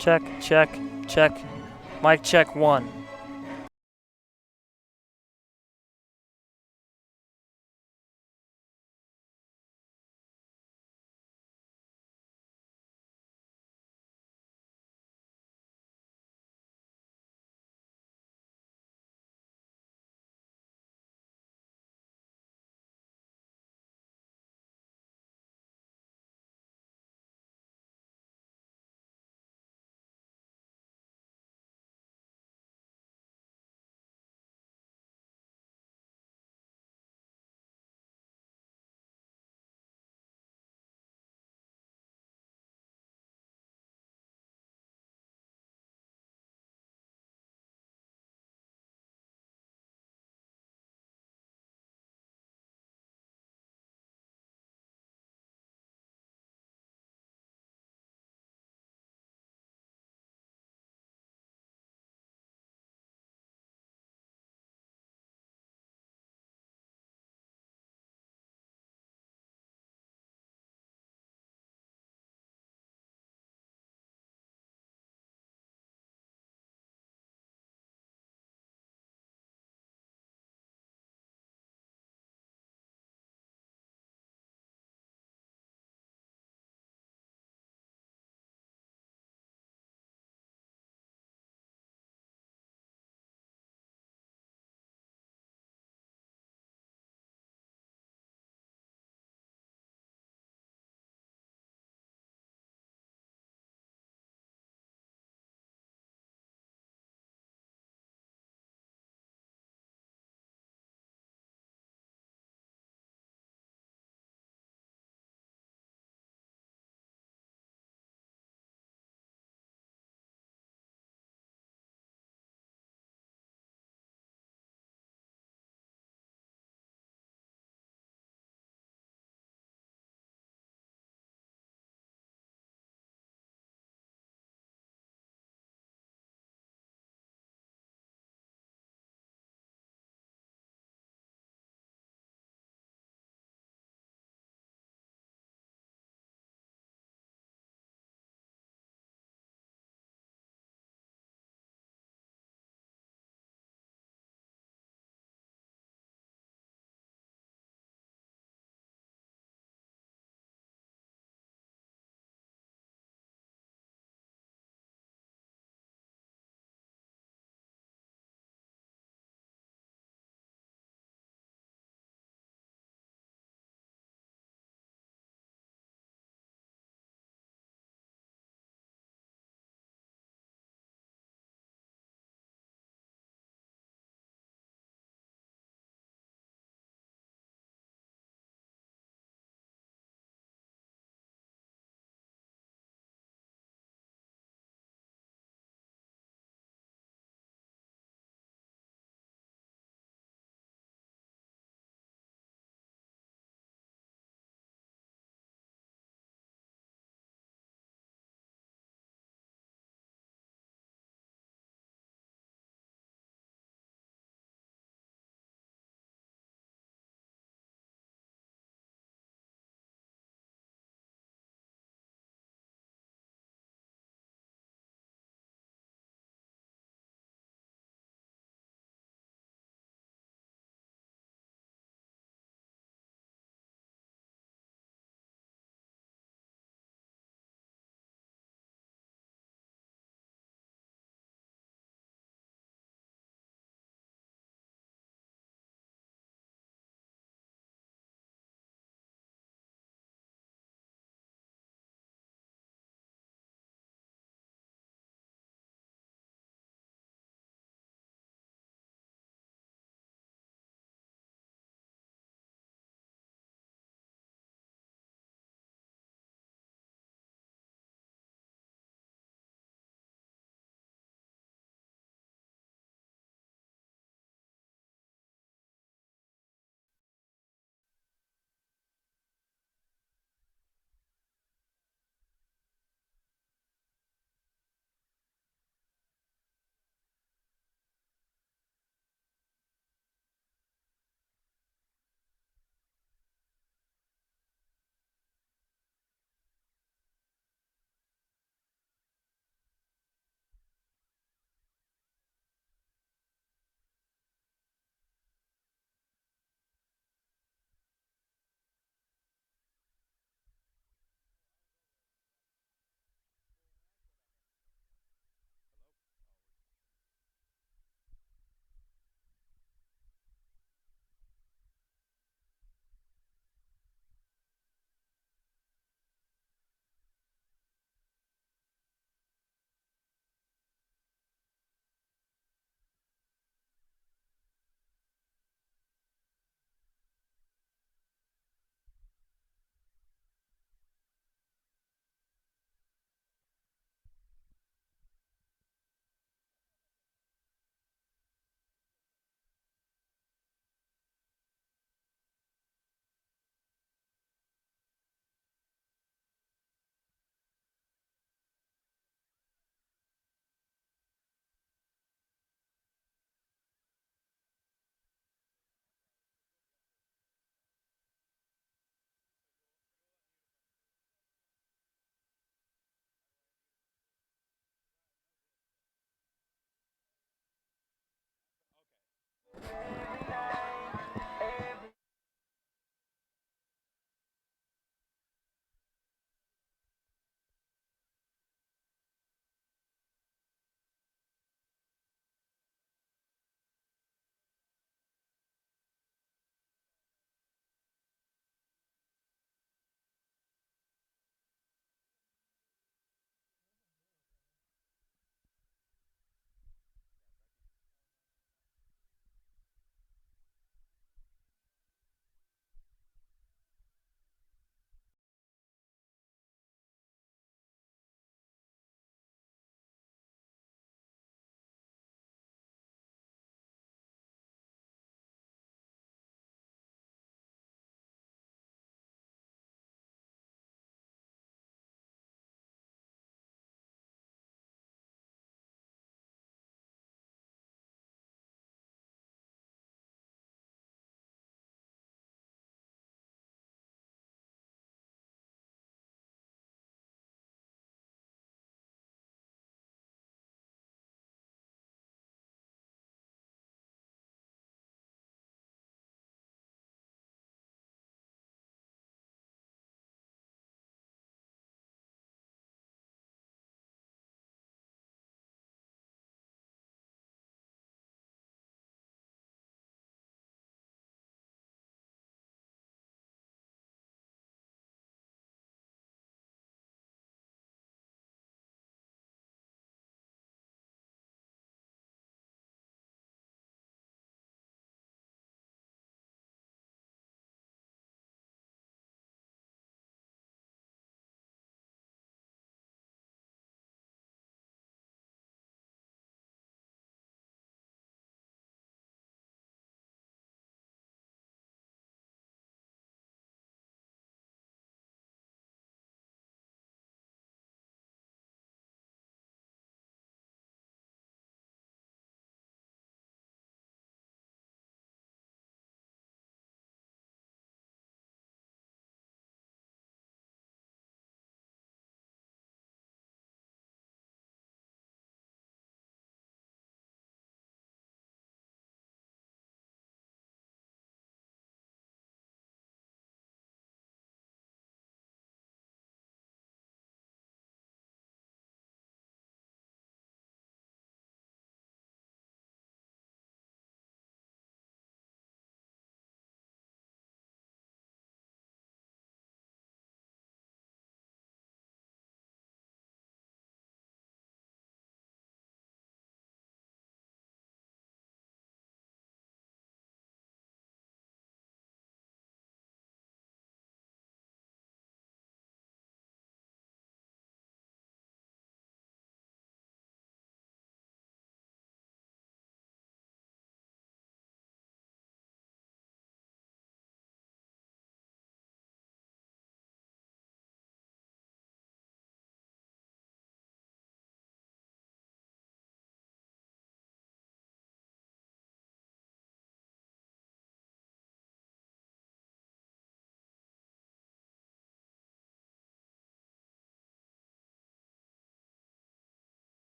Check, check, check. Mic check 1.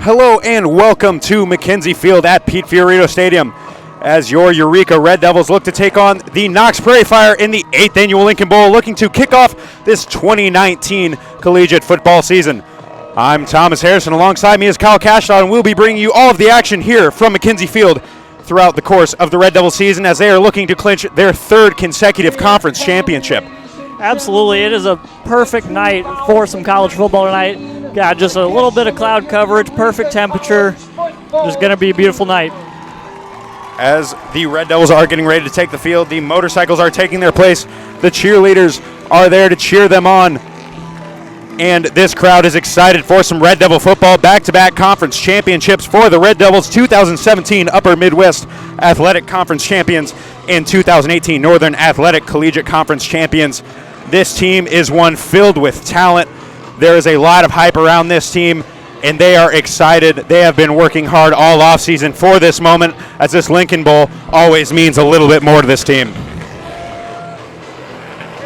Hello and welcome to McKenzie Field at Pete Fiorito Stadium as your Eureka Red Devils look to take on the Knox Prairie Fire in the 8th Annual Lincoln Bowl, looking to kick off this 2019 collegiate football season. I'm Thomas Harrison. Alongside me is Kyle Cashdaw, and we'll be bringing you all of the action here from McKenzie Field throughout the course of the Red Devil season as they are looking to clinch their third consecutive conference championship. Absolutely. It is a perfect night for some college football tonight. Got just a little bit of cloud coverage, perfect temperature. It's going to be a beautiful night. As the Red Devils are getting ready to take the field, the motorcycles are taking their place. The cheerleaders are there to cheer them on. And this crowd is excited for some Red Devil football. Back-to-back conference championships for the Red Devils. 2017 Upper Midwest Athletic Conference champions and 2018 Northern Athletic Collegiate Conference champions. This team is one filled with talent. There is a lot of hype around this team, and they are excited. They have been working hard all offseason for this moment, as this Lincoln Bowl always means a little bit more to this team.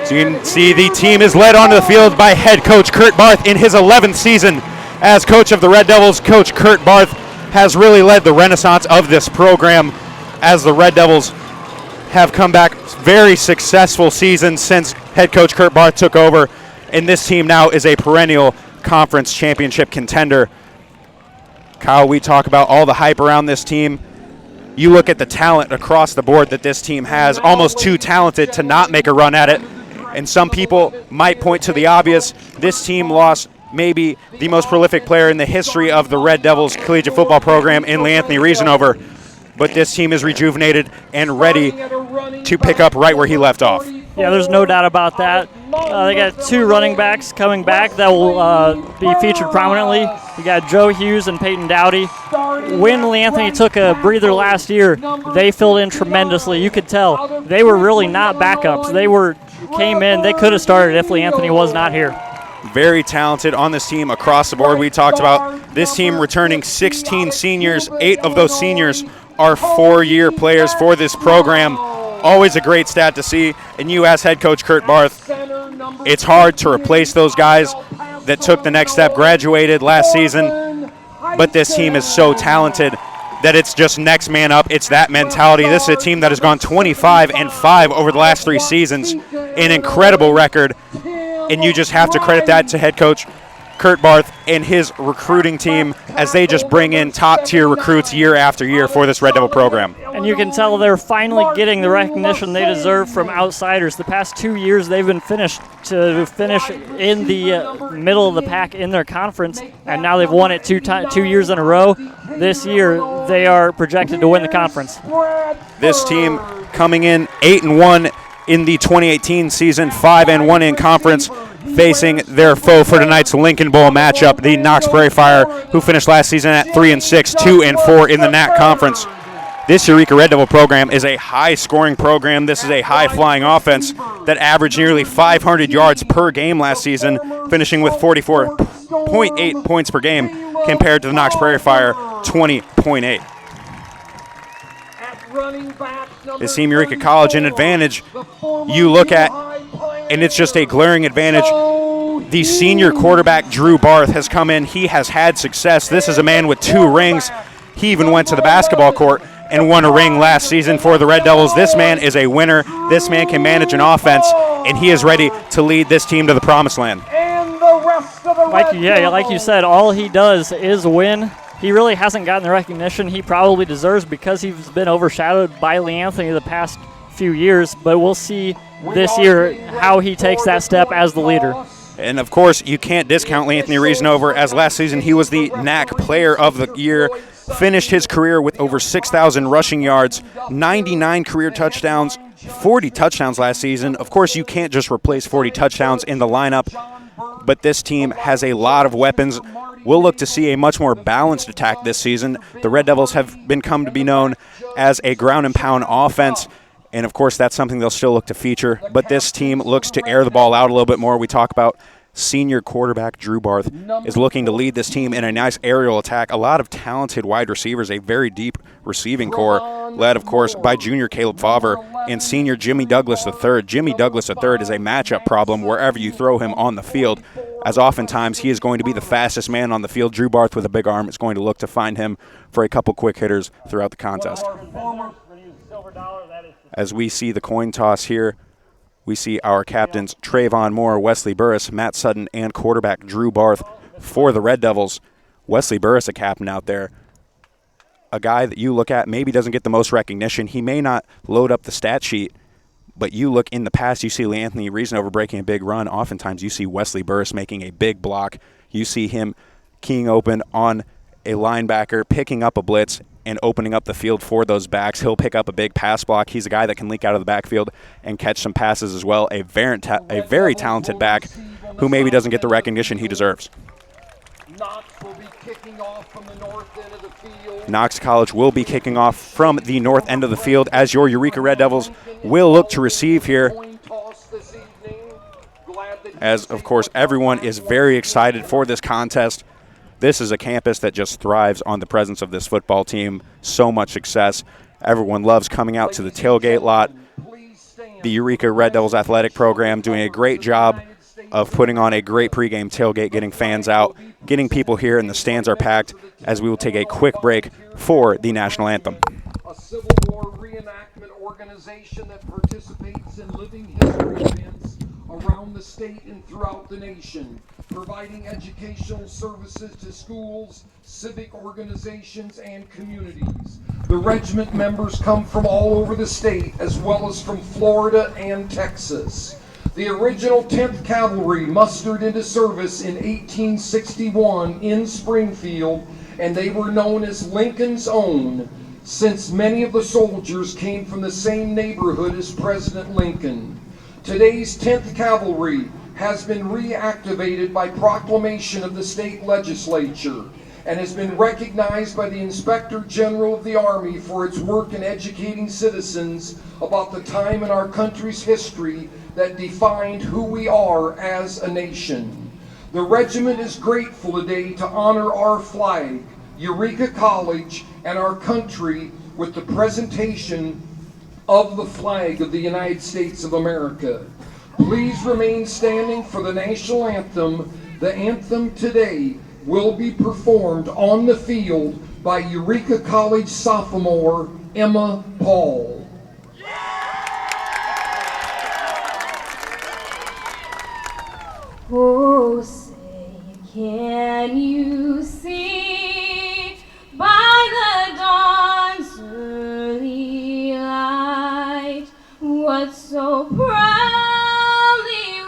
So you can see the team is led onto the field by head coach Kurt Barth in his 11th season as coach of the Red Devils. Coach Kurt Barth has really led the renaissance of this program as the Red Devils have come back very successful seasons since head coach Kurt Barth took over, and this team now is a perennial conference championship contender. Kyle, we talk about all the hype around this team. You look at the talent across the board that this team has, almost too talented to not make a run at it. And some people might point to the obvious. This team lost maybe the most prolific player in the history of the Red Devils collegiate football program in Anthony Reasanover. But this team is rejuvenated and ready to pick up right where he left off. Yeah, there's no doubt about that. They got two running backs coming back that will be featured prominently. You got Joe Hughes and Peyton Dowdy. When Lee Anthony took a breather last year, they filled in tremendously. You could tell they were really not backups. Came in. They could have started if Lee Anthony was not here. Very talented on this team across the board. We talked about this team returning 16 seniors. 8 of those seniors are 4-year players for this program. Always a great stat to see. And you, as head coach Kurt Barth, it's hard to replace those guys that took the next step, graduated last season. But this team is so talented that it's just next man up. It's that mentality. This is a team that has gone 25-5 over the last 3 seasons, an incredible record. And you just have to credit that to head coach Kurt Barth and his recruiting team as they just bring in top-tier recruits year after year for this Red Devil program. And you can tell they're finally getting the recognition they deserve from outsiders. The past 2 years, they've been finish in the middle of the pack in their conference, and now they've won it 2 years in a row. This year, they are projected to win the conference. This team coming in 8-1 in the 2018 season, 5-1 in conference, facing their foe for tonight's Lincoln Bowl matchup, the Knox Prairie Fire, who finished last season at 3-6, 2-4 in the NAC conference. This Eureka Red Devil program is a high-scoring program. This is a high-flying offense that averaged nearly 500 yards per game last season, finishing with 44.8 points per game compared to the Knox Prairie Fire 20.8. This team, Eureka College, an advantage you look at, and it's just a glaring advantage. The senior quarterback, Drew Barth, has come in. He has had success. This is a man with 2 rings. He even went to the basketball court and won a ring last season for the Red Devils. This man is a winner. This man can manage an offense, and he is ready to lead this team to the promised land. Like you said, all he does is win. He really hasn't gotten the recognition he probably deserves because he's been overshadowed by Lee Anthony the past few years, but we'll see this year how he takes that step as the leader. And, of course, you can't discount Lee Anthony Reasonover, as last season he was the NAC Player of the Year, finished his career with over 6,000 rushing yards, 99 career touchdowns, 40 touchdowns last season. Of course, you can't just replace 40 touchdowns in the lineup, but this team has a lot of weapons. We'll look to see a much more balanced attack this season. The Red Devils have come to be known as a ground and pound offense, and of course that's something they'll still look to feature. But this team looks to air the ball out a little bit more. We talk about senior quarterback Drew Barth is looking to lead this team in a nice aerial attack. A lot of talented wide receivers, a very deep receiving core, led, of course, by junior Caleb Favre and senior Jimmy Douglas III. Jimmy Douglas III is a matchup problem wherever you throw him on the field, as oftentimes he is going to be the fastest man on the field. Drew Barth with a big arm is going to look to find him for a couple quick hitters throughout the contest. As we see the coin toss here, we see our captains Trayvon Moore, Wesley Burris, Matt Sutton, and quarterback Drew Barth for the Red Devils. Wesley Burris, a captain out there, a guy that you look at maybe doesn't get the most recognition. He may not load up the stat sheet, but you look in the past, you see Lee Anthony Reasonover breaking a big run. Oftentimes you see Wesley Burris making a big block. You see him keying open on a linebacker, picking up a blitz, and opening up the field for those backs. He'll pick up a big pass block. He's a guy that can leak out of the backfield and catch some passes as well. A very talented back who maybe doesn't get the recognition he deserves. Knox College will be kicking off from the north end of the field as your Eureka Red Devils will look to receive here. As, of course, everyone is very excited for this contest. This is a campus that just thrives on the presence of this football team. So much success. Everyone loves coming out to the tailgate lot. The Eureka Red Devils athletic program doing a great job of putting on a great pregame tailgate, getting fans out, getting people here, and the stands are packed as we will take a quick break for the national anthem. A Civil War reenactment organization that participates in living history events around the state and throughout the nation, providing educational services to schools, civic organizations, and communities. The regiment members come from all over the state, as well as from Florida and Texas. The original 10th Cavalry mustered into service in 1861 in Springfield, and they were known as Lincoln's Own, since many of the soldiers came from the same neighborhood as President Lincoln. Today's 10th Cavalry has been reactivated by proclamation of the state legislature and has been recognized by the Inspector General of the Army for its work in educating citizens about the time in our country's history that defined who we are as a nation. The regiment is grateful today to honor our flag, Eureka College, and our country with the presentation of the flag of the United States of America. Please remain standing for the national anthem. The anthem today will be performed on the field by Eureka College sophomore Emma Paul. Oh, say, can you see by the dawn's early light what so proudly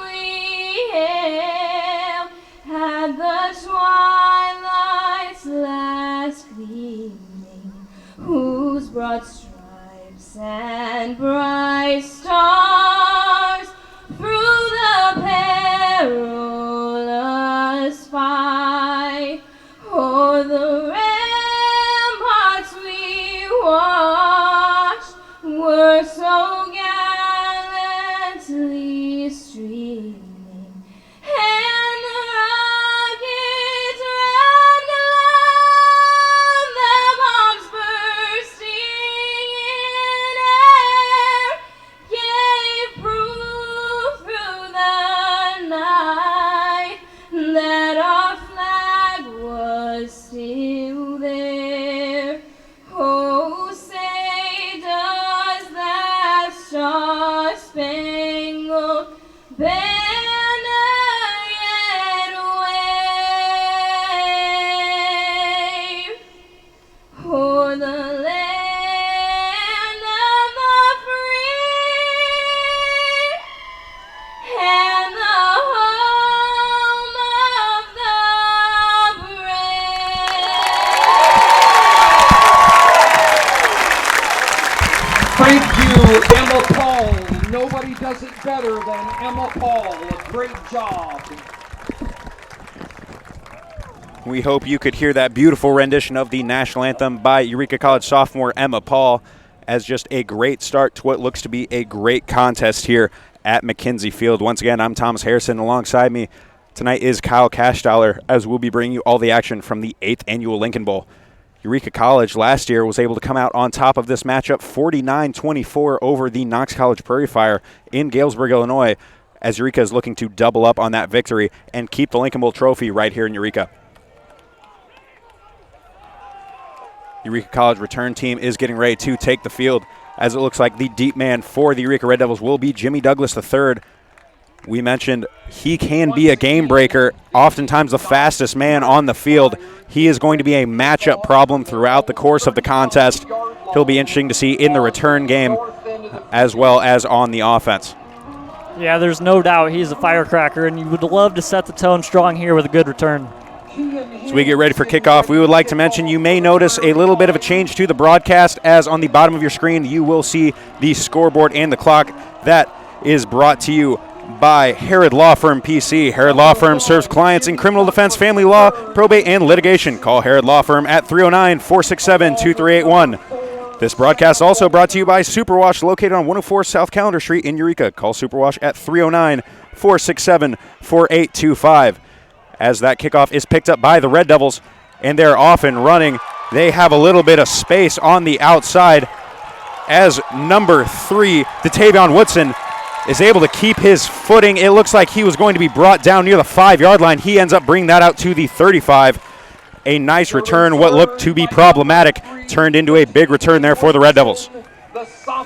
we hailed at the twilight's last gleaming, whose broad stripes and bright stars through the perilous fight o'er the ramparts we watched were so gallantly streaming, and the rocket's red glare, the bombs bursting in air, gave proof through the night that our flag was still there. Oh, say does that star-spangled banner yet wave o'er the land of the free and the home of the brave. Thank you, Emma Paul. Nobody does it better than Emma Paul. A great job. We hope you could hear that beautiful rendition of the national anthem by Eureka College sophomore Emma Paul as just a great start to what looks to be a great contest here at McKenzie Field. Once again, I'm Thomas Harrison. Alongside me tonight is Kyle Cashdollar, as we'll be bringing you all the action from the 8th Annual Lincoln Bowl. Eureka College last year was able to come out on top of this matchup 49-24 over the Knox College Prairie Fire in Galesburg, Illinois, as Eureka is looking to double up on that victory and keep the Lincoln Bowl trophy right here in Eureka. Eureka College return team is getting ready to take the field, as it looks like the deep man for the Eureka Red Devils will be Jimmy Douglas III. We mentioned he can be a game breaker, oftentimes the fastest man on the field. He is going to be a matchup problem throughout the course of the contest. He'll be interesting to see in the return game as well as on the offense. Yeah, there's no doubt he's a firecracker, and you would love to set the tone strong here with a good return. As we get ready for kickoff, we would like to mention you may notice a little bit of a change to the broadcast, as on the bottom of your screen you will see the scoreboard and the clock. That is brought to you by Herod Law Firm PC. Herod Law Firm serves clients in criminal defense, family law, probate, and litigation. Call Herod Law Firm at 309-467-2381. This broadcast also brought to you by Superwash, located on 104 South Calendar Street in Eureka. Call Superwash at 309-467-4825. As that kickoff is picked up by the Red Devils, and they're off and running. They have a little bit of space on the outside as number 3, Datavion Woodson, is able to keep his footing. It looks like he was going to be brought down near the 5-yard line. He ends up bringing that out to the 35. A nice return. What looked to be problematic turned into a big return there for the Red Devils.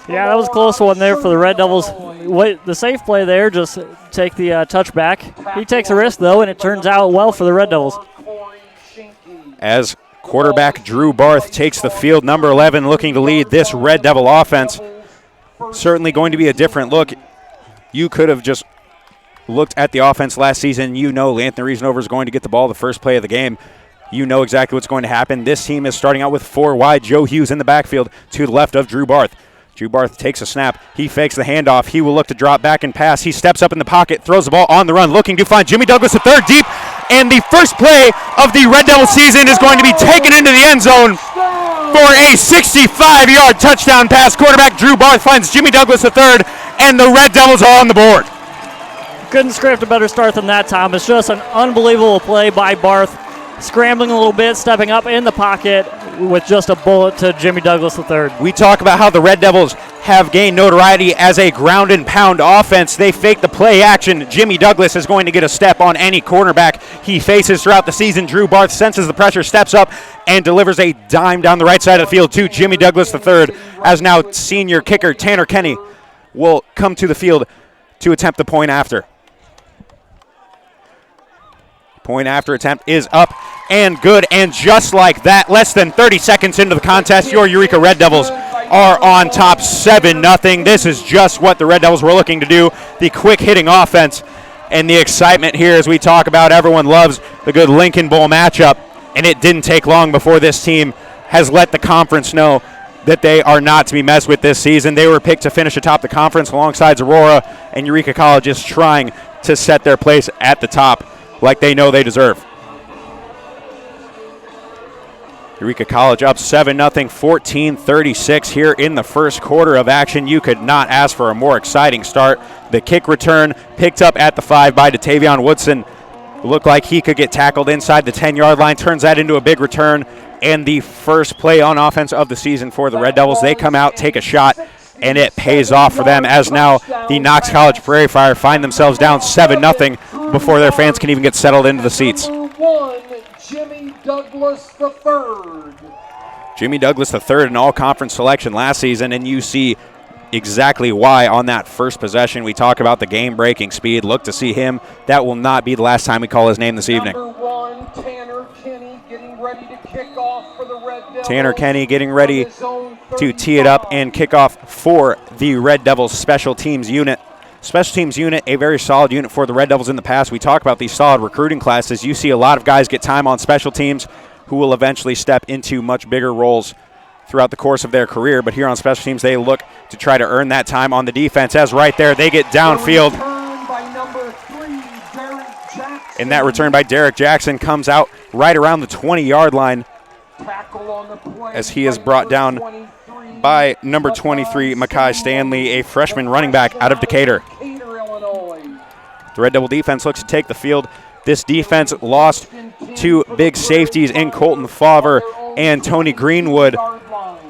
Yeah, that was a close one there for the Red Devils. The safe play there, just take the touchback. He takes a risk, though, and it turns out well for the Red Devils. As quarterback Drew Barth takes the field, number 11, looking to lead this Red Devil offense. Certainly going to be a different look. You could have just looked at the offense last season. You know Anthony Reasonover is going to get the ball the first play of the game. You know exactly what's going to happen. This team is starting out with 4 wide. Joe Hughes in the backfield to the left of Drew Barth. Drew Barth takes a snap. He fakes the handoff. He will look to drop back and pass. He steps up in the pocket, throws the ball on the run, looking to find Jimmy Douglas the third deep. And the first play of the Red Devil season is going to be taken into the end zone for a 65-yard touchdown pass. Quarterback Drew Barth finds Jimmy Douglas the third, and the Red Devils are on the board. Couldn't script a better start than that, Tom. It's just an unbelievable play by Barth, scrambling a little bit, stepping up in the pocket with just a bullet to Jimmy Douglas III. We talk about how the Red Devils have gained notoriety as a ground and pound offense. They fake the play action. Jimmy Douglas is going to get a step on any cornerback he faces throughout the season. Drew Barth senses the pressure, steps up, and delivers a dime down the right side of the field to Jimmy Douglas III, as now senior kicker Tanner Kenny will come to the field to attempt the point after. Point after attempt is up and good, and just like that, less than 30 seconds into the contest, your Eureka Red Devils are on top 7-0. This is just what the Red Devils were looking to do. The quick hitting offense and the excitement here, as we talk about, everyone loves the good Lincoln Bowl matchup, and it didn't take long before this team has let the conference know that they are not to be messed with this season. They were picked to finish atop the conference alongside Aurora, and Eureka College is trying to set their place at the top like they know they deserve. Eureka College up 7-0, 14-36 here in the first quarter of action. You could not ask for a more exciting start. The kick return picked up at the 5 by DeTavion Woodson. Looked like he could get tackled inside the 10-yard line. Turns that into a big return. And the first play on offense of the season for the Red Devils. They come out, take a shot, and it pays off for them, as now the Knox College Prairie Fire find themselves down 7-0 before their fans can even get settled into the seats. Jimmy Douglas III. Jimmy Douglas III, an all-conference selection last season, and you see exactly why on that first possession. We talk about the game-breaking speed. Look to see him. That will not be the last time we call his name this evening. Number 1, Tanner Kenny, getting ready to kick off for the Red Devils. Tanner Kenny getting ready to tee it up and kick off for the Red Devils special teams unit. Special teams unit, a very solid unit for the Red Devils in the past. We talk about these solid recruiting classes. You see a lot of guys get time on special teams who will eventually step into much bigger roles throughout the course of their career. But here on special teams, they look to try to earn that time on the defense, as right there they get downfield. And that return by Derek Jackson comes out right around the 20-yard line, as he is brought down by number 23, Makai Stanley, a freshman running back out of Decatur. The Red Devil defense looks to take the field. This defense lost two big safeties in Colton Favre and Tony Greenwood,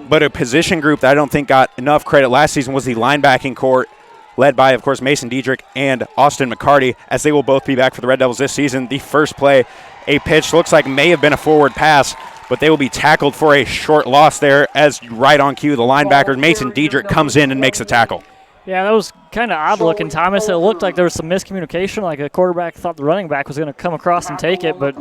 but a position group that I don't think got enough credit last season was the linebacking core, led by, of course, Mason Diedrich and Austin McCarty, as they will both be back for the Red Devils this season. The first play, a pitch looks like may have been a forward pass, but they will be tackled for a short loss there, as right on cue, the linebacker, Mason Diedrich, comes in and makes the tackle. Yeah, that was kind of odd looking, Thomas. It looked like there was some miscommunication, like a quarterback thought the running back was going to come across and take it, but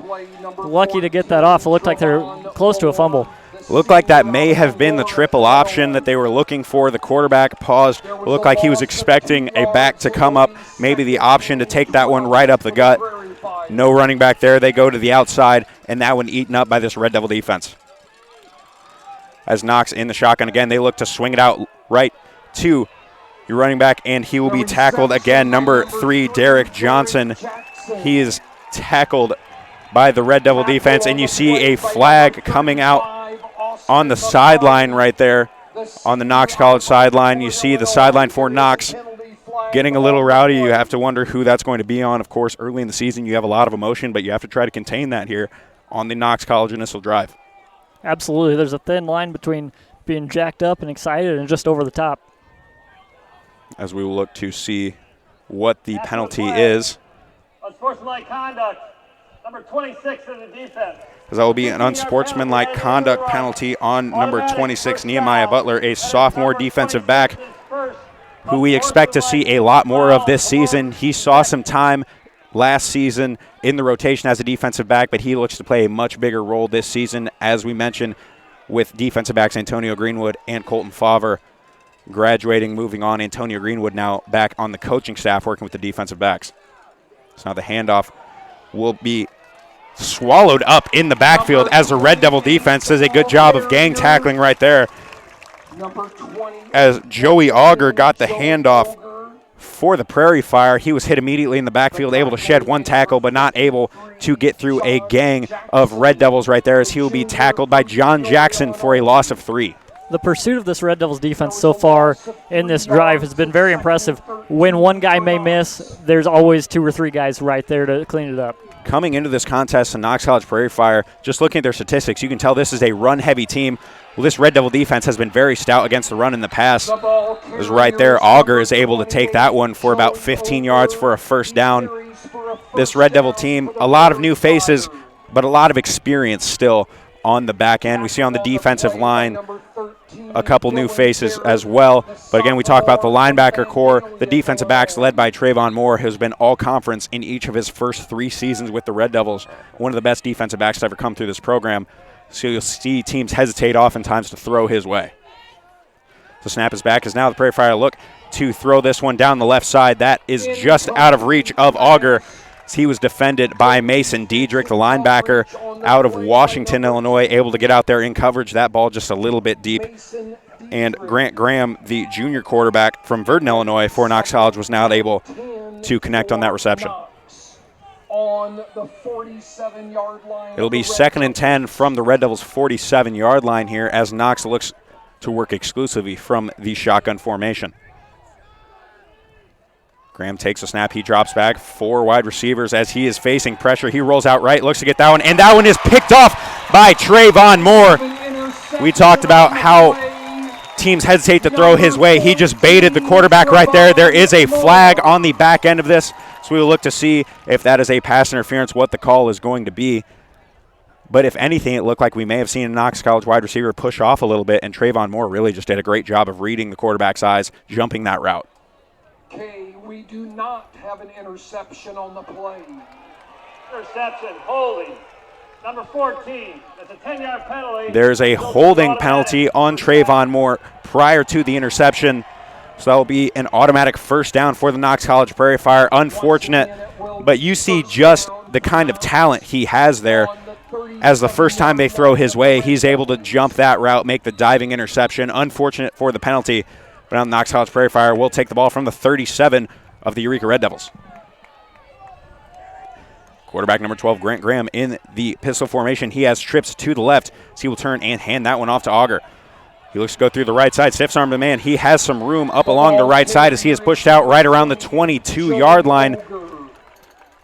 lucky to get that off. It looked like they were close to a fumble. Looked like that may have been the triple option that they were looking for. The quarterback paused. It looked like he was expecting a back to come up, maybe the option to take that one right up the gut. No running back there. They go to the outside, and that one eaten up by this Red Devil defense. As Knox in the shotgun again, they look to swing it out right to your running back, and he will be tackled again. Number 3, Derek Johnson. He is tackled by the Red Devil defense, and you see a flag coming out on the sideline right there, on the Knox College sideline. You see the sideline for Knox getting a little rowdy. You have to wonder who that's going to be on. Of course, early in the season, you have a lot of emotion, but you have to try to contain that here on the Knox College initial drive. Absolutely. There's a thin line between being jacked up and excited and just over the top. As we will look to see what the penalty is. Unsportsmanlike conduct, number 26 in the defense. Because that will be an unsportsmanlike conduct penalty on number 26, Nehemiah Butler, a sophomore defensive back who we expect to see a lot more of this season. He saw some time last season in the rotation as a defensive back, but he looks to play a much bigger role this season, as we mentioned, with defensive backs Antonio Greenwood and Colton Favre graduating, moving on. Antonio Greenwood now back on the coaching staff working with the defensive backs. So now the handoff will be swallowed up in the backfield as the Red Devil defense does a good job of gang tackling right there. Number 20. As Joey Auger got the handoff for the Prairie Fire, he was hit immediately in the backfield, able to shed one tackle, but not able to get through a gang of Red Devils right there, as he will be tackled by John Jackson for a loss of 3. The pursuit of this Red Devils defense so far in this drive has been very impressive. When one guy may miss, there's always 2 or 3 guys right there to clean it up. Coming into this contest, the Knox College Prairie Fire, just looking at their statistics, you can tell this is a run-heavy team. Well, this Red Devil defense has been very stout against the run in the past. It was right there. Auger is able to take that one for about 15 yards for a first down. This Red Devil team, a lot of new faces, but a lot of experience still on the back end. We see on the defensive line a couple new faces as well. But again, we talk about the linebacker core, the defensive backs led by Trayvon Moore, who's been all-conference in each of his first 3 seasons with the Red Devils. One of the best defensive backs to ever come through this program. So you'll see teams hesitate oftentimes to throw his way. The snap is back as now the Prairie Fire look to throw this one down the left side. That is just out of reach of Auger. He was defended by Mason Diedrich, the linebacker out of Washington, Illinois, able to get out there in coverage. That ball just a little bit deep. And Grant Graham, the junior quarterback from Verdon, Illinois, for Knox College, was not able to connect on that reception. On the 47-yard line. It'll be 2nd and 10 from the Red Devils' 47-yard line here as Knox looks to work exclusively from the shotgun formation. Graham takes a snap. He drops back. 4 wide receivers as he is facing pressure. He rolls out right, looks to get that one, and that one is picked off by Trayvon Moore. We talked about how teams hesitate to throw his way. He just baited the quarterback right there. There is a flag on the back end of this, so we will look to see if that is a pass interference, what the call is going to be. But if anything, it looked like we may have seen a Knox College wide receiver push off a little bit, and Trayvon Moore really just did a great job of reading the quarterback's eyes, jumping that route. Okay, we do not have an interception on the play. Interception, holding. Number 14, that's a 10-yard penalty. There's a holding penalty on Trayvon Moore prior to the interception. So that will be an automatic first down for the Knox College Prairie Fire. Unfortunate, but you see just the kind of talent he has there. As the first time they throw his way, he's able to jump that route, make the diving interception. Unfortunate for the penalty, but now the Knox College Prairie Fire will take the ball from the 37 of the Eureka Red Devils. Quarterback number 12, Grant Graham, in the pistol formation. He has trips to the left, so he will turn and hand that one off to Auger. He looks to go through the right side, stiffs arm the man. He has some room up along the right side as he is pushed out right around the 22-yard line.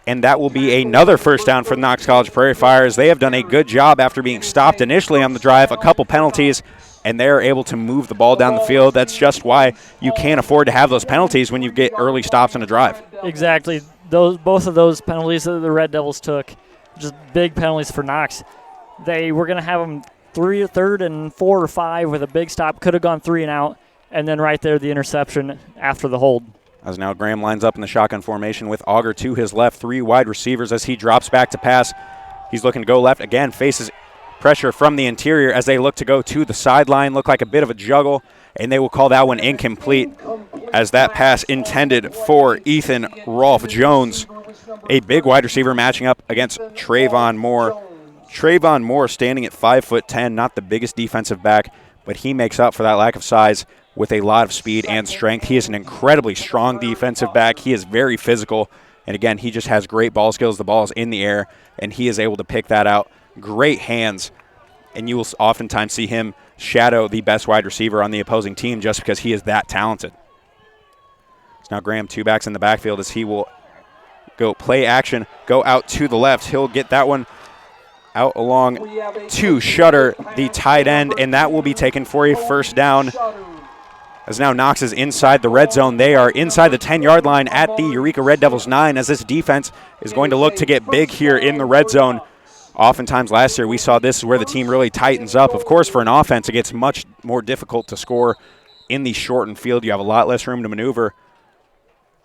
And that will be another first down for the Knox College Prairie Fires. They have done a good job after being stopped initially on the drive, a couple penalties, and they're able to move the ball down the field. That's just why you can't afford to have those penalties when you get early stops in a drive. Exactly. Both of those penalties that the Red Devils took, just big penalties for Knox. They were going to have them 3rd and 4 or 5 with a big stop. Could have gone 3 and out, and then right there the interception after the hold. As now Graham lines up in the shotgun formation with Auger to his left, 3 wide receivers as he drops back to pass. He's looking to go left again, faces pressure from the interior as they look to go to the sideline. Look like a bit of a juggle, and they will call that one incomplete as that pass intended for Ethan Rolfe Jones, a big wide receiver matching up against Trayvon Moore. Trayvon Moore standing at 5'10", not the biggest defensive back, but he makes up for that lack of size with a lot of speed and strength. He is an incredibly strong defensive back. He is very physical, and again, he just has great ball skills. The ball is in the air, and he is able to pick that out. Great hands, and you will oftentimes see him shadow the best wide receiver on the opposing team just because he is that talented. So now Graham, 2 backs in the backfield as he will go play action, go out to the left. He'll get that one out along to Shutter, the tight end, and that will be taken for a first down. As now Knox is inside the red zone. They are inside the 10-yard line at the Eureka Red Devils 9 as this defense is going to look to get big here in the red zone. Oftentimes last year we saw this is where the team really tightens up. Of course, for an offense, it gets much more difficult to score in the shortened field. You have a lot less room to maneuver.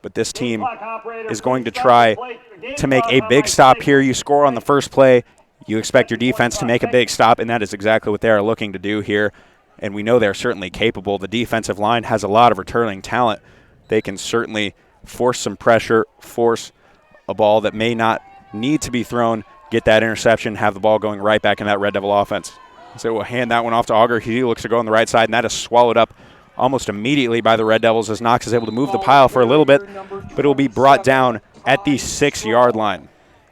But this team is going to try to make a big stop here. You score on the first play. You expect your defense to make a big stop, and that is exactly what they are looking to do here. And we know they're certainly capable. The defensive line has a lot of returning talent. They can certainly force some pressure, force a ball that may not need to be thrown, get that interception, have the ball going right back in that Red Devil offense. So we'll hand that one off to Auger. He looks to go on the right side, and that is swallowed up almost immediately by the Red Devils as Knox is able to move the pile for a little bit, but it will be brought down at the 6-yard line.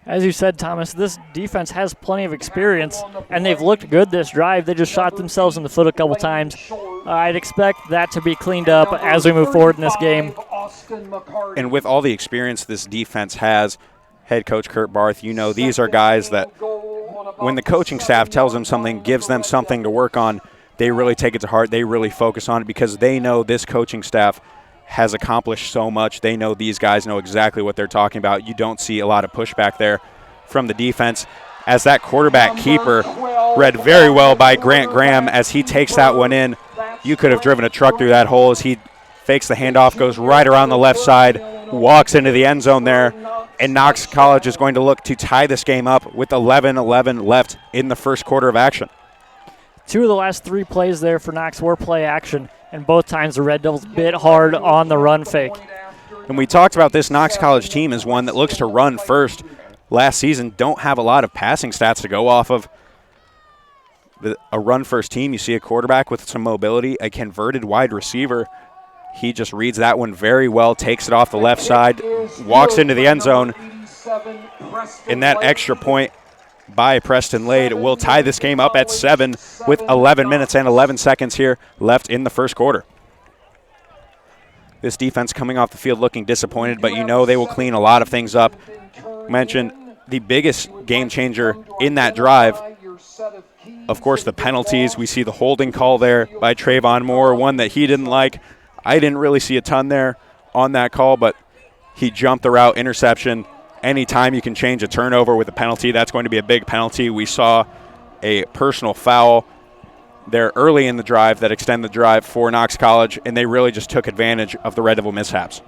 As you said, Thomas, this defense has plenty of experience, and they've looked good this drive. They just shot themselves in the foot a couple times. I'd expect that to be cleaned up as we move forward in this game. And with all the experience this defense has, head coach Kurt Barth, you know these are guys that when the coaching staff tells them something, gives them something to work on, they really take it to heart. They really focus on it because they know this coaching staff has accomplished so much. They know these guys know exactly what they're talking about. You don't see a lot of pushback there from the defense as that quarterback keeper read very well by Grant Graham as he takes that one in. You could have driven a truck through that hole as he fakes the handoff, goes right around the left side, walks into the end zone there, and Knox College is going to look to tie this game up with 11-11 left in the first quarter of action. 2 of the last 3 plays there for Knox were play action, and both times the Red Devils bit hard on the run fake. And we talked about this Knox College team as one that looks to run first. Last season, don't have a lot of passing stats to go off of. A run-first team, you see a quarterback with some mobility, a converted wide receiver. He just reads that one very well, takes it off the left side, walks into the end zone, and that extra point by Preston Lade will tie this game up at 7 with 11 minutes and 11 seconds here left in the first quarter. This defense coming off the field looking disappointed, but you know they will clean a lot of things up. Mentioned the biggest game changer in that drive. Of course, the penalties. We see the holding call there by Trayvon Moore, one that he didn't like. I didn't really see a ton there on that call, but he jumped the route, interception. Anytime you can change a turnover with a penalty, that's going to be a big penalty. We saw a personal foul there early in the drive that extended the drive for Knox College, and they really just took advantage of the Red Devil mishaps.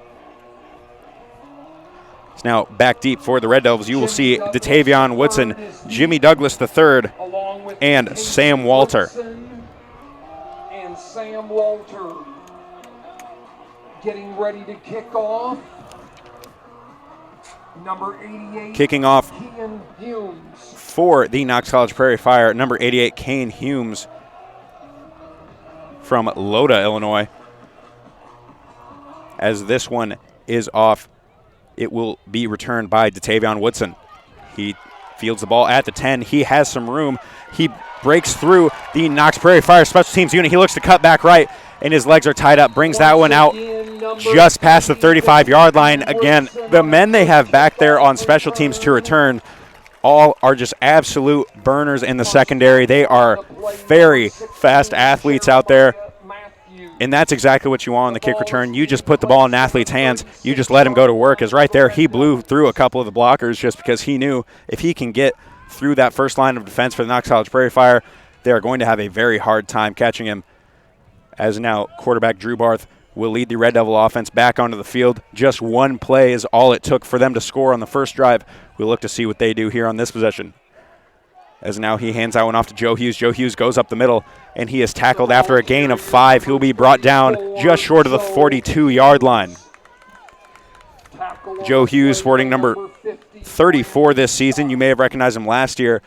It's now back deep for the Red Devils. You will see DeTavion Woodson, Jimmy Douglas III, and Sam Walter. And Sam Walter getting ready to kick off. Number 88, kicking off Kean Humes. For the Knox College Prairie Fire, number 88, Kane Humes from Loda, Illinois. As this one is off, it will be returned by DeTavion Woodson. He fields the ball at the 10. He has some room. He breaks through the Knox Prairie Fire special teams unit. He looks to cut back right, and his legs are tied up. Brings that one out just past the 35-yard line. Again, the men they have back there on special teams to return all are just absolute burners in the secondary. They are very fast athletes out there, and that's exactly what you want on the kick return. You just put the ball in an athlete's hands. You just let him go to work. As right there, he blew through a couple of the blockers just because he knew if he can get through that first line of defense for the Knox College Prairie Fire, they are going to have a very hard time catching him. As now quarterback Drew Barth will lead the Red Devil offense back onto the field. Just one play is all it took for them to score on the first drive. We'll look to see what they do here on this possession. As now he hands that one off to Joe Hughes. Joe Hughes goes up the middle, and he is tackled after a gain of 5. He'll be brought down just short of the 42-yard line. Joe Hughes, sporting number 34 this season. You may have recognized him last year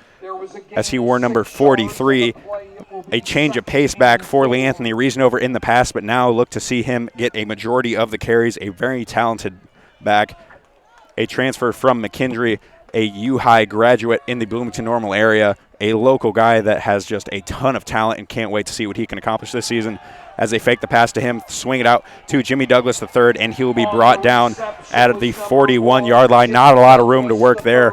as he wore number 43. A change of pace back for Lee Anthony Reasonover in the past, but now look to see him get a majority of the carries. A very talented back. A transfer from McKendree, a U-High graduate in the Bloomington Normal area, a local guy that has just a ton of talent and can't wait to see what he can accomplish this season. As they fake the pass to him, swing it out to Jimmy Douglas III, and he will be brought down at the 41-yard line. Not a lot of room to work there.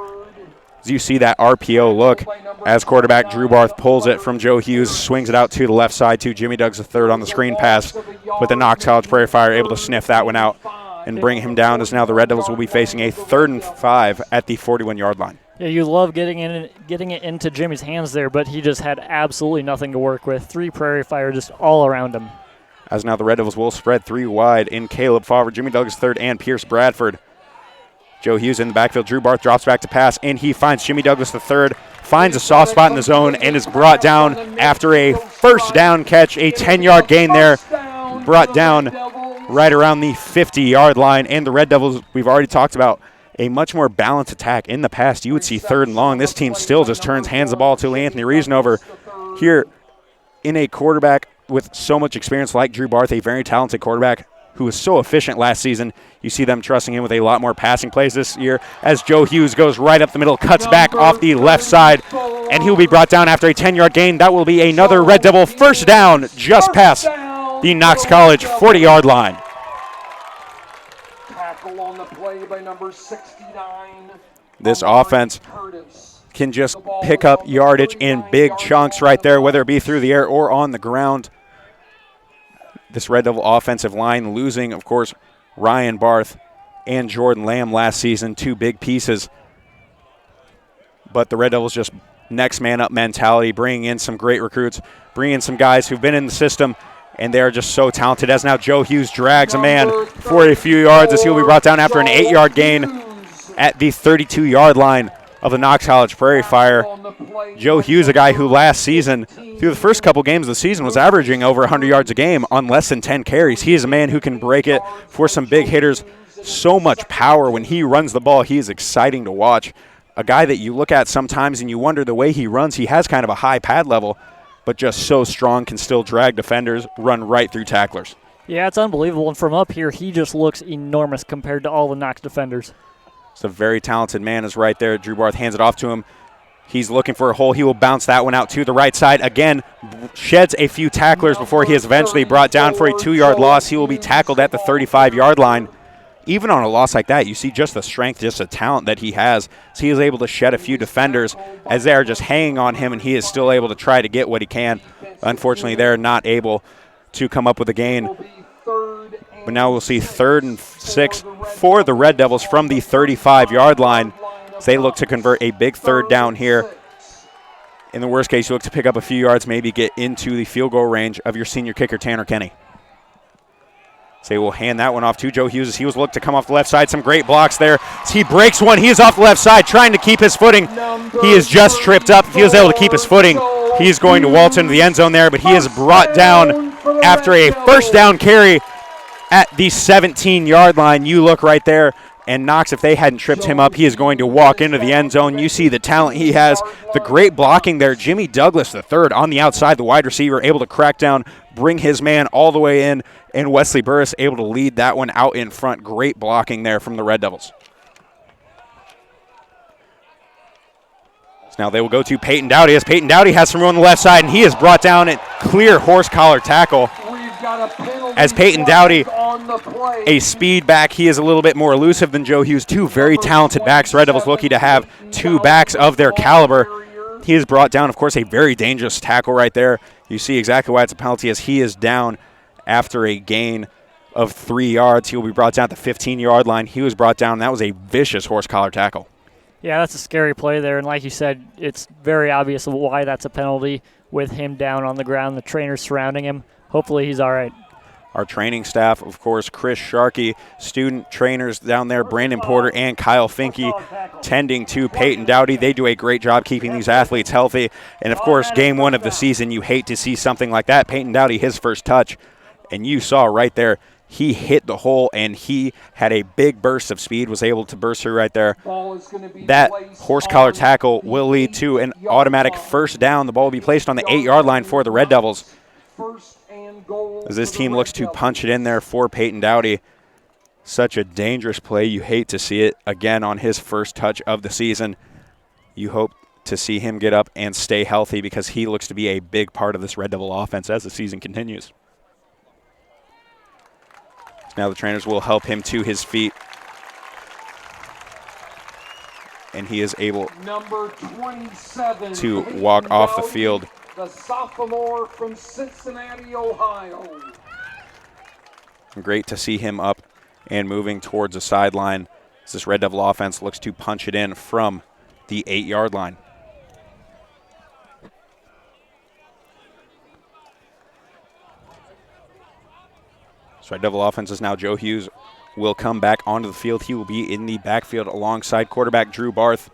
As you see that RPO look as quarterback Drew Barth pulls it from Joe Hughes, swings it out to the left side to Jimmy Douglas III on the screen pass, with the Knox College Prairie Fire able to sniff that one out and bring him down, as now the Red Devils will be facing a 3rd and 5 at the 41-yard line. Yeah, you love getting it into Jimmy's hands there, but he just had absolutely nothing to work with. 3 Prairie Fire just all around him. As now the Red Devils will spread 3 wide in Caleb Favre, Jimmy Douglas III, and Pierce Bradford. Joe Hughes in the backfield. Drew Barth drops back to pass, and he finds Jimmy Douglas III, finds a soft spot in the zone, and is brought down after a first down catch, a 10-yard gain there, brought down right around the 50-yard line. And the Red Devils, we've already talked about, a much more balanced attack. In the past, you would see 3rd and long. This team still just turns, hands the ball to Anthony Reasonover. here in a quarterback with so much experience like Drew Barth, a very talented quarterback who was so efficient last season. You see them trusting him with a lot more passing plays this year as Joe Hughes goes right up the middle, cuts back off the left side, and he'll be brought down after a 10-yard gain. That will be another Red Devil first down just past the Knox College 40-yard line. Tackle on the play by number 69. This offense can just pick up yardage in big chunks right there, whether it be through the air or on the ground. This Red Devil offensive line losing, of course, Ryan Barth and Jordan Lamb last season, two big pieces. But the Red Devils just next man up mentality, bringing in some great recruits, bringing in some guys who've been in the system, and they're just so talented. As now Joe Hughes drags a man for a few yards as he'll be brought down after an 8-yard gain at the 32-yard line of the Knox College Prairie Fire. Joe Hughes, a guy who last season, through the first couple games of the season, was averaging over 100 yards a game on less than 10 carries. He is a man who can break it for some big hitters. So much power when he runs the ball. He is exciting to watch. A guy that you look at sometimes and you wonder the way he runs. He has kind of a high pad level, but just so strong, can still drag defenders, run right through tacklers. Yeah, it's unbelievable. And from up here, he just looks enormous compared to all the Knox defenders. It's a very talented man is right there. Drew Barth hands it off to him. He's looking for a hole. He will bounce that one out to the right side. Again, sheds a few tacklers before he is eventually brought down for a 2-yard loss. He will be tackled at the 35-yard line. Even on a loss like that, you see just the strength, just the talent that he has. So he is able to shed a few defenders as they are just hanging on him, and he is still able to try to get what he can. Unfortunately, they're not able to come up with a gain. But now we'll see 3rd and 6 for the Red Devils from the 35-yard line. As they look to convert a big 3rd down here. In the worst case, you look to pick up a few yards, maybe get into the field goal range of your senior kicker, Tanner Kenny. So they will hand that one off to Joe Hughes as he was looked to come off the left side. Some great blocks there. As he breaks one. He is off the left side trying to keep his footing. He is just tripped up. If he was able to keep his footing, he's going to waltz into the end zone there, but he is brought down after a first down carry at the 17-yard line. You look right there, and Knox, if they hadn't tripped him up, he is going to walk into the end zone. You see the talent he has, the great blocking there. Jimmy Douglas III on the outside, the wide receiver, able to crack down, bring his man all the way in, and Wesley Burris able to lead that one out in front. Great blocking there from the Red Devils. So now they will go to Peyton Dowdy, as Peyton Dowdy has some room on the left side, and he is brought down at clear horse collar tackle. As Peyton Dowdy, a speed back, he is a little bit more elusive than Joe Hughes. Two very talented backs. Red Devils lucky to have two backs of their caliber. He is brought down, of course, a very dangerous tackle right there. You see exactly why it's a penalty, as he is down after a gain of 3 yards. He will be brought down at the 15-yard line. He was brought down. That was a vicious horse collar tackle. Yeah, that's a scary play there. And like you said, it's very obvious why that's a penalty with him down on the ground, the trainers surrounding him. Hopefully he's all right. Our training staff, of course, Chris Sharkey, student trainers down there, Brandon Porter and Kyle Finke, tending to Peyton Dowdy. They do a great job keeping these athletes healthy. And, of course, game 1 of the season, you hate to see something like that. Peyton Dowdy, his first touch, and you saw right there, he hit the hole, and he had a big burst of speed, was able to burst through right there. That horse collar tackle will lead to an automatic first down. The ball will be placed on the 8-yard line for the Red Devils, as this team looks to punch it in there for Peyton Dowdy. Such a dangerous play. You hate to see it again on his first touch of the season. You hope to see him get up and stay healthy, because he looks to be a big part of this Red Devil offense as the season continues. Now the trainers will help him to his feet, and he is able Number 27 to walk off the field. The sophomore from Cincinnati, Ohio. Great to see him up and moving towards the sideline as this Red Devil offense looks to punch it in from the 8-yard line. So Red Devil offense is now Joe Hughes will come back onto the field. He will be in the backfield alongside quarterback Drew Barth.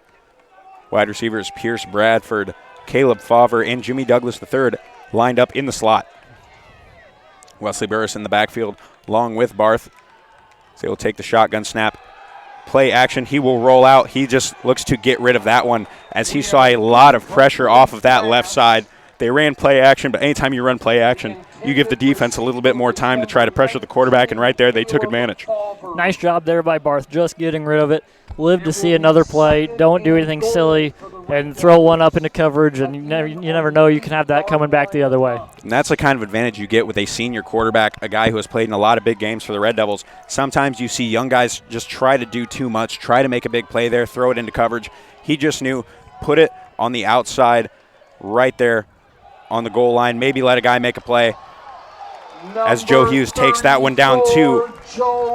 Wide receivers Pierce Bradford, Caleb Favre, and Jimmy Douglas III lined up in the slot. Wesley Burris in the backfield along with Barth. So he will take the shotgun snap. Play action, he will roll out. He just looks to get rid of that one, as he saw a lot of pressure off of that left side. They ran play action, but anytime you run play action, you give the defense a little bit more time to try to pressure the quarterback, and right there they took advantage. Nice job there by Barth, just getting rid of it. Live to see another play. Don't do anything silly and throw one up into coverage, and you never know, you can have that coming back the other way. And that's the kind of advantage you get with a senior quarterback, a guy who has played in a lot of big games for the Red Devils. Sometimes you see young guys just try to do too much, try to make a big play there, throw it into coverage. He just knew, put it on the outside right there on the goal line, maybe let a guy make a play. As Joe Hughes takes that one down too,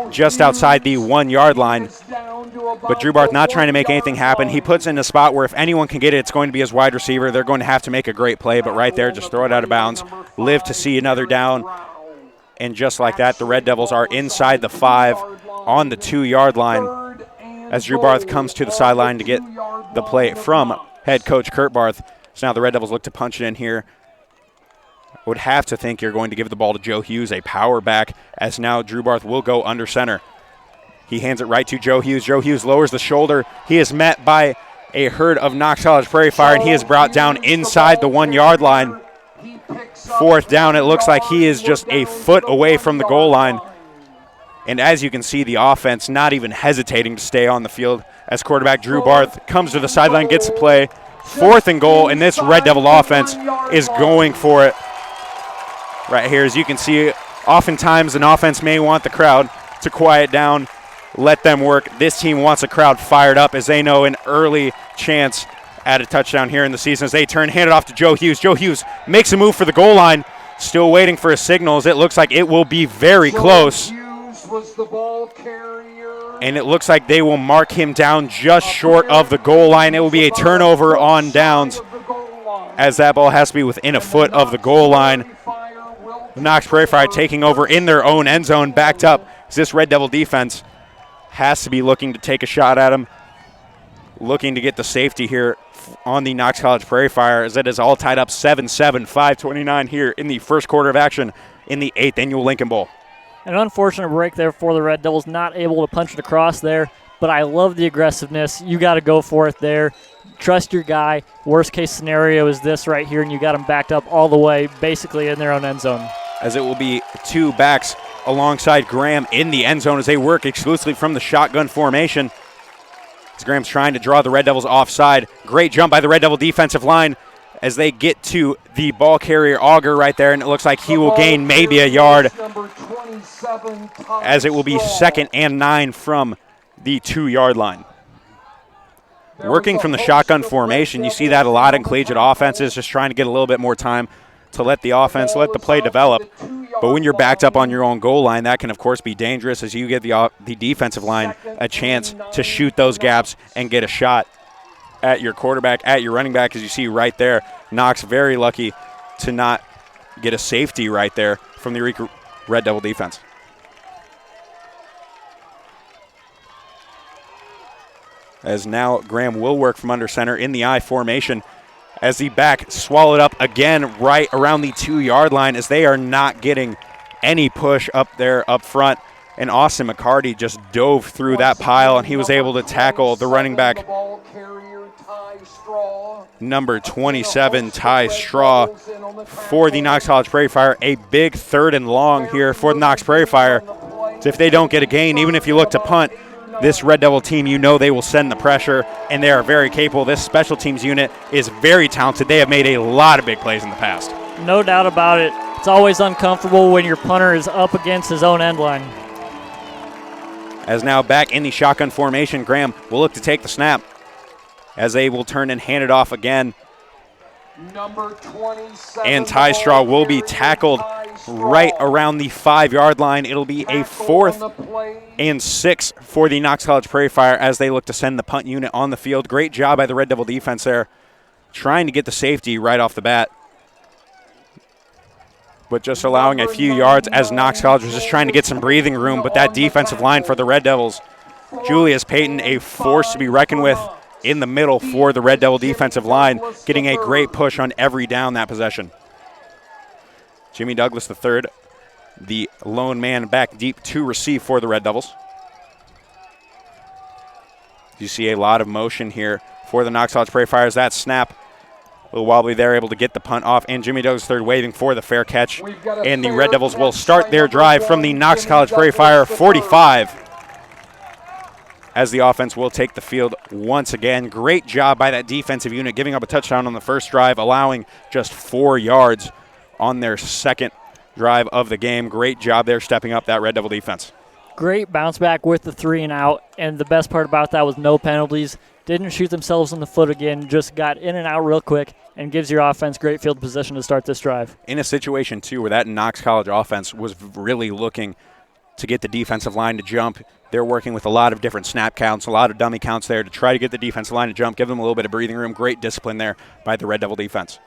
just outside the 1 yard line. But Drew Barth not trying to make anything happen. He puts in a spot where if anyone can get it, it's going to be his wide receiver. They're going to have to make a great play, but right there, just throw it out of bounds. Live to see another down. And just like that, the Red Devils are inside the 5 on the 2 yard line as Drew Barth comes to the sideline to get the play from head coach Kurt Barth. So now the Red Devils look to punch it in here. Would have to think you're going to give the ball to Joe Hughes, a power back, as now Drew Barth will go under center. He hands it right to Joe Hughes. Joe Hughes lowers the shoulder. He is met by a herd of Knox College Prairie Fire, and he is brought down inside the 1 yard line. 4th down, it looks like he is just a foot away from the goal line. And as you can see, the offense not even hesitating to stay on the field as quarterback Drew Barth comes to the sideline, gets the play. 4th and goal, and this Red Devil offense is going for it. Right here, as you can see, oftentimes an offense may want the crowd to quiet down, let them work. This team wants the crowd fired up as they know an early chance at a touchdown here in the season as they turn, hand it off to Joe Hughes. Joe Hughes makes a move for the goal line, still waiting for his signals. It looks like it will be very close. And it looks like they will mark him down just short of the goal line. It will be a turnover on downs as that ball has to be within a foot of the goal line. Knox Prairie Fire taking over in their own end zone, backed up. This Red Devil defense has to be looking to take a shot at him, looking to get the safety here on the Knox College Prairie Fire as it is all tied up 7-7, 5:29 here in the first quarter of action in the 8th Annual Lincoln Bowl. An unfortunate break there for the Red Devils, not able to punch it across there, but I love the aggressiveness. You got to go for it there. Trust your guy. Worst case scenario is this right here, and you got them backed up all the way, basically in their own end zone. As it will be 2 backs alongside Graham in the end zone as they work exclusively from the shotgun formation. As Graham's trying to draw the Red Devils offside. Great jump by the Red Devil defensive line as they get to the ball carrier Auger right there, and it looks like he will gain maybe a yard as it will be 2nd and 9 from the 2 yard line. Working from the shotgun formation, you see that a lot in collegiate offenses, just trying to get a little bit more time to let the offense, let the play develop. But when you're backed up on your own goal line, that can, of course, be dangerous as you give the defensive line a chance to shoot those gaps and get a shot at your quarterback, at your running back, as you see right there. Knox very lucky to not get a safety right there from the Eureka Red Devil defense. As now Graham will work from under center in the I formation as the back swallowed up again right around the 2 yard line as they are not getting any push up there up front. And Austin McCarty just dove through that pile, and he was able to tackle the running back, number 27, Ty Straw, for the Knox College Prairie Fire. A big 3rd and long here for the Knox Prairie Fire. So if they don't get a gain, even if you look to punt, this Red Devil team, you know they will send the pressure, and they are very capable. This special teams unit is very talented. They have made a lot of big plays in the past. No doubt about it. It's always uncomfortable when your punter is up against his own end line. As now back in the shotgun formation, Graham will look to take the snap as they will turn and hand it off again. Number 27, and Ty Straw will be tackled right around the 5 yard line. It'll be a 4th and 6 for the Knox College Prairie Fire as they look to send the punt unit on the field. Great job by the Red Devil defense there, trying to get the safety right off the bat, but just allowing a few yards as Knox College was just trying to get some breathing room. But that defensive line for the Red Devils, Julius Payton, a force to be reckoned with in the middle for the Red Devil defensive line, getting a great push on every down that possession. Jimmy Douglas III, the lone man back deep to receive for the Red Devils. You see a lot of motion here for the Knox College Prairie Fires. That snap A little wobbly there, able to get the punt off, and Jimmy Douglas III waving for the fair catch. And the Red Devils will start their drive from the Knox College Prairie Fire 45, as the offense will take the field once again. Great job by that defensive unit, giving up a touchdown on the first drive, allowing just 4 yards on their second drive of the game. Great job there stepping up that Red Devil defense. Great bounce back with the 3 and out, and the best part about that was no penalties. Didn't shoot themselves in the foot again, just got in and out real quick, and gives your offense great field position to start this drive. In a situation, too, where that Knox College offense was really looking to get the defensive line to jump. They're working with a lot of different snap counts, a lot of dummy counts there to try to get the defensive line to jump, give them a little bit of breathing room. Great discipline there by the Red Devil defense.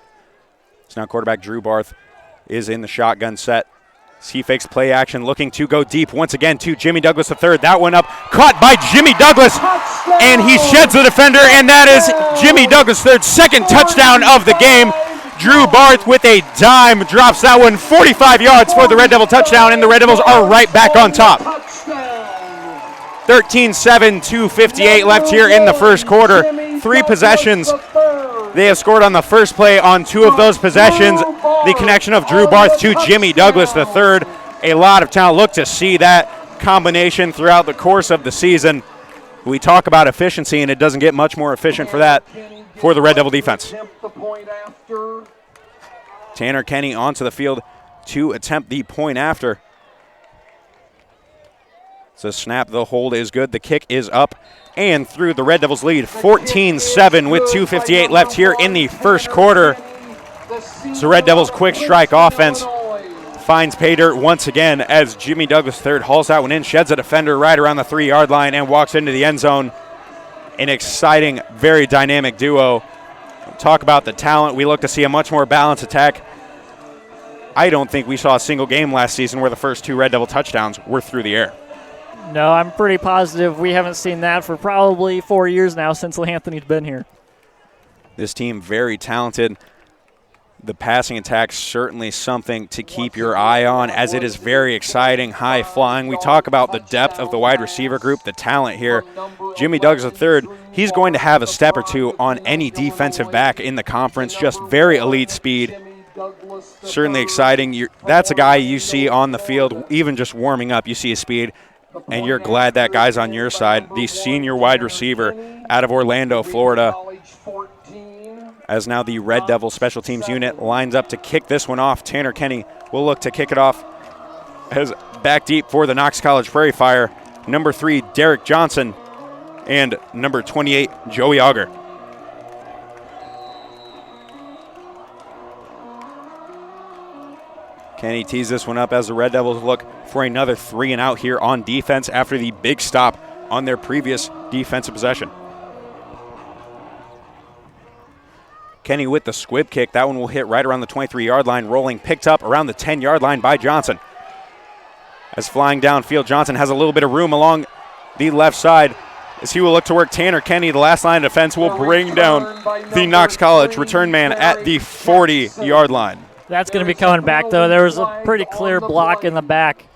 So now quarterback Drew Barth is in the shotgun set. He fakes play action, looking to go deep once again to Jimmy Douglas III. That one up, caught by Jimmy Douglas, and he sheds the defender, and that is Jimmy Douglas III's second touchdown of the game. Drew Barth with a dime drops that one 45 yards for the Red Devil touchdown, and the Red Devils are right back on top. 13-7, 2:58 left here in the first quarter. 3 possessions. They have scored on the first play on 2 of those possessions. The connection of Drew Barth to Jimmy Douglas III. A lot of talent. Look to see that combination throughout the course of the season. We talk about efficiency, and it doesn't get much more efficient for that for the Red Devil defense. Tanner Kenny onto the field to attempt the point after. So snap, the hold is good. The kick is up and through. The Red Devils lead 14-7 with 2:58 left here in the first quarter. So Red Devils quick strike offense finds pay dirt once again as Jimmy Douglas III hauls that one in, sheds a defender right around the 3-yard line, and walks into the end zone. An exciting, very dynamic duo. Talk about the talent. We look to see a much more balanced attack. I don't think we saw a single game last season where the first 2 Red Devil touchdowns were through the air. No, I'm pretty positive we haven't seen that for probably 4 years now since Anthony's been here. This team very talented. The passing attack certainly something to keep your eye on, as it is very exciting, high flying. We talk about the depth of the wide receiver group, the talent here. Jimmy Douglas III, he's going to have a step or two on any defensive back in the conference. Just very elite speed. Certainly exciting. That's a guy you see on the field, even just warming up, you see his speed, and you're glad that guy's on your side. The senior wide receiver out of Orlando, Florida, as now the Red Devil special teams unit lines up to kick this one off. Tanner Kenny will look to kick it off as back deep for the Knox College Prairie Fire. Number 3, Derek Johnson, and number 28, Joey Auger. Kenny tees this one up as the Red Devils look for another 3 and out here on defense after the big stop on their previous defensive possession. Kenny with the squib kick. That one will hit right around the 23-yard line, rolling, picked up around the 10-yard line by Johnson. As flying downfield, Johnson has a little bit of room along the left side as he will look to work Tanner Kenny. The last line of defense will bring down the Knox College return man at the 40-yard line. That's going to be coming back, though. There was a pretty clear block in the back.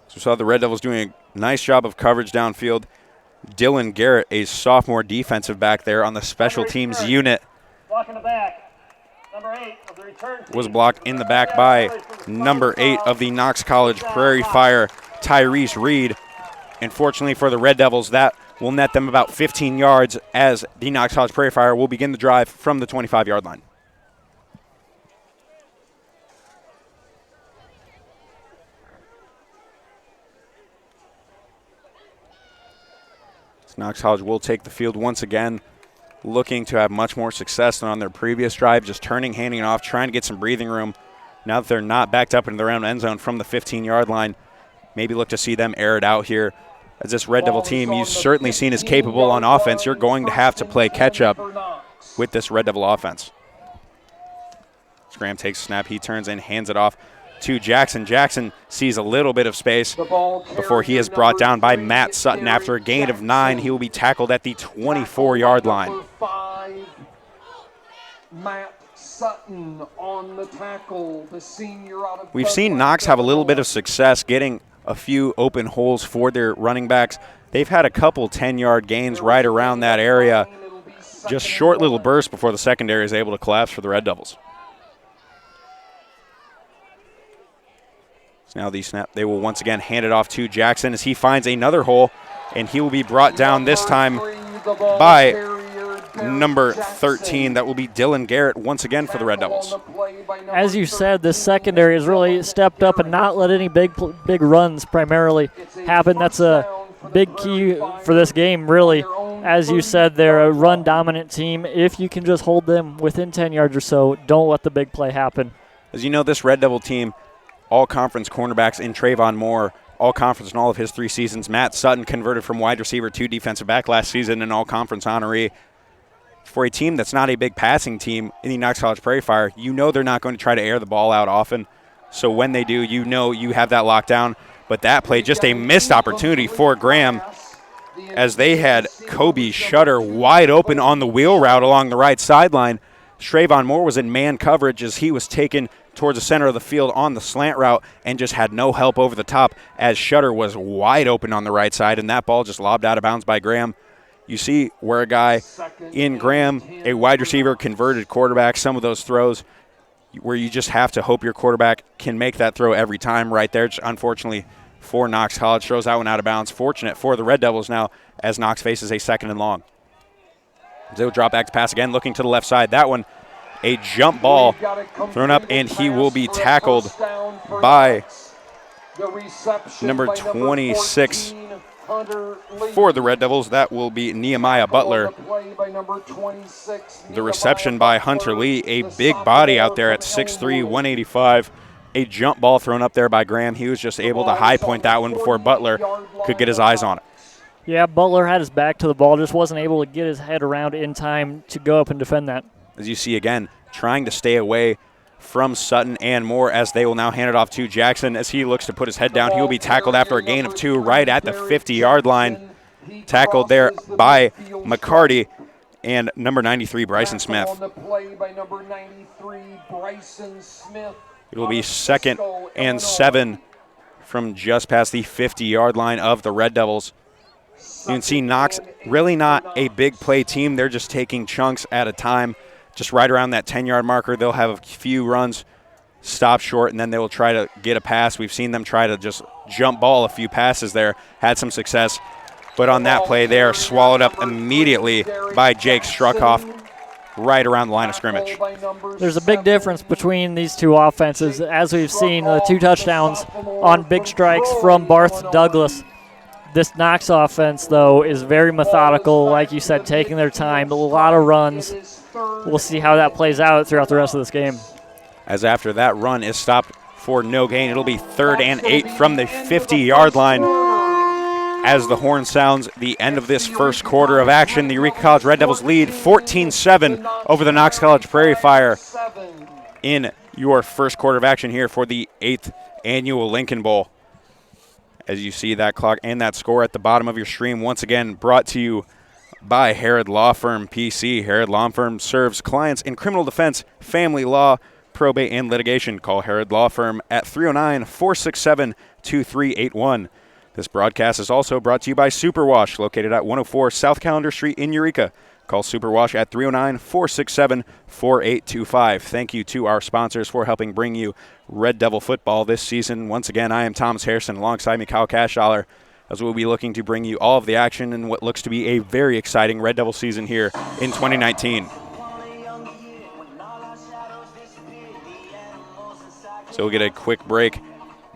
So we saw the Red Devils doing a nice job of coverage downfield. Dylan Garrett, a sophomore defensive back there on the special teams unit, Block in the back. Number 8 of the return team. was blocked in the back by number 8 of the Knox College Prairie Fire, Tyrese Reed. Unfortunately for the Red Devils, that will net them about 15 yards as the Knox College Prairie Fire will begin the drive from the 25-yard line. Knox College will take the field once again, looking to have much more success than on their previous drive, just turning, handing it off, trying to get some breathing room. Now that they're not backed up into their own end zone from the 15-yard line, maybe look to see them air it out here. As this Red Devil team you've certainly seen is capable on offense, you're going to have to play catch-up with this Red Devil offense. Scram takes a snap, he turns in, hands it off to Jackson. Jackson sees a little bit of space before he is brought down by Matt Sutton. After a gain of 9, he will be tackled at the 24-yard line. Matt Sutton on the tackle, the senior out of We've seen Knox have a little bit of success getting a few open holes for their running backs. They've had a couple 10-yard gains right around that area. just short little burst before the secondary is able to collapse for the Red Devils. So now the snap, they will once again hand it off to Jackson as he finds another hole, and he will be brought down this time by number 13. That will be Dylan Garrett once again for the Red Devils. As you said, this secondary has really stepped up and not let any big runs primarily happen. That's a big key for this game, really. As you said, they're a run-dominant team. If you can just hold them within 10 yards or so, don't let the big play happen. As you know, this Red Devil team, all-conference cornerbacks in Trayvon Moore, all-conference in all of his 3 seasons. Matt Sutton converted from wide receiver to defensive back last season, an all-conference honoree. For a team that's not a big passing team in the Knox College Prairie Fire, you know they're not going to try to air the ball out often. So when they do, you know you have that lockdown. But that play, just a missed opportunity for Graham, as they had Kobe Shutter wide open on the wheel route along the right sideline. Trayvon Moore was in man coverage as he was taken towards the center of the field on the slant route and just had no help over the top as Shutter was wide open on the right side, and that ball just lobbed out of bounds by Graham. You see where a guy in Graham, a wide receiver, converted quarterback, some of those throws where you just have to hope your quarterback can make that throw every time right there. Just unfortunately for Knox College, throws that one out of bounds. Fortunate for the Red Devils now as Knox faces a 2nd and long. They'll drop back to pass again, looking to the left side. That one, a jump ball thrown up, and he will be tackled by number 26 for the Red Devils. That will be Nehemiah Butler. The reception by Hunter Lee, a big body out there at 6'3", 185. A jump ball thrown up there by Graham. He was just able to high point that one before Butler could get his eyes on it. Yeah, Butler had his back to the ball, just wasn't able to get his head around in time to go up and defend that. As you see again, trying to stay away from Sutton and Moore as they will now hand it off to Jackson as he looks to put his head down. He will be tackled after a gain of 2 right at the 50-yard line. Tackled there by McCarty and number 93, Bryson Smith. It will be 2nd and 7 from just past the 50-yard line of the Red Devils. You can see Knox really not a big play team. They're just taking chunks at a time. Just right around that 10-yard marker, they'll have a few runs, stop short, and then they will try to get a pass. We've seen them try to just jump ball a few passes there, had some success. But on that play, they are swallowed up immediately by Jake Struckhoff right around the line of scrimmage. There's a big difference between these two offenses. As we've seen, the 2 touchdowns on big strikes from Barth Douglas. This Knox offense, though, is very methodical, like you said, taking their time, a lot of runs. We'll see how that plays out throughout the rest of this game. As after that run is stopped for no gain, it'll be 3rd and 8 from the 50-yard line. As the horn sounds, the end of this first quarter of action, the Eureka College Red Devils lead 14-7 over the Knox College Prairie Fire in your first quarter of action here for the 8th annual Lincoln Bowl. As you see that clock and that score at the bottom of your stream, once again brought to you by Herod Law Firm PC. Herod Law Firm serves clients in criminal defense, family law, probate, and litigation. Call Herod Law Firm at 309-467-2381. This broadcast is also brought to you by Superwash, located at 104 South Calendar Street in Eureka. Call Superwash at 309-467-4825. Thank you to our sponsors for helping bring you Red Devil football this season. Once again, I am Thomas Harrison alongside me, Kyle Cashdollar, as we'll be looking to bring you all of the action in what looks to be a very exciting Red Devil season here in 2019. So we'll get a quick break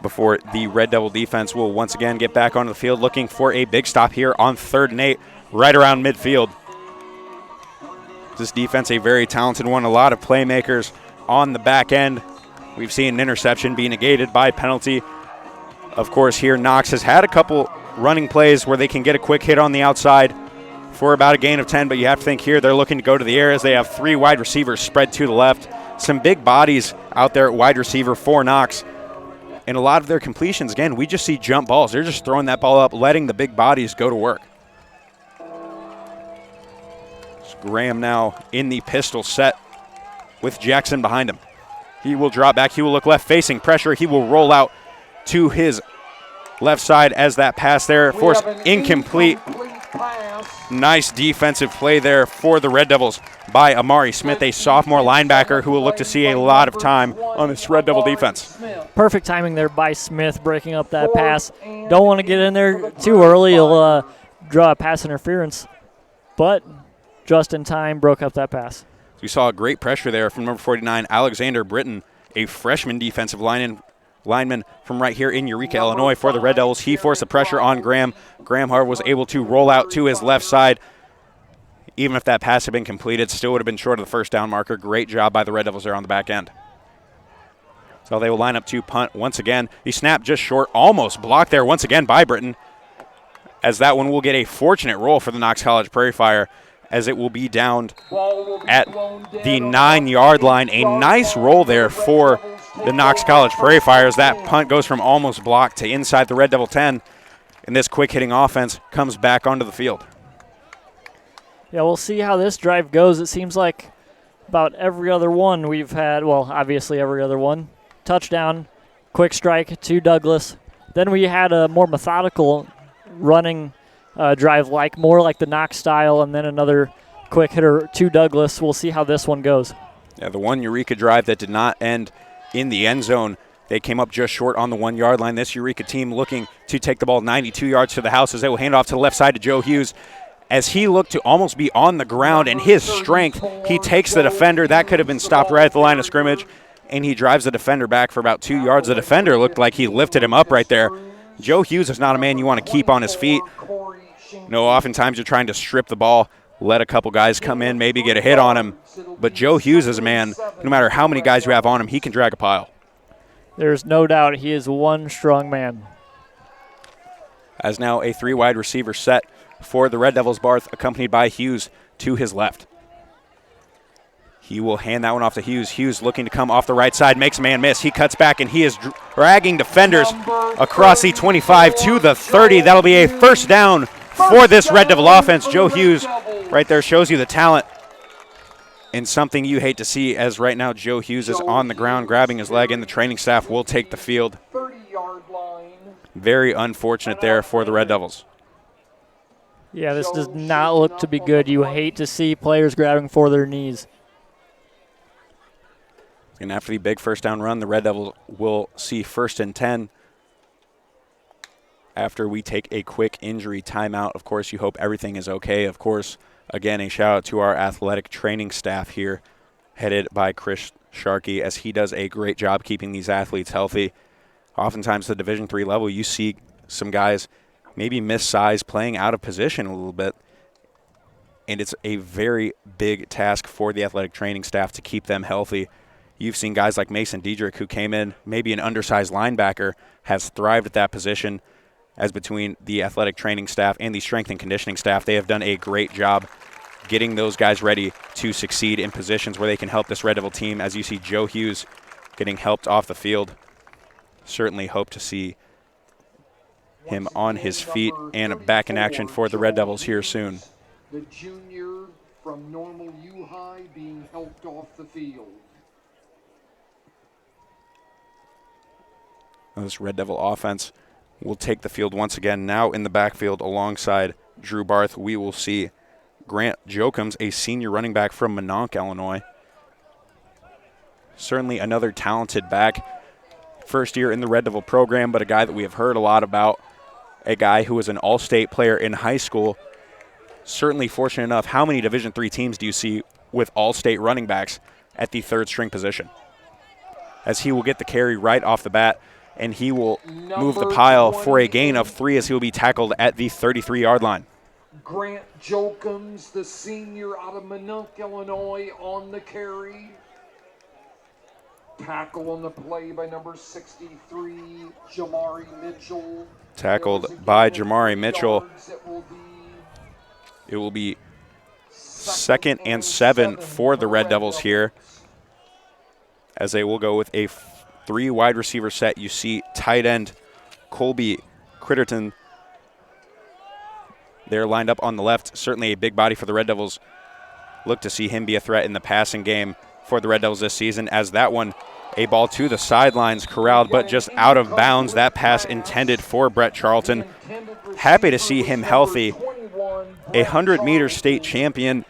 before the Red Devil defense will once again get back onto the field looking for a big stop here on 3rd and 8 right around midfield. This defense, a very talented one, a lot of playmakers on the back end. We've seen an interception be negated by penalty. Of course, here Knox has had a couple running plays where they can get a quick hit on the outside for about a gain of 10, but you have to think here they're looking to go to the air as they have 3 wide receivers spread to the left. Some big bodies out there at wide receiver for Knox. And a lot of their completions, again, we just see jump balls. They're just throwing that ball up, letting the big bodies go to work. Graham now in the pistol set with Jackson behind him. He will drop back. He will look left, facing pressure. He will roll out to his left side as that pass there forced incomplete pass. Nice defensive play there for the Red Devils by Amari Smith, a sophomore linebacker who will look to see a lot of time on this Red Devil defense. Perfect timing there by Smith, breaking up that pass. Don't want to get in there too early. He'll draw a pass interference, but just in time, broke up that pass. We saw great pressure there from number 49, Alexander Britton, a freshman defensive lineman from right here in Eureka, Illinois for the Red Devils. He forced the pressure on Graham. Graham Hart was able to roll out to his left side. Even if that pass had been completed, still would have been short of the first down marker. Great job by the Red Devils there on the back end. So they will line up to punt once again. He snapped just short, almost blocked there once again by Britton, as that one will get a fortunate roll for the Knox College Prairie Fire, as it will be downed at the 9-yard line. A nice roll there for the Knox College Prairie Fires. That punt goes from almost blocked to inside the Red Devil 10, and this quick-hitting offense comes back onto the field. Yeah, we'll see how this drive goes. It seems like about every other one we've had, well, obviously every other one, touchdown, quick strike to Douglas. Then we had a more methodical running drive, more like the Knox style, and then another quick hitter to Douglas. We'll see how this one goes. Yeah, the one Eureka drive that did not end in the end zone, they came up just short on the 1-yard line. This Eureka team looking to take the ball 92 yards to the house, as they will hand off to the left side to Joe Hughes. As he looked to almost be on the ground, and his strength, he takes the defender. That could have been stopped right at the line of scrimmage, and he drives the defender back for about 2 yards. The defender looked like he lifted him up right there. Joe Hughes is not a man you want to keep on his feet. No, oftentimes you're trying to strip the ball, let a couple guys come in, maybe get a hit on him. But Joe Hughes is a man, no matter how many guys you have on him, he can drag a pile. There's no doubt he is one strong man. As now a 3-wide receiver set for the Red Devils, Barth, accompanied by Hughes to his left. He will hand that one off to Hughes. Hughes looking to come off the right side, makes a man miss. He cuts back, and he is dragging defenders across the 25 to the 30. That'll be a first down for this Red Devil offense. Joe Hughes right there shows you the talent, and something you hate to see, as right now Joe Hughes is on the ground grabbing his leg, and the training staff will take the field. 30-yard line. Very unfortunate there for the Red Devils. Yeah, this does not look to be good. You hate to see players grabbing for their knees. And after the big first down run, the Red Devils will see 1st and 10 after we take a quick injury timeout. Of course, you hope everything is okay. Of course, again, a shout out to our athletic training staff here, headed by Chris Sharkey, as he does a great job keeping these athletes healthy. Oftentimes, at the Division III level, you see some guys maybe miss size, playing out of position a little bit, and it's a very big task for the athletic training staff to keep them healthy. You've seen guys like Mason Diedrich, who came in, maybe an undersized linebacker, has thrived at that position. As between the athletic training staff and the strength and conditioning staff, they have done a great job getting those guys ready to succeed in positions where they can help this Red Devil team. As you see Joe Hughes getting helped off the field, certainly hope to see him on his feet and back in action for the Red Devils here soon. The junior from Normal U High being helped off the field. This Red Devil offense will take the field once again. Now in the backfield alongside Drew Barth, we will see Grant Jokums, a senior running back from Minonk, Illinois. Certainly another talented back. First year in the Red Devil program, but a guy that we have heard a lot about. A guy who was an all-state player in high school. Certainly fortunate enough. How many Division III teams do you see with all-state running backs at the third-string position? As he will get the carry right off the bat, and he will move the pile for a gain of 3 as he will be tackled at the 33-yard line. Grant Jokums, the senior out of Minonk, Illinois, on the carry. Tackle on the play by number 63, Jamari Mitchell. Tackled by Jamari Mitchell. It will be 2nd and 7 for the Red Devils here, as they will go with a 3-wide receiver set. You see tight end Colby Critterton there lined up on the left. Certainly a big body for the Red Devils. Look to see him be a threat in the passing game for the Red Devils this season, as that one, a ball to the sidelines, corralled, but just out of bounds. That pass intended for Brett Charlton. Happy to see him healthy. a 100-meter state champion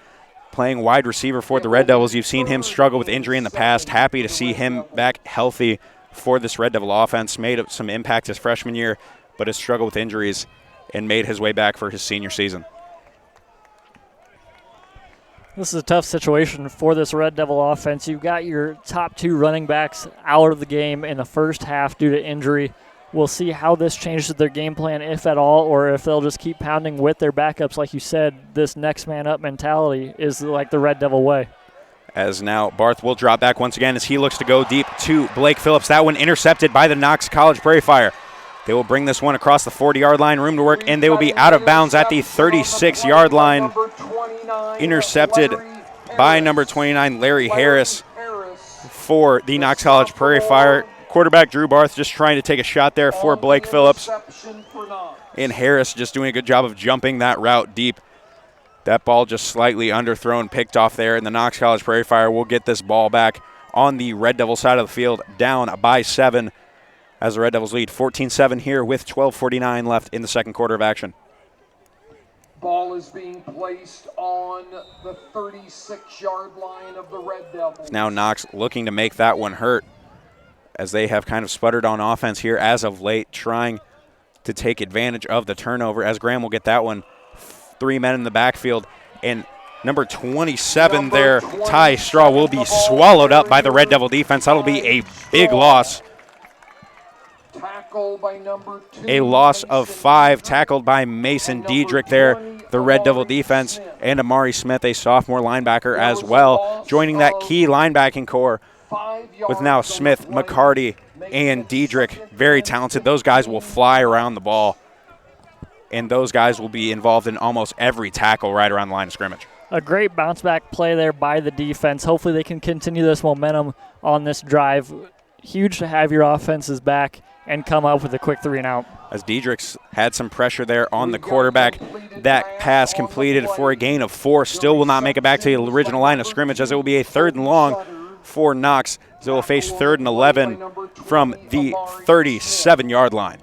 playing wide receiver for the Red Devils. You've seen him struggle with injury in the past. Happy to see him back healthy for this Red Devil offense. Made some impact his freshman year, but has struggled with injuries and made his way back for his senior season. This is a tough situation for this Red Devil offense. You've got your top 2 running backs out of the game in the first half due to injury. We'll see how this changes their game plan, if at all, or if they'll just keep pounding with their backups. Like you said, this next man up mentality is like the Red Devil way. As now Barth will drop back once again as he looks to go deep to Blake Phillips. That one intercepted by the Knox College Prairie Fire. They will bring this one across the 40-yard line, room to work, and they will be out of bounds at the 36-yard line. Intercepted by number 29, Larry Harris, for the Knox College Prairie Fire. Quarterback Drew Barth just trying to take a shot there for Blake Phillips. And Harris just doing a good job of jumping that route deep. That ball just slightly underthrown, picked off there, and the Knox College Prairie Fire will get this ball back on the Red Devil side of the field, down by 7. As the Red Devils lead 14-7 here with 12:49 left in the second quarter of action. Ball is being placed on the 36-yard line of the Red Devils. Now Knox looking to make that one hurt, as they have kind of sputtered on offense here as of late, trying to take advantage of the turnover, as Graham will get that one. 3 men in the backfield, and number 27 there, Ty Straw, will be swallowed up by the Red Devil defense. That'll be a big loss. By number 2, a loss of 5, tackled by Mason Diedrich there, the Red Devil defense, and Amari Smith, a sophomore linebacker as well, joining that key linebacking core with now Smith, McCarty, and Diedrich. Very talented. Those guys will fly around the ball, and those guys will be involved in almost every tackle right around the line of scrimmage. A great bounce-back play there by the defense. Hopefully they can continue this momentum on this drive. Huge to have your offenses back and come up with a quick 3-and-out. As Diedrich's had some pressure there on the quarterback, that pass completed for a gain of 4. Still will not make it back to the original line of scrimmage, as it will be a 3rd and long for Knox. They will face 3rd and 11 from the 37-yard line.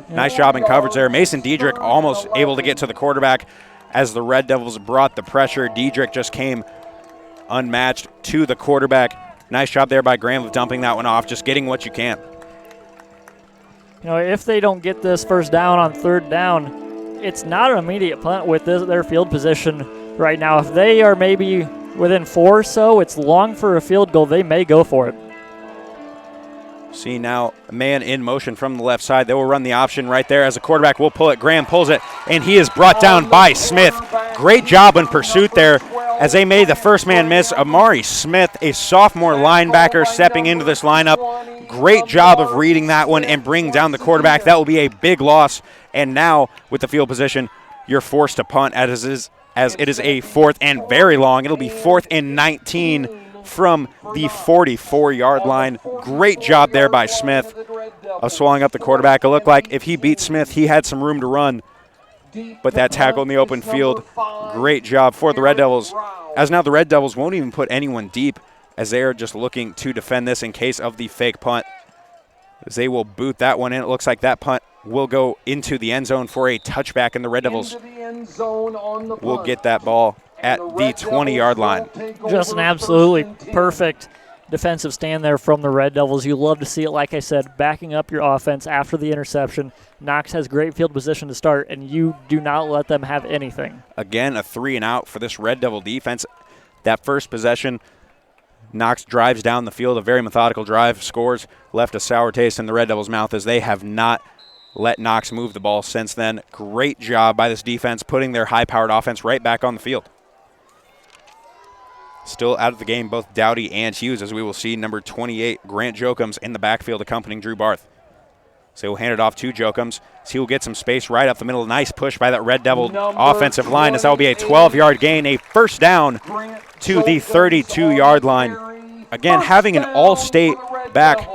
Nice job in coverage there. Mason Diedrich almost able to get to the quarterback as the Red Devils brought the pressure. Diedrich just came unmatched to the quarterback. Nice job there by Graham of dumping that one off, just getting what you can. You know, if they don't get this first down on 3rd down, it's not an immediate punt with their field position right now. If they are maybe within 4 or so, it's long for a field goal. They may go for it. See now a man in motion from the left side. They will run the option right there as the quarterback will pull it. Graham pulls it, and he is brought down by Smith. Great job in pursuit there as they made the first man miss. Amari Smith, a sophomore linebacker, stepping into this lineup. Great job of reading that one and bringing down the quarterback. That will be a big loss. And now with the field position, you're forced to punt as it is a 4th and very long. It'll be 4th and 19 from the 44-yard line. Great job there by Smith of swallowing up the quarterback. It looked like if he beat Smith, he had some room to run. But that tackle in the open field, great job for the Red Devils. As now the Red Devils won't even put anyone deep, as they are just looking to defend this in case of the fake punt. As they will boot that one in. It looks like that punt will go into the end zone for a touchback, and the Red Devils will get that ball at the 20-yard line. Just an absolutely perfect defensive stand there from the Red Devils. You love to see it, like I said, backing up your offense after the interception. Knox has great field position to start, and you do not let them have anything. Again, a 3-and-out for this Red Devil defense. That first possession, Knox drives down the field, a very methodical drive, scores, left a sour taste in the Red Devils' mouth as they have not let Knox move the ball since then. Great job by this defense putting their high-powered offense right back on the field. Still out of the game, both Dowdy and Hughes, as we will see number 28, Grant Jokums, in the backfield accompanying Drew Barth. So he'll hand it off to Jokums. So he will get some space right up the middle. Nice push by that Red Devil offensive line, as that will be a 12-yard gain, a first down to the 32-yard line. Again, having an all-state back.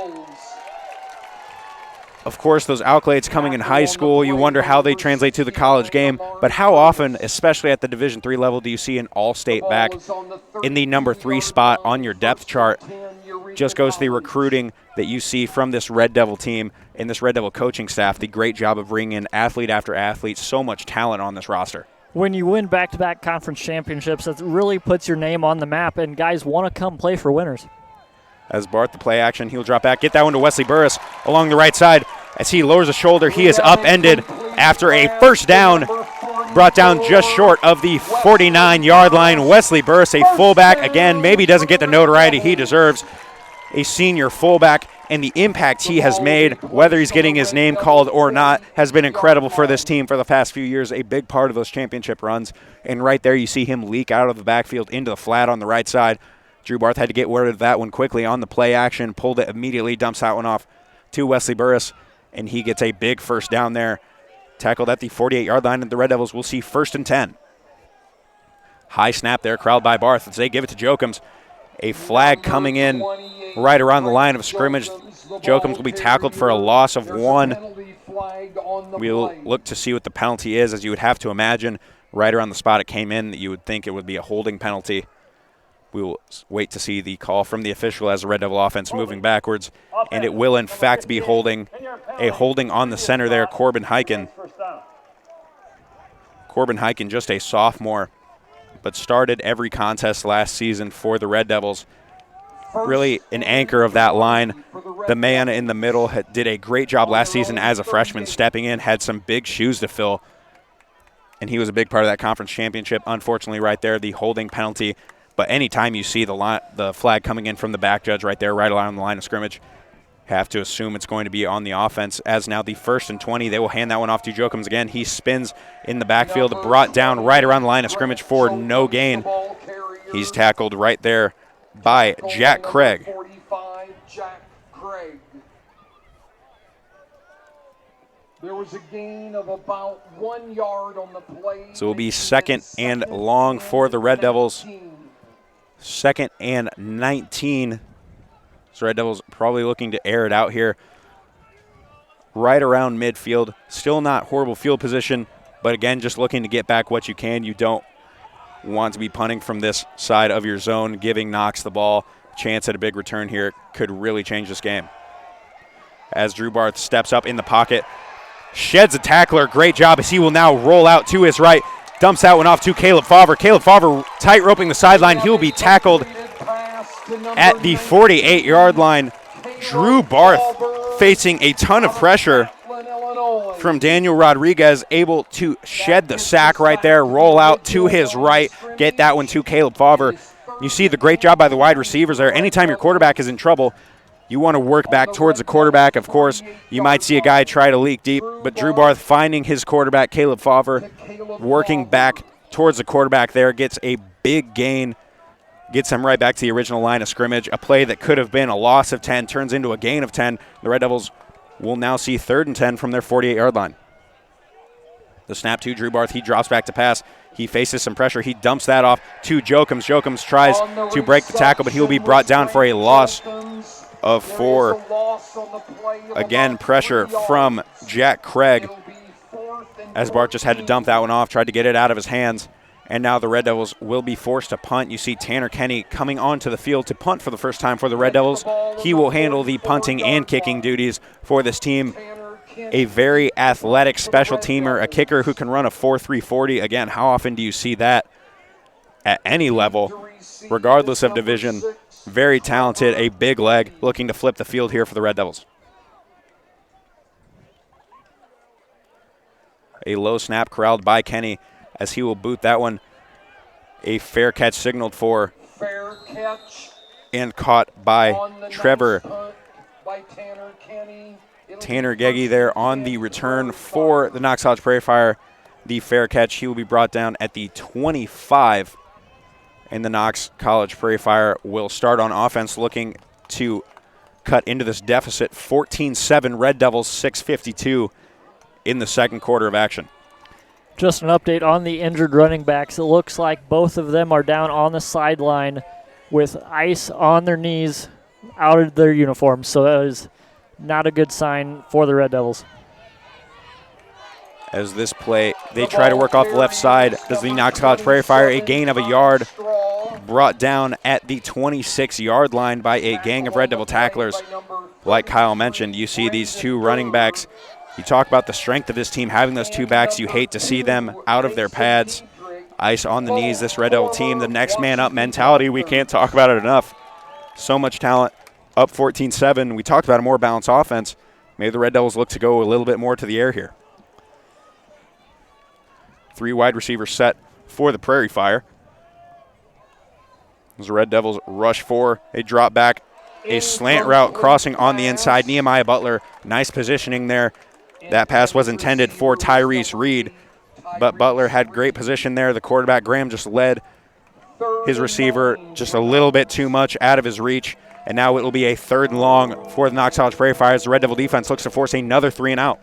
Of course, those accolades coming in high school, you wonder how they translate to the college game. But how often, especially at the Division III level, do you see an all-state back in the number 3 spot on your depth chart? just goes to the recruiting that you see from this Red Devil team and this Red Devil coaching staff, the great job of bringing in athlete after athlete, so much talent on this roster. When you win back-to-back conference championships, that really puts your name on the map, and guys want to come play for winners. As Barth, the play action, he'll drop back, get that one to Wesley Burris along the right side. As he lowers the shoulder, he is upended after a first down, brought down just short of the 49-yard line. Wesley Burris, a fullback, again, maybe doesn't get the notoriety he deserves. A senior fullback, and the impact he has made, whether he's getting his name called or not, has been incredible for this team for the past few years, a big part of those championship runs. And right there you see him leak out of the backfield into the flat on the right side. Drew Barth had to get word of that one quickly on the play action, pulled it immediately, dumps that one off to Wesley Burris, and he gets a big first down there. Tackled at the 48-yard line, and the Red Devils will see 1st and 10. High snap there, corralled by Barth as they give it to Jokums. A flag coming in right around the line of scrimmage. Jokums will be tackled for a loss of 1. We'll look to see what the penalty is, as you would have to imagine right around the spot it came in that you would think it would be a holding penalty. We will wait to see the call from the official as the Red Devil offense moving backwards, and it will in fact be holding on the center there, Corbin Hyken. Corbin Hyken, just a sophomore, but started every contest last season for the Red Devils. Really an anchor of that line. The man in the middle did a great job last season as a freshman, stepping in, had some big shoes to fill, and he was a big part of that conference championship. Unfortunately, right there, the holding penalty. But anytime you see the flag coming in from the back judge right there, right along the line of scrimmage, have to assume it's going to be on the offense. As now the 1st and 20, they will hand that one off to Jokums again. He spins in the backfield, brought down right around the line of scrimmage for no gain. He's tackled right there by Jack Craig. There was a gain of about 1 yard on the play. So it will be 2nd and long for the Red Devils. 2nd and 19. So Red Devils probably looking to air it out here. Right around midfield. Still not horrible field position, but again, just looking to get back what you can. You don't want to be punting from this side of your zone, giving Knox the ball. Chance at a big return here could really change this game. As Drew Barth steps up in the pocket, sheds a tackler. Great job as he will now roll out to his right. Dumps that one off to Caleb Favre. Caleb Favre tight roping the sideline. He will be tackled at the 48-yard line. Drew Barth facing a ton of pressure from Daniel Rodriguez, able to shed the sack right there, roll out to his right, get that one to Caleb Favre. You see the great job by the wide receivers there. Anytime your quarterback is in trouble, you want to work back towards the quarterback. Of course, you might see a guy try to leak deep, but Drew Barth finding his quarterback, Caleb Favre, working back towards the quarterback there, gets a big gain, gets him right back to the original line of scrimmage. A play that could have been a loss of 10 turns into a gain of 10. The Red Devils will now see 3rd and 10 from their 48-yard line. The snap to Drew Barth. He drops back to pass. He faces some pressure. He dumps that off to Jokums. Jokums tries to break the tackle, but he will be brought down for a loss of 4. Again, pressure from Jack Craig, as Bart just had to dump that one off, tried to get it out of his hands. And now the Red Devils will be forced to punt. You see Tanner Kenny coming onto the field to punt for the first time for the Red Devils. He will handle the punting and kicking duties for this team. A very athletic special teamer, a kicker who can run a 4.3 40. Again, how often do you see that at any level, regardless of division? Very talented, a big leg, looking to flip the field here for the Red Devils. A low snap corralled by Kenny as he will boot that one. A fair catch signaled for and caught by Trevor Tanner Geggy there on the return for the Knox College Prairie Fire. The fair catch, he will be brought down at the 25. And the Knox College Prairie Fire will start on offense, looking to cut into this deficit. 14-7 Red Devils, 6:52 in the second quarter of action. Just an update on the injured running backs. It looks like both of them are down on the sideline with ice on their knees, out of their uniforms. So that is not a good sign for the Red Devils. As this play, they try to work off the left side. Does the Knox College Prairie Fire a gain of a yard? brought down at the 26-yard line by a gang of Red Devil tacklers. Like Kyle mentioned, you see these two running backs. You talk about the strength of this team, having those two backs. You hate to see them out of their pads. Ice on the knees, this Red Devil team, the next man up mentality. We can't talk about it enough. So much talent, up 14-7. We talked about a more balanced offense. Maybe the Red Devils look to go a little bit more to the air here. 3 wide receivers set for the Prairie Fire. As the Red Devils rush 4, a drop back, a slant route crossing on the inside. Nehemiah Butler, nice positioning there. That pass was intended for Tyrese Reed, but Butler had great position there. The quarterback, Graham, just led his receiver just a little bit too much out of his reach, and now it will be a 3rd and long for the Knox College Prairie Fire as the Red Devil defense looks to force another 3 and out.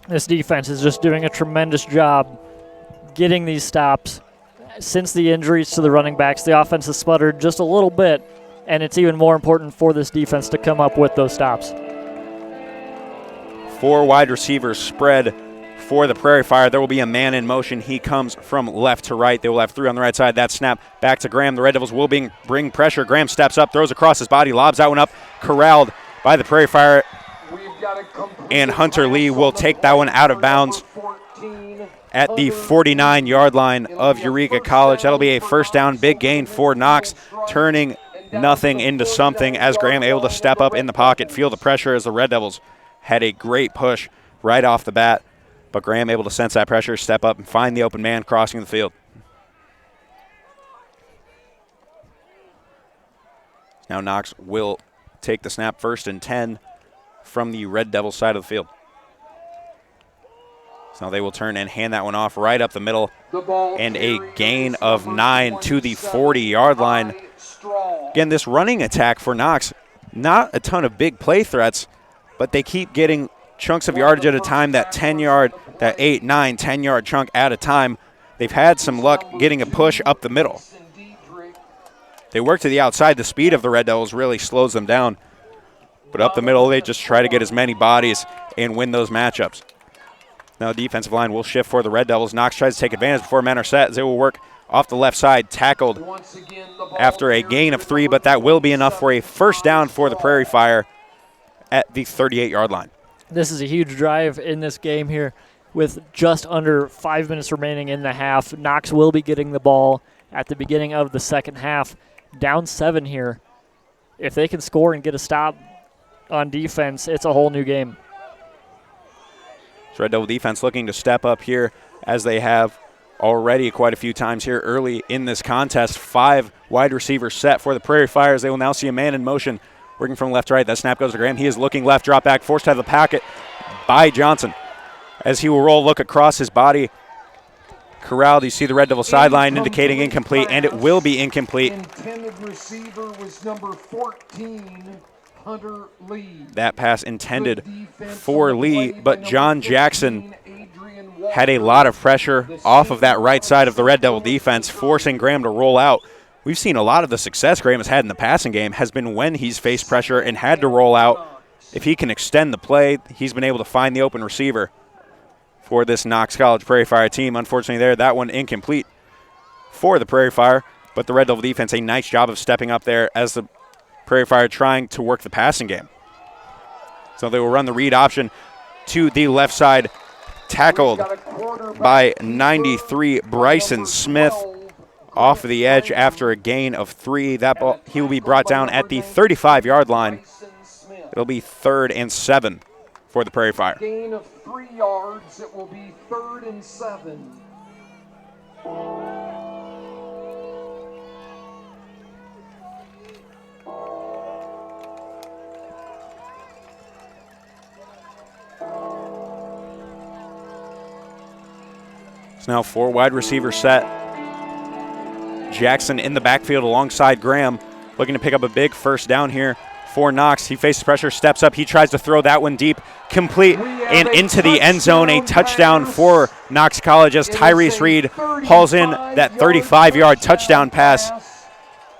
This defense is just doing a tremendous job getting these stops. Since the injuries to the running backs, the offense has sputtered just a little bit, and it's even more important for this defense to come up with those stops. 4 wide receivers spread for the Prairie Fire. There will be a man in motion. He comes from left to right. They will have 3 on the right side. That snap back to Graham. The Red Devils will bring pressure. Graham steps up, throws across his body, lobs that one up, corralled by the Prairie Fire. And Hunter Lee will take that one out of bounds at the 49-yard line of Eureka College. That'll be a 1st down, big gain for Knox, turning nothing into something as Graham able to step up in the pocket, feel the pressure as the Red Devils had a great push right off the bat. But Graham able to sense that pressure, step up, and find the open man crossing the field. Now Knox will take the snap, 1st and 10 from the Red Devil side of the field. So now they will turn and hand that one off right up the middle, and a gain of 9 to the 40-yard line. Again, this running attack for Knox, not a ton of big play threats, but they keep getting chunks of yardage at a time, that 10-yard, that 8, 9, 10-yard chunk at a time. They've had some luck getting a push up the middle. They work to the outside. The speed of the Red Devils really slows them down. But up the middle, they just try to get as many bodies and win those matchups. Now the defensive line will shift for the Red Devils. Knox tries to take advantage before men are set as they will work off the left side, tackled after a gain of 3, but that will be enough for a 1st down for the Prairie Fire at the 38-yard line. This is a huge drive in this game here with just under 5 minutes remaining in the half. Knox will be getting the ball at the beginning of the 2nd half. Down 7 here. If they can score and get a stop on defense, it's a whole new game. So Red Devil defense looking to step up here as they have already quite a few times here early in this contest. 5 wide receivers set for the Prairie Fires. They will now see a man in motion working from left to right. That snap goes to Graham. He is looking left, drop back, forced out of the pocket by Johnson. As he will roll, look across his body. Corralled, you see the Red Devil sideline indicating incomplete, and it will be incomplete. Intended receiver was number 14, Hunter Lee. That pass intended for Lee, but John Jackson had a lot of pressure off of that right side of the Red Devil defense, forcing Graham to roll out. We've seen a lot of the success Graham has had in the passing game has been when he's faced pressure and had to roll out. If he can extend the play, he's been able to find the open receiver for this Knox College Prairie Fire team. Unfortunately there, that one incomplete for the Prairie Fire, but the Red Devil defense, a nice job of stepping up there as the Prairie Fire trying to work the passing game. So they will run the read option to the left side, tackled by 93 Bryson Smith off of the edge after a gain of 3. That ball, he will be brought down at the 35-yard line. It'll be 3rd and 7 for the Prairie Fire. Gain of 3 yards. It will be 3rd and 7. So now 4 wide receivers set. Jackson in the backfield alongside Graham, looking to pick up a big 1st down here for Knox. He faces pressure, steps up, he tries to throw that one deep, complete and into the end zone. A touchdown for Knox College as Tyrese Reed hauls in that 35-yard touchdown pass.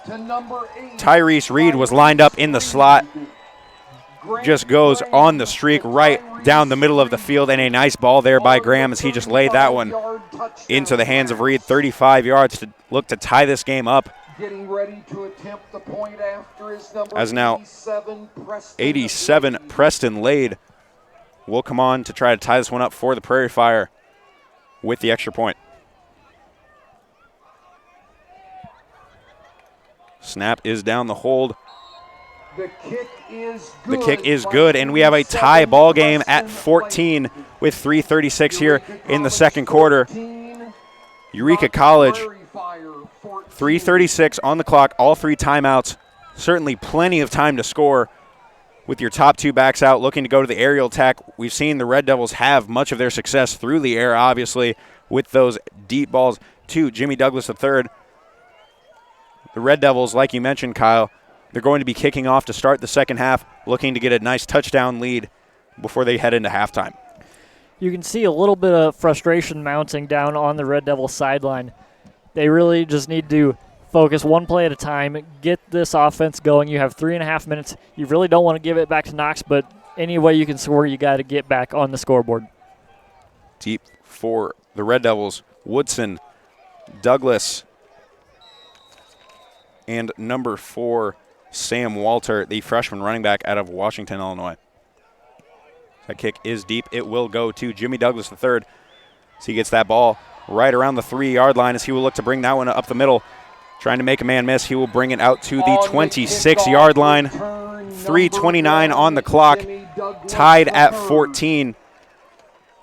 Tyrese Reed was lined up in the slot, just goes on the streak right down the middle of the field, and a nice ball there by Graham as he just laid that one into the hands of Reed. 35 yards to look to tie this game up Getting ready to attempt the point after is number As now 87, Preston Lade will come on to try to tie this one up for the Prairie Fire with the extra point. Snap is down the hold. The kick is good, and we have a tie ball game at 14 with 3:36 here in the second quarter. Eureka College, 3:36 on the clock, all 3 timeouts. Certainly plenty of time to score with your top 2 backs out, looking to go to the aerial attack. We've seen the Red Devils have much of their success through the air, obviously, with those deep balls to Jimmy Douglas III. The Red Devils, like you mentioned, Kyle, they're going to be kicking off to start the second half, looking to get a nice touchdown lead before they head into halftime. You can see a little bit of frustration mounting down on the Red Devils sideline. They really just need to focus one play at a time, get this offense going. You have 3.5 minutes. You really don't want to give it back to Knox, but any way you can score, you got to get back on the scoreboard. Deep for the Red Devils, Woodson, Douglas, and number 4, Sam Walter, the freshman running back out of Washington, Illinois. That kick is deep. It will go to Jimmy Douglas III. So he gets that ball right around the 3-yard line as he will look to bring that one up the middle. Trying to make a man miss. He will bring it out to the 26-yard line. 3:29 on the clock. Tied at 14.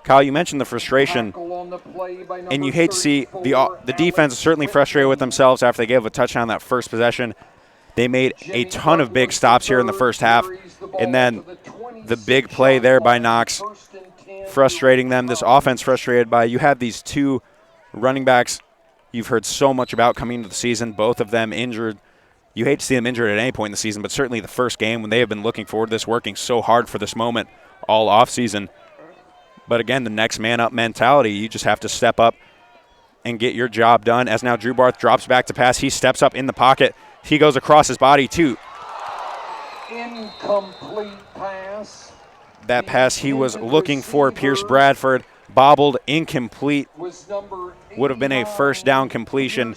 Kyle, you mentioned the frustration, and you hate to see the defense is certainly frustrated with themselves after they gave a touchdown that first possession. They made a ton of big stops here in the first half, and then the big play there by Knox frustrating them. This offense frustrated by, you have these 2 running backs you've heard so much about coming into the season, both of them injured. You hate to see them injured at any point in the season, but certainly the first game when they have been looking forward to this, working so hard for this moment all offseason. But again, the next man up mentality, you just have to step up and get your job done. As now Drew Barth drops back to pass, he steps up in the pocket. He goes across his body too. Incomplete pass. That pass he was looking for, Pierce Bradford, bobbled, incomplete. Would have been a first down completion,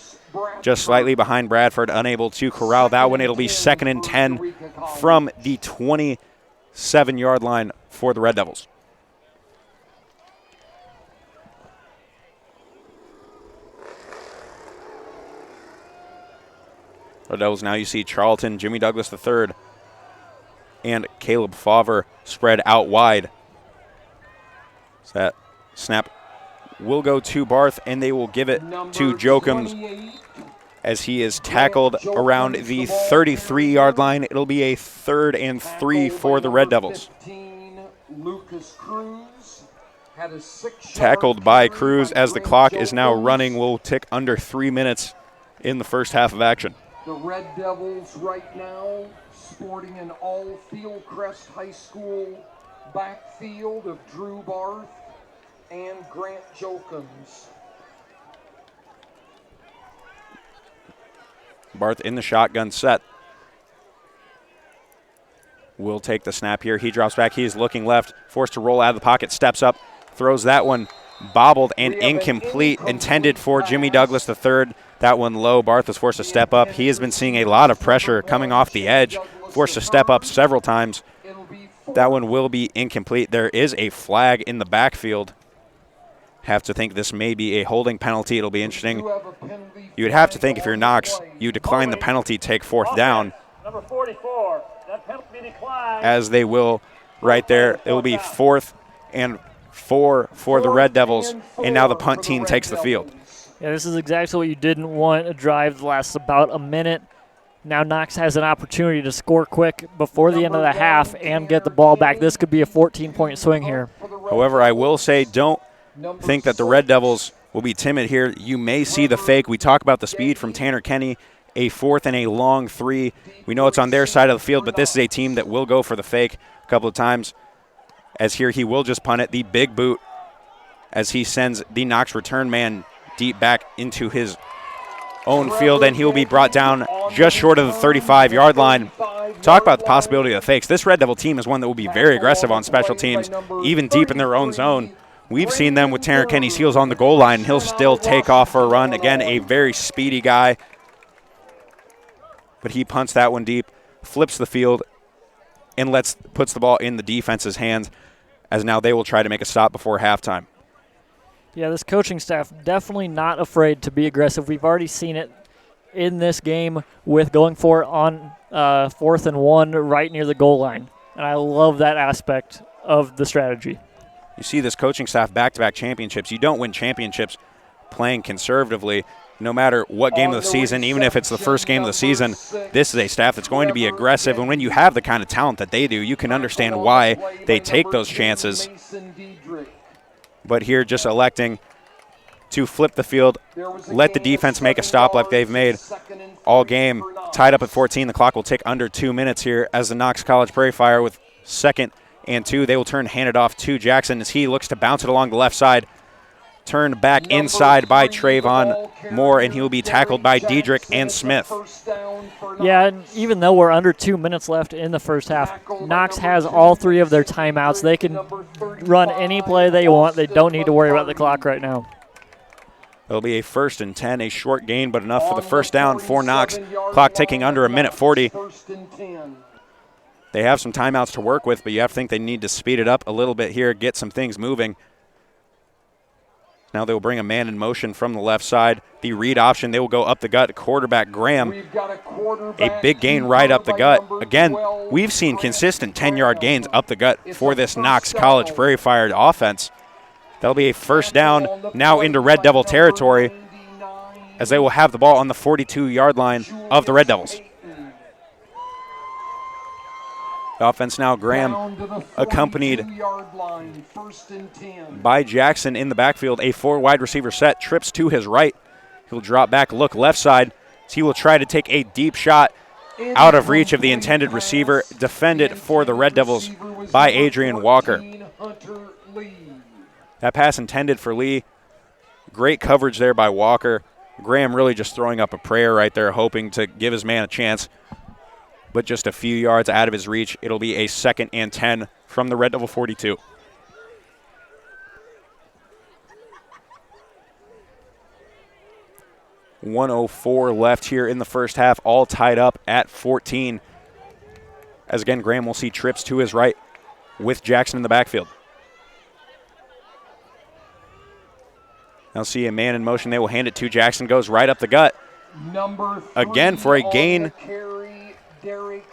just slightly behind Bradford, unable to corral that one. It'll be 2nd and 10 from the 27-yard line for the Red Devils. Red Devils now you see Charlton, Jimmy Douglas III, and Caleb Favre spread out wide. So that snap will go to Barth, and they will give it to Jokums as he is tackled around the 33-yard line. It'll be a 3rd and 3 for the Red Devils. Tackled by Cruz as the clock is now running. We'll tick under 3 minutes in the first half of action. The Red Devils right now sporting an all-field Crest High School backfield of Drew Barth and Grant Jokums. Barth in the shotgun set. Will take the snap here. He drops back. He is looking left, forced to roll out of the pocket, steps up, throws that one, bobbled and incomplete, intended for Jimmy Douglas III. That one low. Barth was forced to step up. He has been seeing a lot of pressure coming off the edge, forced to step up several times. That one will be incomplete. There is a flag in the backfield. Have to think this may be a holding penalty. It'll be interesting. You would have to think if you're Knox, you decline the penalty, take 4th down. Number 44, that penalty declined. As they will right there. It will be 4th and 4 for the Red Devils, and now the punt team takes the field. Yeah, this is exactly what you didn't want. A drive that lasts about a minute. Now Knox has an opportunity to score quick before the end of the half and get the ball back. This could be a 14-point swing here. However, I will say don't think that the Red Devils will be timid here. You may see the fake. We talk about the speed from Tanner Kenny, a 4th and a long 3. We know it's on their side of the field, but this is a team that will go for the fake a couple of times. As here he will just punt it. The big boot as he sends the Knox return man deep back into his own field, and he will be brought down just short of the 35-yard line. Talk about the possibility of the fakes. This Red Devil team is one that will be very aggressive on special teams, even deep in their own zone. We've seen them with Tanner Kenny's heels on the goal line, and he'll still take off for a run. Again, a very speedy guy. but he punts that one deep, flips the field, and puts the ball in the defense's hands, as now they will try to make a stop before halftime. Yeah, this coaching staff definitely not afraid to be aggressive. We've already seen it in this game with going for it on 4th and 1 right near the goal line. And I love that aspect of the strategy. You see this coaching staff back-to-back championships. You don't win championships playing conservatively. No matter what game of the season, even if it's the first game of the season, this is a staff that's going to be aggressive. And when you have the kind of talent that they do, you can understand why they take those chances. But here, just electing to flip the field, let the defense make a stop like they've made all game. Tied up at 14. The clock will tick under 2 minutes here as the Knox College Prairie Fire with 2nd and 2. They will hand it off to Jackson as he looks to bounce it along the left side. Turned back inside by Trayvon Moore, and he will be tackled by Diedrich and Smith. Yeah, and even though we're under 2 minutes left in the first half, Knox has all 3 of their timeouts. They can run any play they want. They don't need to worry about the clock right now. It'll be a 1st and 10, a short gain, but enough for the first down for Knox. Clock ticking under 1:40. They have some timeouts to work with, but you have to think they need to speed it up a little bit here, get some things moving. Now they will bring a man in motion from the left side. The read option, they will go up the gut. Quarterback Graham, a big gain right up the gut. Again, we've seen consistent 10-yard gains up the gut for this Knox College Prairie Fire offense. That'll be a first down now into Red Devil territory as they will have the ball on the 42-yard line of the Red Devils. The offense now, Graham, accompanied by Jackson in the backfield. A 4 wide receiver set, trips to his right. He'll drop back, look left side. So he will try to take a deep shot out of reach of the intended receiver. Defended for the Red Devils by Adrian Walker. That pass intended for Lee. Great coverage there by Walker. Graham really just throwing up a prayer right there, hoping to give his man a chance. But just a few yards out of his reach. It'll be a 2nd and 10 from the Red Devil 42. .104 left here in the first half, all tied up at 14. As again, Graham will see trips to his right with Jackson in the backfield. Now see a man in motion. They will hand it to Jackson, goes right up the gut. Again for a gain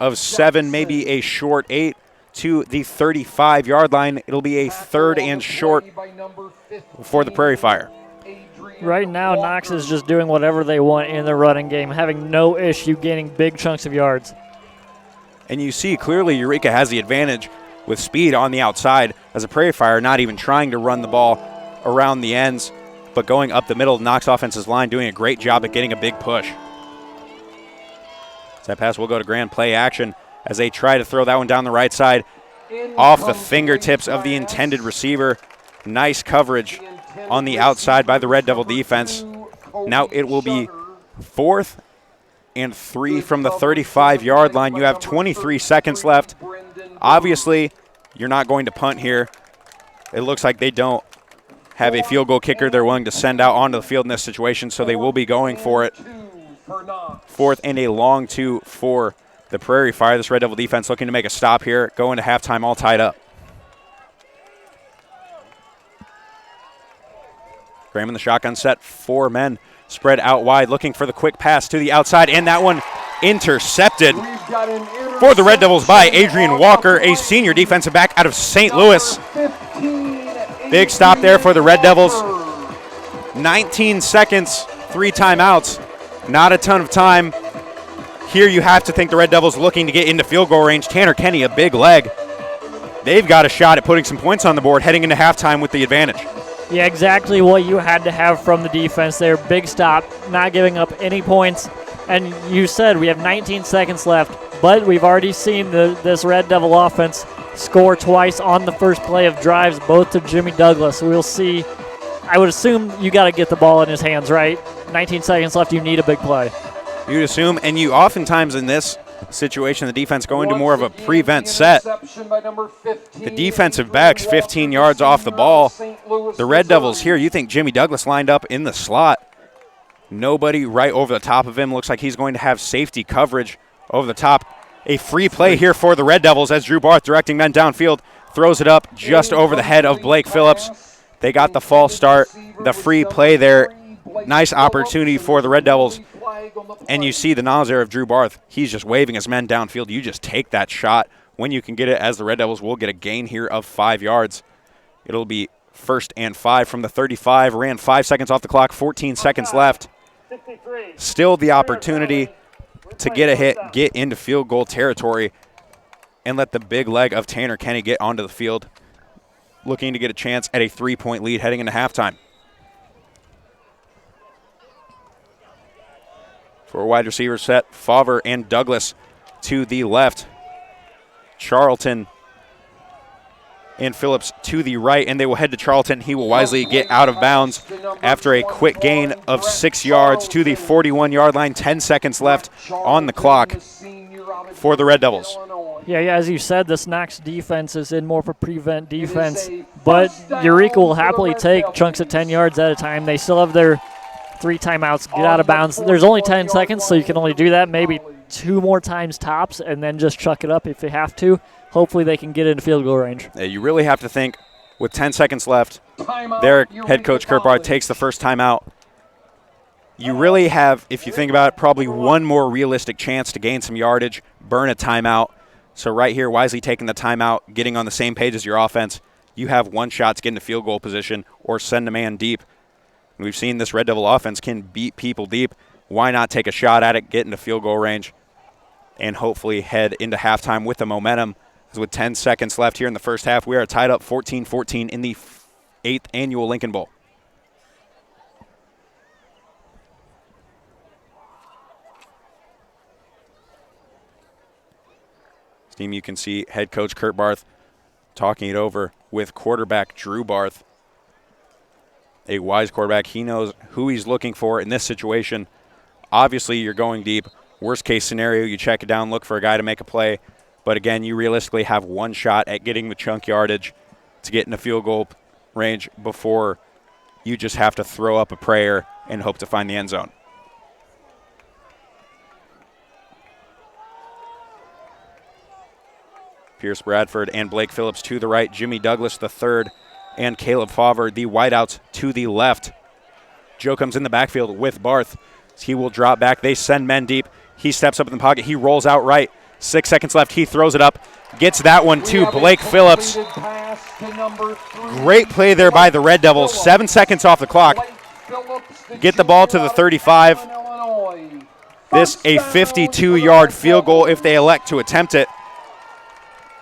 of 7, maybe a short 8 to the 35-yard line. It'll be a 3rd and short for the Prairie Fire. Right now, Knox is just doing whatever they want in the running game, having no issue gaining big chunks of yards. And you see clearly Eureka has the advantage with speed on the outside as a Prairie Fire not even trying to run the ball around the ends, but going up the middle of Knox offense's line, doing a great job at getting a big push. That pass will go to Grand play action as they try to throw that one down the right side off the fingertips of the intended receiver. Nice coverage on the outside by the Red Devil defense. Now it will be 4th and 3 from the 35-yard line. You have 23 seconds left. Obviously, you're not going to punt here. It looks like they don't have a field goal kicker they're willing to send out onto the field in this situation, so they will be going for it. 4th and a long 2 for the Prairie Fire. This Red Devil defense looking to make a stop here, going to halftime all tied up. Graham in the shotgun set, 4 men spread out wide, looking for the quick pass to the outside, and that one intercepted for the Red Devils by Adrian Walker, a senior defensive back out of St. Louis. Big stop there for the Red Devils. 19 seconds, 3 timeouts. Not a ton of time. Here you have to think the Red Devils looking to get into field goal range. Tanner Kenny, a big leg. They've got a shot at putting some points on the board heading into halftime with the advantage. Yeah, exactly what you had to have from the defense there. Big stop, not giving up any points. And you said we have 19 seconds left, but we've already seen this Red Devil offense score twice on the first play of drives, both to Jimmy Douglas. We'll see. I would assume you got to get the ball in his hands, right? 19 seconds left, you need a big play. You'd assume, and you oftentimes in this situation, the defense go into more of a prevent set. The defensive backs 15 yards off the ball. The Red Devils here, you think Jimmy Douglas lined up in the slot. Nobody right over the top of him. Looks like he's going to have safety coverage over the top. A free play here for the Red Devils as Drew Barth, directing men downfield, throws it up just over the head of Blake Phillips. They got the false start, the free play there. Nice opportunity for the Red Devils. And you see the nods there of Drew Barth. He's just waving his men downfield. You just take that shot when you can get it, as the Red Devils will get a gain here of 5 yards. It'll be 1st and 5 from the 35. Ran 5 seconds off the clock, 14 seconds left. Still the opportunity to get a hit, get into field goal territory, and let the big leg of Tanner Kenny get onto the field, looking to get a chance at a 3-point lead heading into halftime. For wide receiver set, Favre and Douglas to the left. Charlton and Phillips to the right, and they will head to Charlton. He will wisely get out of bounds after a quick gain of 6 yards to the 41-yard line. 10 seconds left on the clock for the Red Devils. Yeah, as you said, this Knox defense is in more of a prevent defense, but Eureka will happily take chunks of 10 yards at a time. They still have their 3 timeouts, get out of bounds. There's only 10 seconds, so you can only do that maybe 2 more times tops, and then just chuck it up if you have to. Hopefully they can get into field goal range. Yeah, you really have to think with 10 seconds left, their head coach Kurt Barth takes the first timeout. You really have, if you think about it, probably one more realistic chance to gain some yardage, burn a timeout. So right here, wisely taking the timeout, getting on the same page as your offense, you have one shot to get into field goal position or send a man deep. We've seen this Red Devil offense can beat people deep. Why not take a shot at it, get into field goal range, and hopefully head into halftime with the momentum. As with 10 seconds left here in the first half, we are tied up 14-14 in the 8th annual Lincoln Bowl. Team, you can see head coach Kurt Barth talking it over with quarterback Drew Barth. A wise quarterback. He knows who he's looking for in this situation. Obviously, you're going deep. Worst case scenario, you check it down, look for a guy to make a play. But again, you realistically have one shot at getting the chunk yardage to get in the field goal range before you just have to throw up a prayer and hope to find the end zone. Pierce Bradford and Blake Phillips to the right, Jimmy Douglas the third, and Caleb Favre, the wideouts, to the left. Joe comes in the backfield with Barth. He will drop back. They send men deep. He steps up in the pocket. He rolls out right. 6 seconds left. He throws it up. Gets that one to Blake Phillips. Great play there by the Red Devils. 7 seconds off the clock. Get the ball to the 35. This a 52-yard field goal if they elect to attempt it.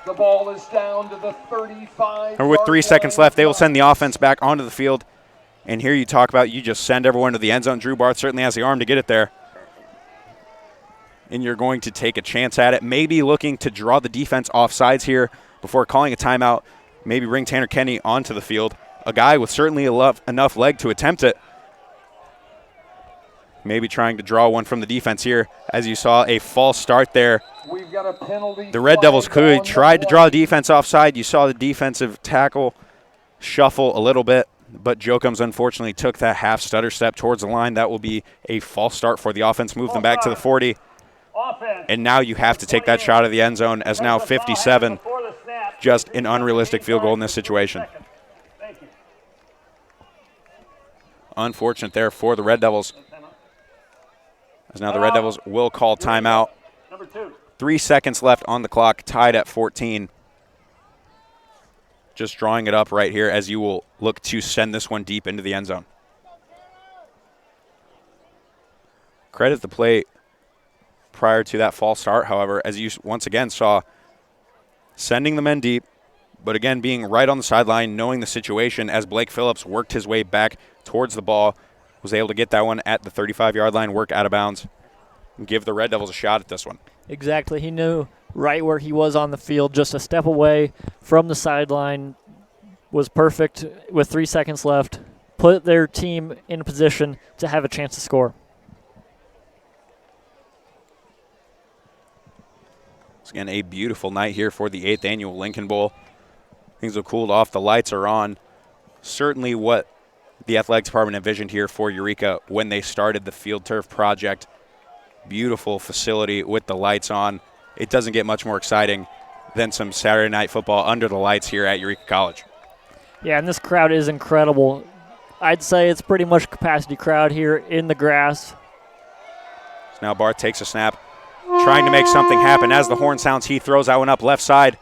The ball is down to the 35. Or with 3 seconds left, they will send the offense back onto the field. And here you talk about you just send everyone to the end zone. Drew Barth certainly has the arm to get it there. And you're going to take a chance at it. Maybe looking to draw the defense off sides here before calling a timeout. Maybe bring Tanner Kenny onto the field. A guy with certainly enough leg to attempt it. Maybe trying to draw one from the defense here. As you saw, a false start there. We've got a penalty. The Red Devils clearly tried to draw the defense offside. You saw the defensive tackle shuffle a little bit, but Jokums unfortunately took that half stutter step towards the line. That will be a false start for the offense. Move them back to the 40. And now you have to take that shot of the end zone, as now 57. Just an unrealistic field goal in this situation. Unfortunate there for the Red Devils. As now the Red Devils will call timeout. 3 seconds left on the clock, tied at 14. Just drawing it up right here as you will look to send this one deep into the end zone. Credit the play prior to that false start, however, as you once again saw, sending the men deep, but again being right on the sideline, knowing the situation as Blake Phillips worked his way back towards the ball, was able to get that one at the 35-yard line, work out of bounds, and give the Red Devils a shot at this one. Exactly. He knew right where he was on the field, just a step away from the sideline, was perfect with 3 seconds left, put their team in a position to have a chance to score. It's again a beautiful night here for the 8th annual Lincoln Bowl. Things have cooled off. The lights are on. Certainly what the athletic department envisioned here for Eureka when they started the field turf project. Beautiful facility with the lights on. It doesn't get much more exciting than some Saturday night football under the lights here at Eureka College. Yeah, and this crowd is incredible. I'd say it's pretty much capacity crowd here in the grass. So now Barth takes a snap, trying to make something happen. As the horn sounds, he throws that one up left side,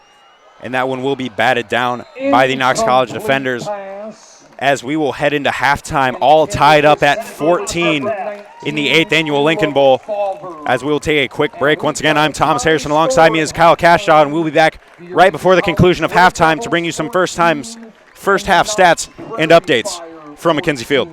and that one will be batted down by the Knox College defenders. As we will head into halftime, all tied up at 14 in the 8th Annual Lincoln Bowl. As we will take a quick break. Once again, I'm Thomas Harrison. Alongside me is Kyle Cashdaw, and we'll be back right before the conclusion of halftime to bring you some first half stats and updates from McKenzie Field.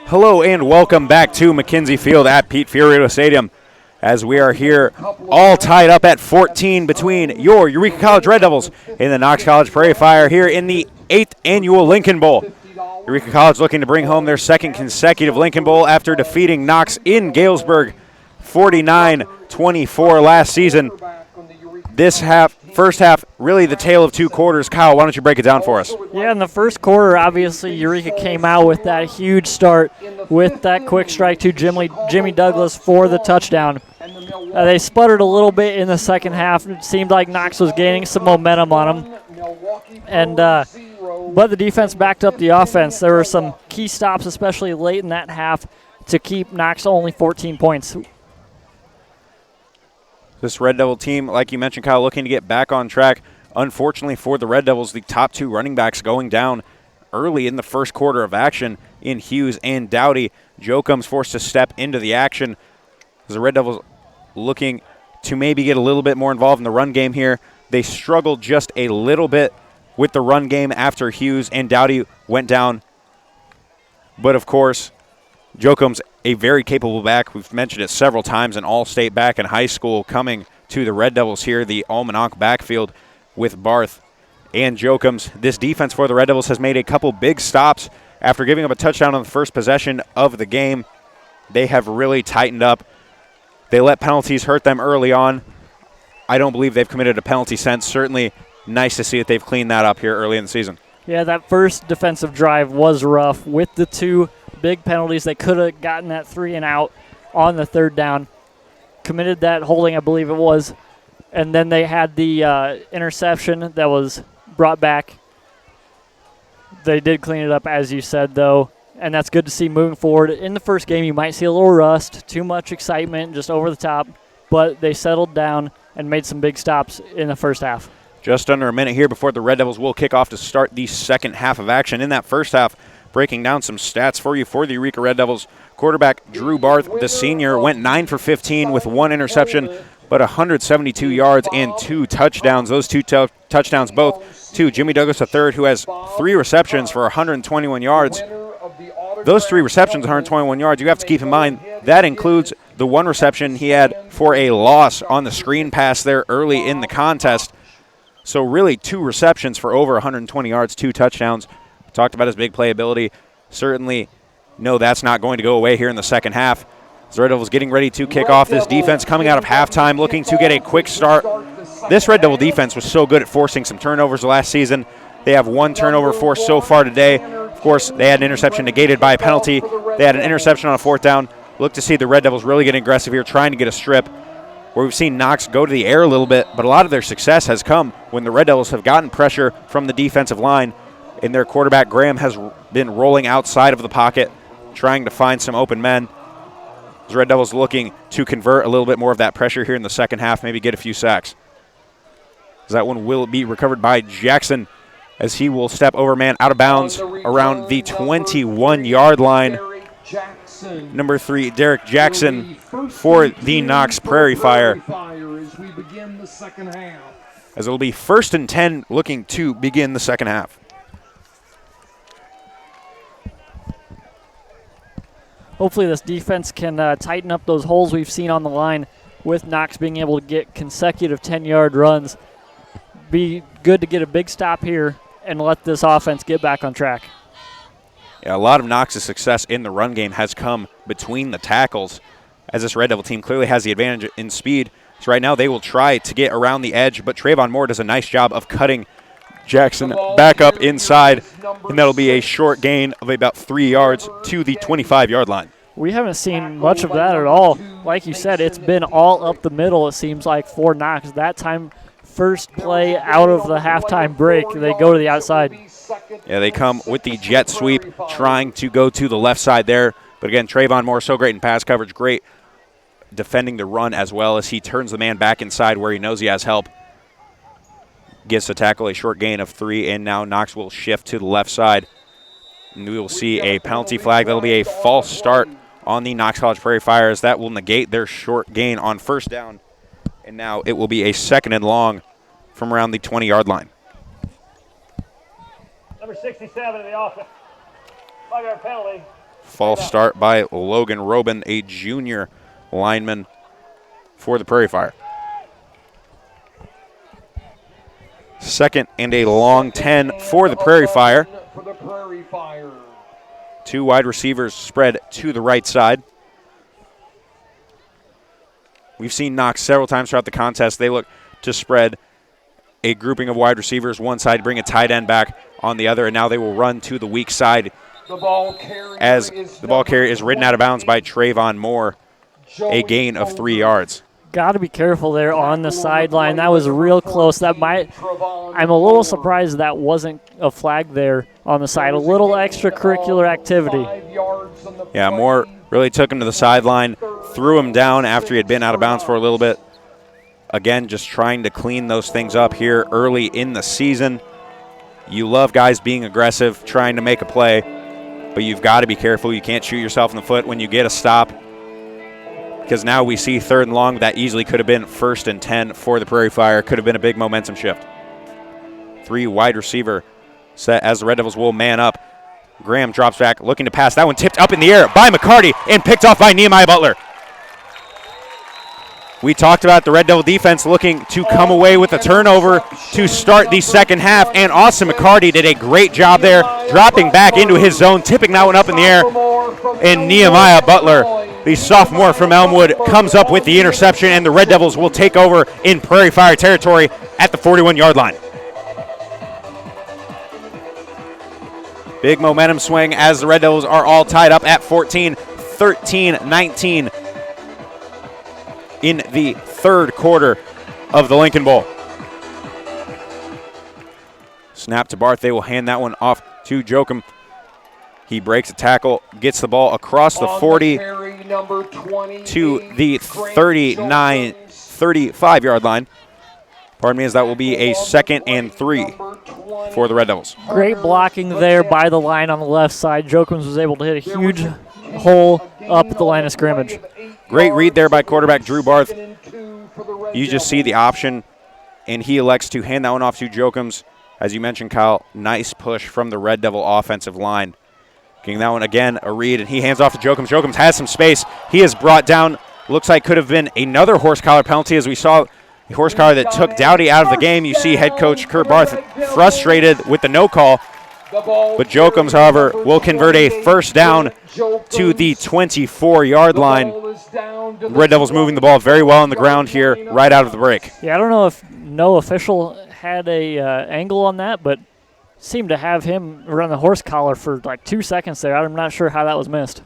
Hello and welcome back to McKenzie Field at Pete Fiorito Stadium, as we are here all tied up at 14 between your Eureka College Red Devils and the Knox College Prairie Fire here in the 8th annual Lincoln Bowl. Eureka College looking to bring home their second consecutive Lincoln Bowl after defeating Knox in Galesburg 49-24 last season. This first half, really the tale of two quarters. Kyle, why don't you break it down for us? Yeah, in the first quarter, obviously, Eureka came out with that huge start with that quick strike to Jimmy Douglas for the touchdown. They sputtered a little bit in the second half. It seemed like Knox was gaining some momentum on them. But the defense backed up the offense. There were some key stops, especially late in that half, to keep Knox only 14 points. This Red Devil team, like you mentioned, Kyle, looking to get back on track. Unfortunately for the Red Devils, the top two running backs going down early in the first quarter of action in Hughes and Dowdy. Jokum's forced to step into the action. The Red Devils looking to maybe get a little bit more involved in the run game here. They struggled just a little bit with the run game after Hughes and Dowdy went down. But, of course, Jokum's a very capable back. We've mentioned it several times, an all-state back in high school coming to the Red Devils here, the Almanac backfield with Barth and Jokum's. This defense for the Red Devils has made a couple big stops after giving up a touchdown on the first possession of the game. They have really tightened up. They let penalties hurt them early on. I don't believe they've committed a penalty since. Certainly nice to see that they've cleaned that up here early in the season. Yeah, that first defensive drive was rough with the two big penalties. They could have gotten that 3 and out on the third down. Committed that holding, I believe it was. And then they had the interception that was brought back. They did clean it up, as you said, though. And that's good to see moving forward. In the first game, you might see a little rust, too much excitement, just over the top. But they settled down and made some big stops in the first half. Just under a minute here before the Red Devils will kick off to start the second half of action. In that first half, breaking down some stats for you for the Eureka Red Devils. Quarterback Drew Barth, the senior, went 9 for 15 with 1 interception, but 172 yards and 2 touchdowns. Those two touchdowns both to Jimmy Douglas III, who has 3 receptions for 121 yards. Those 3 receptions, 121 yards, you have to keep in mind that includes the 1 reception he had for a loss on the screen pass there early in the contest. So really 2 receptions for over 120 yards, 2 touchdowns. Talked about his big playability. Certainly know that's not going to go away here in the second half. The Red Devils getting ready to kick off. This defense coming out of halftime looking to get a quick start. This Red Devil defense was so good at forcing some turnovers last season. They have 1 turnover forced so far today. Of course, they had an interception negated by a penalty. They had an interception on a 4th down. Look to see the Red Devils really getting aggressive here, trying to get a strip, where we've seen Knox go to the air a little bit, but a lot of their success has come when the Red Devils have gotten pressure from the defensive line, and their quarterback, Graham, has been rolling outside of the pocket, trying to find some open men. The Red Devils looking to convert a little bit more of that pressure here in the second half, maybe get a few sacks. That one will be recovered by Jackson as he will step over man out of bounds around the 21-yard line. Number 3, Derek Jackson for the Knox Prairie Fire. As it'll be 1st and 10 looking to begin the second half. Hopefully this defense can tighten up those holes we've seen on the line with Knox being able to get consecutive 10-yard runs. Be good to get a big stop here and let this offense get back on track. Yeah, a lot of Knox's success in the run game has come between the tackles, as this Red Devil team clearly has the advantage in speed. So right now they will try to get around the edge, but Trayvon Moore does a nice job of cutting Jackson back up inside, and that'll be a short gain of about 3 yards to the 25-yard line. We haven't seen much of that at all. Like you said, it's been all up the middle, it seems like, for Knox. That time, first play out of the halftime break, they go to the outside. Yeah, they come with the jet sweep, trying to go to the left side there. But again, Trayvon Moore, so great in pass coverage, great defending the run as well as he turns the man back inside where he knows he has help. Gets to tackle a short gain of 3, and now Knox will shift to the left side. And we will see a penalty flag. That'll be a false start on the Knox College Prairie Fires. That will negate their short gain on 1st down. And now it will be a 2nd and long from around the 20-yard line. Number 67 in the offense. 5-yard penalty. False start by Logan Robin, a junior lineman for the Prairie Fire. 2nd and a long 10 for the Prairie Fire. Two wide receivers spread to the right side. We've seen Knox several times throughout the contest. They look to spread a grouping of wide receivers one side, bring a tight end back on the other, and now they will run to the weak side as the ball carrier is ridden out of bounds by Trayvon Moore, a gain of 3 yards. Got to be careful there on the sideline. That was real close. I'm a little surprised that wasn't a flag there on the side. A little extracurricular activity. Yeah, Moore really took him to the sideline, threw him down after he had been out of bounds for a little bit. Again, just trying to clean those things up here early in the season. You love guys being aggressive, trying to make a play, but you've got to be careful. You can't shoot yourself in the foot when you get a stop, because now we see 3rd and long. That easily could have been 1st and 10 for the Prairie Fire. Could have been a big momentum shift. 3 wide receiver set as the Red Devils will man up. Graham drops back, looking to pass. That one tipped up in the air by McCarty and picked off by Nehemiah Butler. We talked about the Red Devil defense looking to come away with a turnover to start the second half, and Austin McCarty did a great job there, dropping back into his zone, tipping that one up in the air, and Nehemiah Butler, the sophomore from Elmwood, comes up with the interception, and the Red Devils will take over in Prairie Fire territory at the 41-yard line. Big momentum swing as the Red Devils are all tied up at 14, 13, 19 in the 3rd quarter of the Lincoln Bowl. Snap to Barth. They will hand that one off to Jokum. He breaks a tackle, gets the ball across the 40 to the 35-yard line. Pardon me, as that will be a 2nd and 3 for the Red Devils. Great blocking there by the line on the left side. Jokums was able to hit a huge hole up at the line of scrimmage. Great read there by quarterback Drew Barth. You just see the option, and he elects to hand that one off to Jokums. As you mentioned, Kyle, nice push from the Red Devil offensive line. Getting that one again, a read, and he hands off to Jokums. Jokums has some space. He is brought down. Looks like could have been another horse collar penalty, as we saw the horse collar that took Dowdy out of the game. You see head coach Kurt Barth frustrated with the no call. But Jokums, however, will convert a first down to the 24-yard line. Red Devils moving the ball very well on the ground here right out of the break. Yeah, I don't know if no official had a angle on that, but seemed to have him run the horse collar for like 2 seconds there. I'm not sure how that was missed.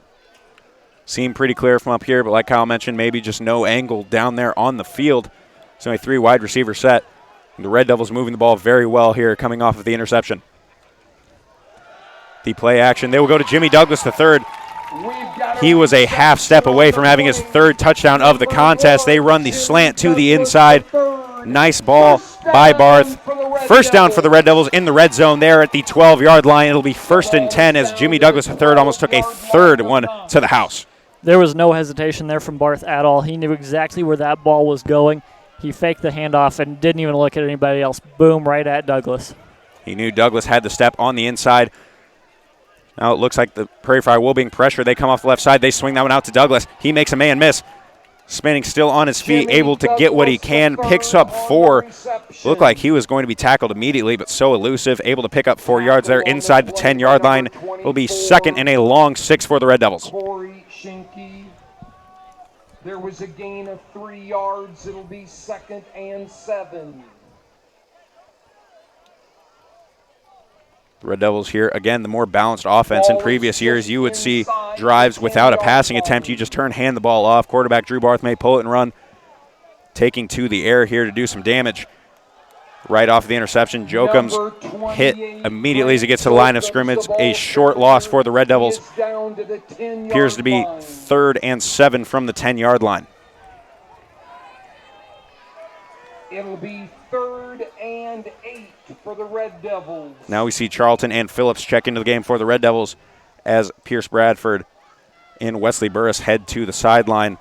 Seemed pretty clear from up here, but like Kyle mentioned, maybe just no angle down there on the field. It's only 3 wide receiver set. And the Red Devils moving the ball very well here coming off of the interception. The play action. They will go to Jimmy Douglas, the 3rd. He was a half step away from having his 3rd touchdown of the contest. They run the slant to the inside. Nice ball by Barth. First down for the Red Devils in the red zone there at the 12-yard line. It'll be 1st and 10 as Jimmy Douglas, the 3rd, almost took a 3rd one to the house. There was no hesitation there from Barth at all. He knew exactly where that ball was going. He faked the handoff and didn't even look at anybody else. Boom, right at Douglas. He knew Douglas had the step on the inside. Now it looks like the Prairie Fire will being pressured. They come off the left side. They swing that one out to Douglas. He makes a man miss. Spinning still on his feet, able to get what he can. Picks up 4. Looked like he was going to be tackled immediately, but so elusive. Able to pick up 4 yards there inside the 10-yard line. It'll be 2nd and a long 6 for the Red Devils. There was a gain of 3 yards. It'll be 2nd and 7. The Red Devils here, again, the more balanced offense. In previous years, you would see drives without a passing attempt. You just hand the ball off. Quarterback Drew Barth may pull it and run. Taking to the air here to do some damage. Right off the interception, Jokums hit immediately as he gets to the line of scrimmage. A short loss for the Red Devils. Appears to be 3rd and 7 from the 10-yard line. It'll be 3rd and 8 for the Red Devils. Now we see Charlton and Phillips check into the game for the Red Devils as Pierce Bradford and Wesley Burris head to the sideline,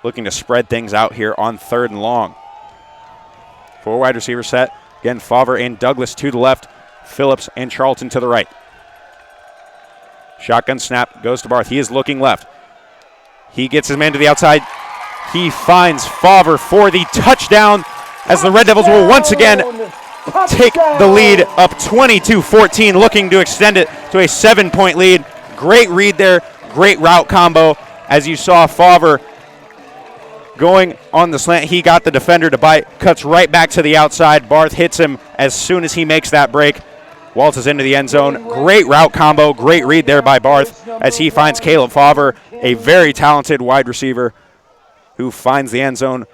looking to spread things out here on 3rd and long. 4 wide receiver set. Again, Favre and Douglas to the left, Phillips and Charlton to the right. Shotgun snap goes to Barth. He is looking left. He gets his man to the outside. He finds Favre for the touchdown as the Red Devils will once again take the lead up 22-14, looking to extend it to a 7-point lead. Great read there, great route combo. As you saw Favre going on the slant, he got the defender to bite, cuts right back to the outside. Barth hits him as soon as he makes that break. Waltzes into the end zone. Great route combo, great read there by Barth as he finds Caleb Favre, a very talented wide receiver who finds the end zone.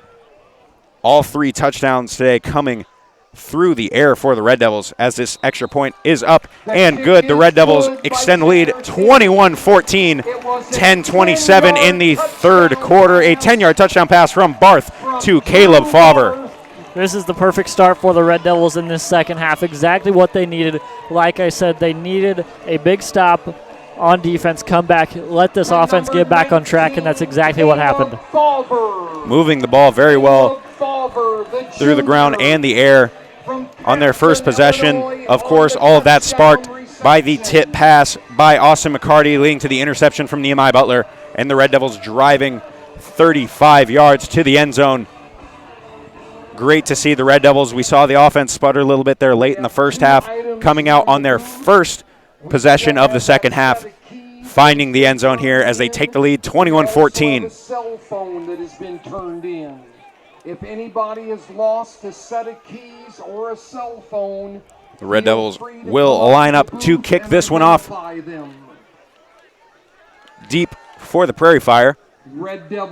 All 3 touchdowns today coming through the air for the Red Devils as this extra point is up and good. The Red Devils extend the lead 21-14, 10-27 in the third quarter. A 10-yard touchdown pass from Barth to Caleb Favre. This is the perfect start for the Red Devils in this second half. Exactly what they needed. Like I said, they needed a big stop on defense, come back, let this offense get back on track, and that's exactly what happened. Moving the ball very well through the ground and the air on their first possession. Of course, all of that sparked by the tip pass by Austin McCarty, leading to the interception from Nehemiah Butler, and the Red Devils driving 35 yards to the end zone. Great to see the Red Devils. We saw the offense sputter a little bit there late in the first half, coming out on their first possession of the second half, finding the end zone here as they take the lead 21-14. Cell phone that has been turned in. If anybody has lost a set of keys or a cell phone, the Red Devils will line up to kick this one off. Deep for the Prairie Fire,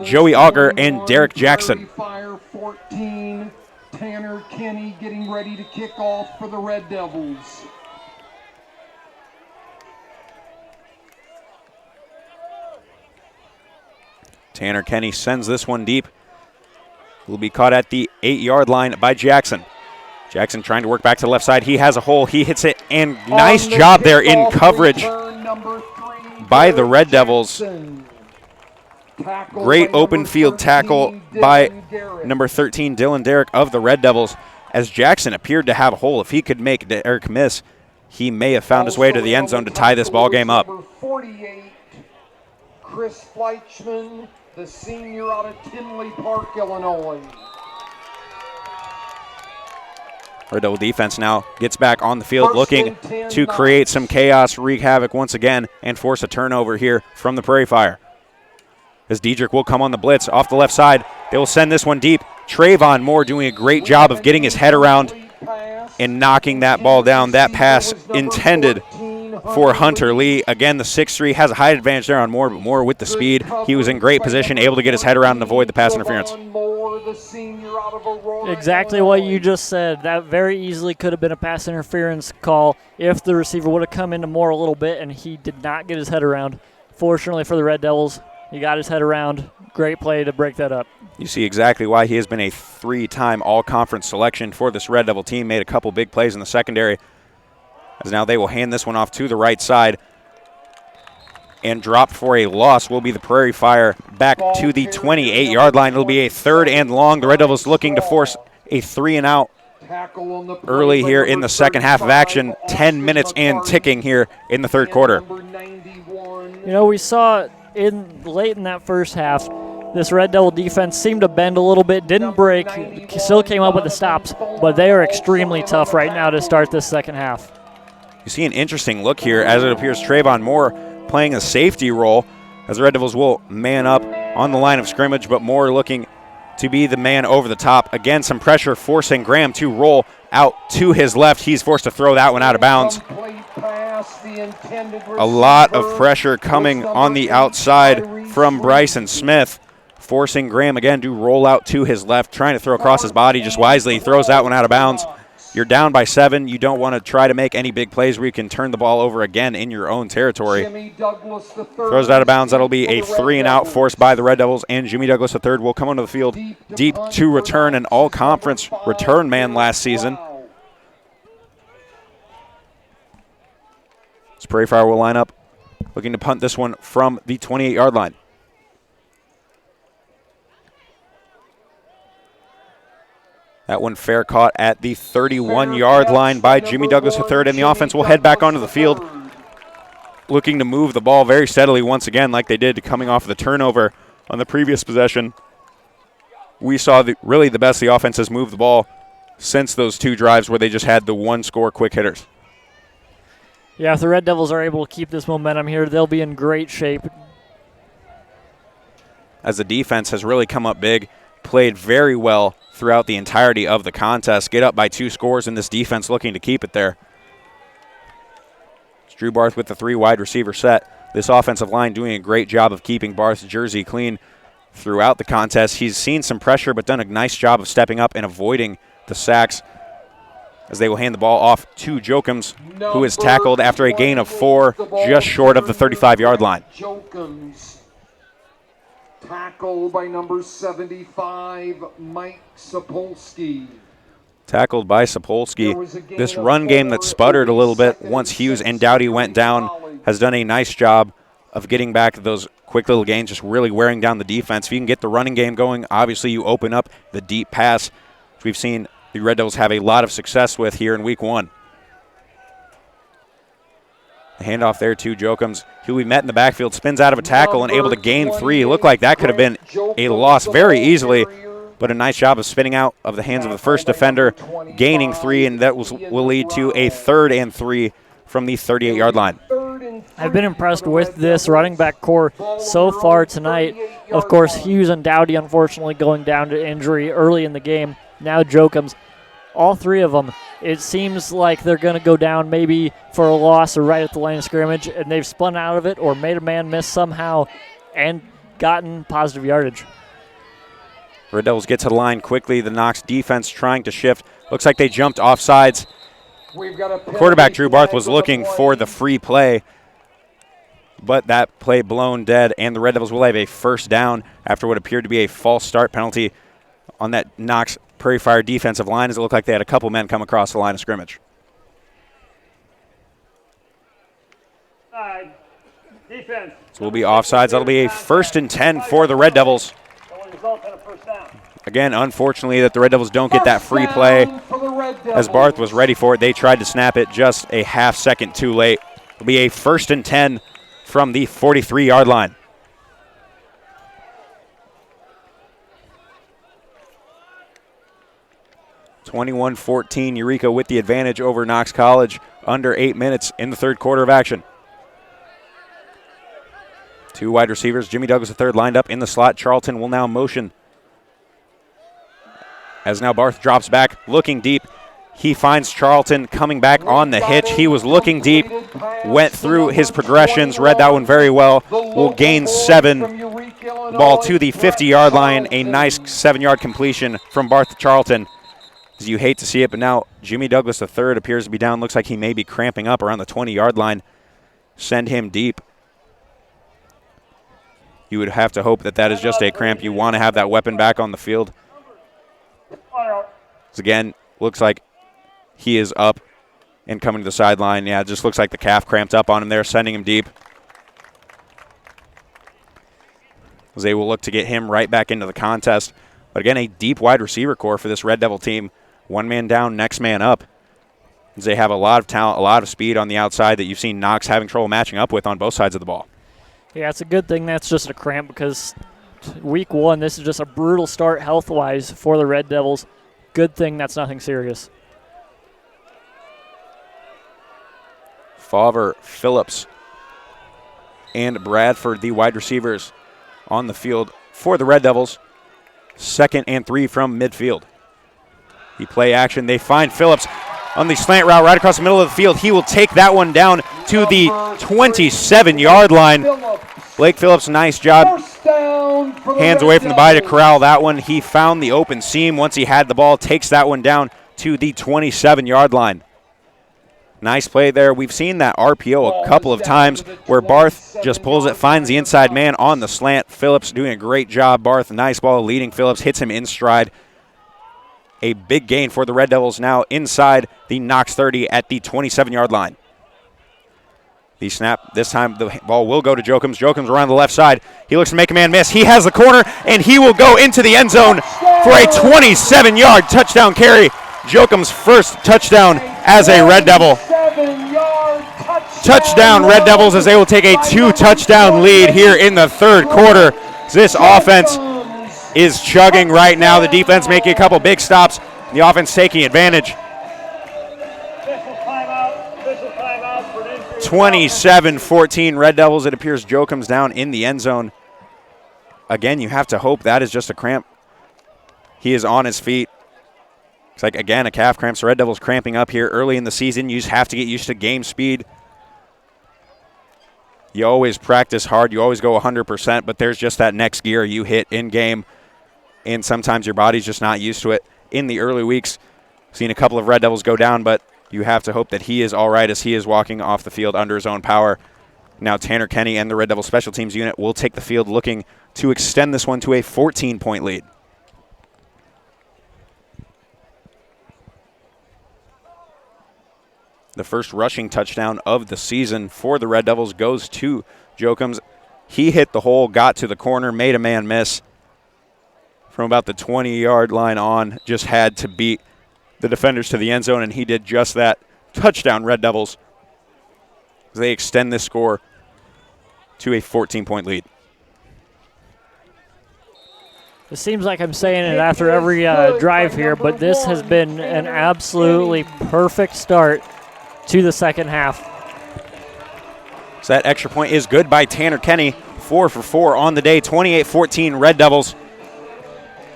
Joey Auger and Derek Jackson. Fire 14, Tanner Kenny getting ready to kick off for the Red Devils. Tanner Kenny sends this one deep. Will be caught at the 8-yard line by Jackson. Jackson trying to work back to the left side. He has a hole. He hits it, and nice job there in coverage by the Red Devils. Great open field tackle by number 13, Dylan Derrick of the Red Devils, as Jackson appeared to have a hole. If he could make Derrick miss, he may have found his way to the end zone to tie this ball game up. 48, Chris Fleischman, the senior out of Tinley Park, Illinois. Red Devil defense now gets back on the field, looking to create some chaos, wreak havoc once again, and force a turnover here from the Prairie Fire. As Diedrich will come on the blitz off the left side. They will send this one deep. Trayvon Moore doing a great job of getting his head around and knocking that ball down. That pass intended for Hunter Lee. Again, the 6'3" has a height advantage there on Moore, but Moore with the speed. He was in great position, able to get his head around and avoid the pass interference. Exactly what you just said. That very easily could have been a pass interference call if the receiver would have come into Moore a little bit, and he did not get his head around. Fortunately for the Red Devils, he got his head around. Great play to break that up. You see exactly why he has been a 3-time all-conference selection for this Red Devil team. Made a couple big plays in the secondary. As now they will hand this one off to the right side. And dropped for a loss will be the Prairie Fire back to the 28-yard line. It'll be a 3rd and long. The Red Devils looking to force a 3-and-out early here in the second half of action. 10 minutes and ticking here in the third quarter. You know, we saw late in that first half, this Red Devil defense seemed to bend a little bit, didn't break, still came up with the stops, but they are extremely tough right now to start this second half. You see an interesting look here as it appears Trayvon Moore playing a safety role as the Red Devils will man up on the line of scrimmage, but Moore looking to be the man over the top. Again, some pressure forcing Graham to roll out to his left. He's forced to throw that one out of bounds. A lot of pressure coming on the outside from Bryson Smith, forcing Graham again to roll out to his left, trying to throw across his body just wisely. He throws that one out of bounds. You're down by 7. You don't want to try to make any big plays where you can turn the ball over again in your own territory. Throws it out of bounds. That'll be a 3-and-out forced by the Red Devils, and Jimmy Douglas III will come onto the field deep to return, an all-conference return man last season. Prairie Fire will line up, looking to punt this one from the 28-yard line. That one fair caught at the 31-yard line by Jimmy Douglas III, and the offense will head back onto the field. looking to move the ball very steadily once again like they did coming off the turnover on the previous possession. We saw really the best the offense has moved the ball since those 2 drives where they just had the 1-score quick hitters. Yeah, if the Red Devils are able to keep this momentum here, they'll be in great shape. As the defense has really come up big, played very well throughout the entirety of the contest. Get up by 2 scores, and this defense looking to keep it there. It's Drew Barth with the 3 wide receiver set. This offensive line doing a great job of keeping Barth's jersey clean throughout the contest. He's seen some pressure, but done a nice job of stepping up and avoiding the sacks, as they will hand the ball off to Jokums, who is tackled after a gain of 4, just short of the 35-yard line. Jokums, tackled by number 75, Mike Sapolsky. Tackled by Sapolsky. This run game that sputtered a little bit once Hughes and Dowdy went down has done a nice job of getting back those quick little gains, just really wearing down the defense. If you can get the running game going, obviously you open up the deep pass, which we've seen the Red Devils have a lot of success with here in week 1. The handoff there to Jokums, who we met in the backfield, spins out of a tackle and able to gain 3. It looked like that could have been a loss very easily, but a nice job of spinning out of the hands of the first defender, gaining 3, and that will lead to a 3rd and 3 from the 38-yard line. I've been impressed with this running back core so far tonight. Of course, Hughes and Dowdy unfortunately going down to injury early in the game. Now Jokums. All 3 of them, it seems like they're going to go down maybe for a loss or right at the line of scrimmage, and they've spun out of it or made a man miss somehow and gotten positive yardage. Red Devils get to the line quickly. The Knox defense trying to shift. Looks like they jumped off sides. Quarterback Drew Barth was looking for the free play, but that play blown dead, and the Red Devils will have a first down after what appeared to be a false start penalty on that Knox Prairie Fire defensive line, as it looked like they had a couple men come across the line of scrimmage. Defense. So we'll be offsides. That'll be a 1st and 10 for the Red Devils. Again, unfortunately, that the Red Devils don't get that free play. As Barth was ready for it, they tried to snap it just a half second too late. It'll be a 1st and 10 from the 43-yard line. (21-14) Eureka with the advantage over Knox College. Under 8 minutes in the 3rd quarter of action. 2 wide receivers. Jimmy Douglas III lined up in the slot. Charlton will now motion. As now Barth drops back, looking deep. He finds Charlton coming back on the hitch. He was looking deep, went through his progressions, read that one very well. Will gain 7. Ball to the 50-yard line. A nice 7-yard completion from Barth to Charlton. As you hate to see it, but now Jimmy Douglas III appears to be down. Looks like he may be cramping up around the 20-yard line. Send him deep. You would have to hope that that is just a cramp. You want to have that weapon back on the field. Again, looks like he is up and coming to the sideline. Yeah, it just looks like the calf cramped up on him there, sending him deep. As they will look to get him right back into the contest. But again, a deep wide receiver core for this Red Devil team. 1 man down, next man up. As they have a lot of talent, a lot of speed on the outside that you've seen Knox having trouble matching up with on both sides of the ball. Yeah, it's a good thing that's just a cramp, because week 1, this is just a brutal start health-wise for the Red Devils. Good thing that's nothing serious. Favre, Phillips, and Bradford, the wide receivers on the field for the Red Devils. 2nd and 3 from midfield. The play action, they find Phillips on the slant route right across the middle of the field. He will take that one down to the 27-yard line. Blake Phillips, nice job. Hands away from the body to corral that one. He found the open seam once he had the ball, takes that one down to the 27-yard line. Nice play there. We've seen that RPO a couple of times where Barth just pulls it, finds the inside man on the slant. Phillips doing a great job. Barth, nice ball leading Phillips, hits him in stride. A big gain for the Red Devils now inside the Knox 30 at the 27-yard line. The snap, this time the ball will go to Jokums. Jokums around the left side. He looks to make a man miss. He has the corner, and he will go into the end zone for a 27-yard touchdown carry. Jokums' first touchdown as a Red Devil. Touchdown, Red Devils, as they will take a 2-touchdown lead here in the third quarter. This offense is chugging right now. The defense making a couple big stops. The offense taking advantage. 27-14 Red Devils. It appears Joe comes down in the end zone. Again, you have to hope that is just a cramp. He is on his feet. It's like, again, a calf cramp. So Red Devils cramping up here early in the season. You just have to get used to game speed. You always practice hard. You always go 100%, but there's just that next gear you hit in game, and sometimes your body's just not used to it. In the early weeks, seen a couple of Red Devils go down, but you have to hope that he is all right as he is walking off the field under his own power. Now Tanner Kenny and the Red Devil special teams unit will take the field looking to extend this one to a 14-point lead. The first rushing touchdown of the season for the Red Devils goes to Jokums. He hit the hole, got to the corner, made a man miss from about the 20-yard line on. Just had to beat the defenders to the end zone, and he did just that. Touchdown, Red Devils. They extend this score to a 14-point lead. It seems like I'm saying it after every drive here, but this has been an absolutely perfect start to the second half. So that extra point is good by Tanner Kenny. 4 for 4 on the day. 28-14 Red Devils.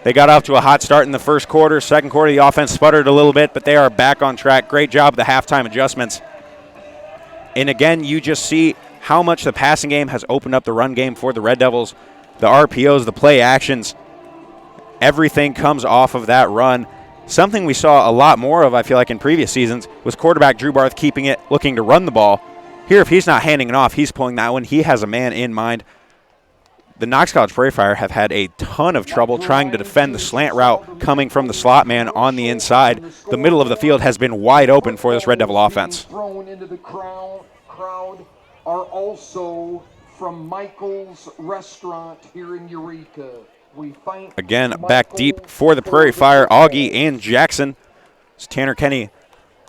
They got off to a hot start in the first quarter. Second quarter, the offense sputtered a little bit, but they are back on track. Great job of the halftime adjustments. And again, you just see how much the passing game has opened up the run game for the Red Devils. The RPOs, the play actions, everything comes off of that run. Something we saw a lot more of, I feel like, in previous seasons was quarterback Drew Barth keeping it, looking to run the ball. Here, if he's not handing it off, he's pulling that one. He has a man in mind. The Knox College Prairie Fire have had a ton of trouble trying to defend the slant route coming from the slot man on the inside. The middle of the field has been wide open for this Red Devil offense. Thrown into the crowd are also from Michael's Restaurant here in Eureka. Again, back deep for the Prairie Fire, Augie and Jackson. So Tanner Kenny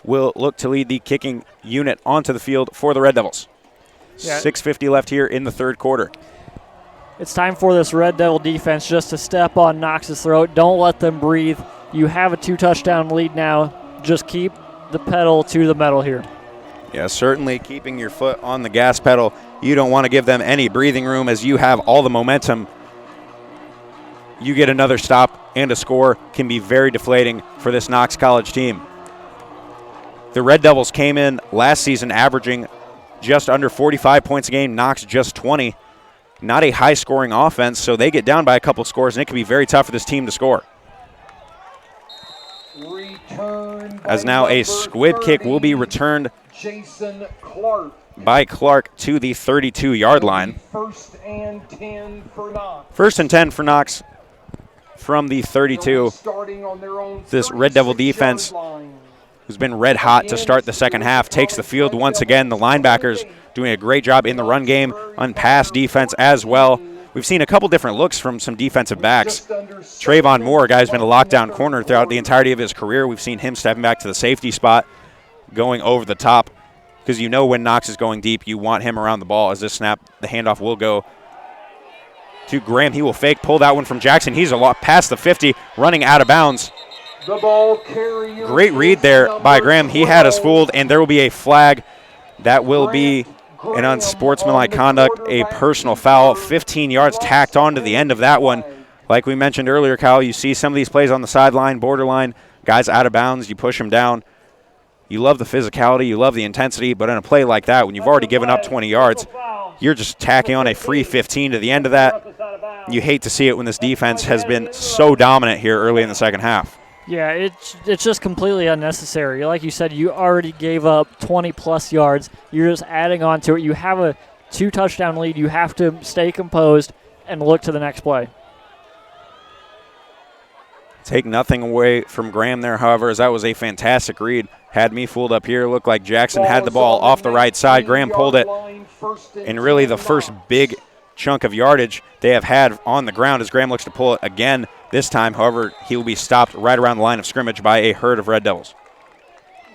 will look to lead the kicking unit onto the field for the Red Devils. 6:50 left here in the third quarter. It's time for this Red Devil defense just to step on Knox's throat. Don't let them breathe. You have a 2-touchdown lead now. Just keep the pedal to the metal here. Yeah, certainly keeping your foot on the gas pedal. You don't want to give them any breathing room as you have all the momentum. You get another stop and a score can be very deflating for this Knox College team. The Red Devils came in last season averaging just under 45 points a game. Knox just 20. Not a high-scoring offense, so they get down by a couple scores, and it can be very tough for this team to score. As now a squib kick will be returned by Clark to the 32-yard line. First and 10 for Knox. First and 10 for Knox from the 32. This Red Devil defense, who's been red hot to start the second half, takes the field once again. The linebackers doing a great job in the run game, on pass defense as well. We've seen a couple different looks from some defensive backs. Trayvon Moore, a guy who's been a lockdown corner throughout the entirety of his career. We've seen him stepping back to the safety spot, going over the top, because you know when Knox is going deep, you want him around the ball. As this snap, the handoff will go to Graham. He will fake, pull that one from Jackson. He's a lot past the 50, running out of bounds. The ball carrier. Great read there by Graham. He had us fooled, and there will be a flag. That will be an unsportsmanlike conduct, a personal foul. 15 yards tacked on to the end of that one. Like we mentioned earlier, Kyle, you see some of these plays on the sideline, borderline, guys out of bounds, you push them down. You love the physicality, you love the intensity, but in a play like that, when you've already given up 20 yards, you're just tacking on a free 15 to the end of that. You hate to see it when this defense has been so dominant here early in the second half. Yeah, it's just completely unnecessary. Like you said, you already gave up 20-plus yards. You're just adding on to it. You have a 2-touchdown lead. You have to stay composed and look to the next play. Take nothing away from Graham there, however, as that was a fantastic read. Had me fooled up here. Looked like Jackson had the ball off the right side. Graham pulled it. And really the first big chunk of yardage they have had on the ground as Graham looks to pull it again this time. However, he will be stopped right around the line of scrimmage by a herd of Red Devils.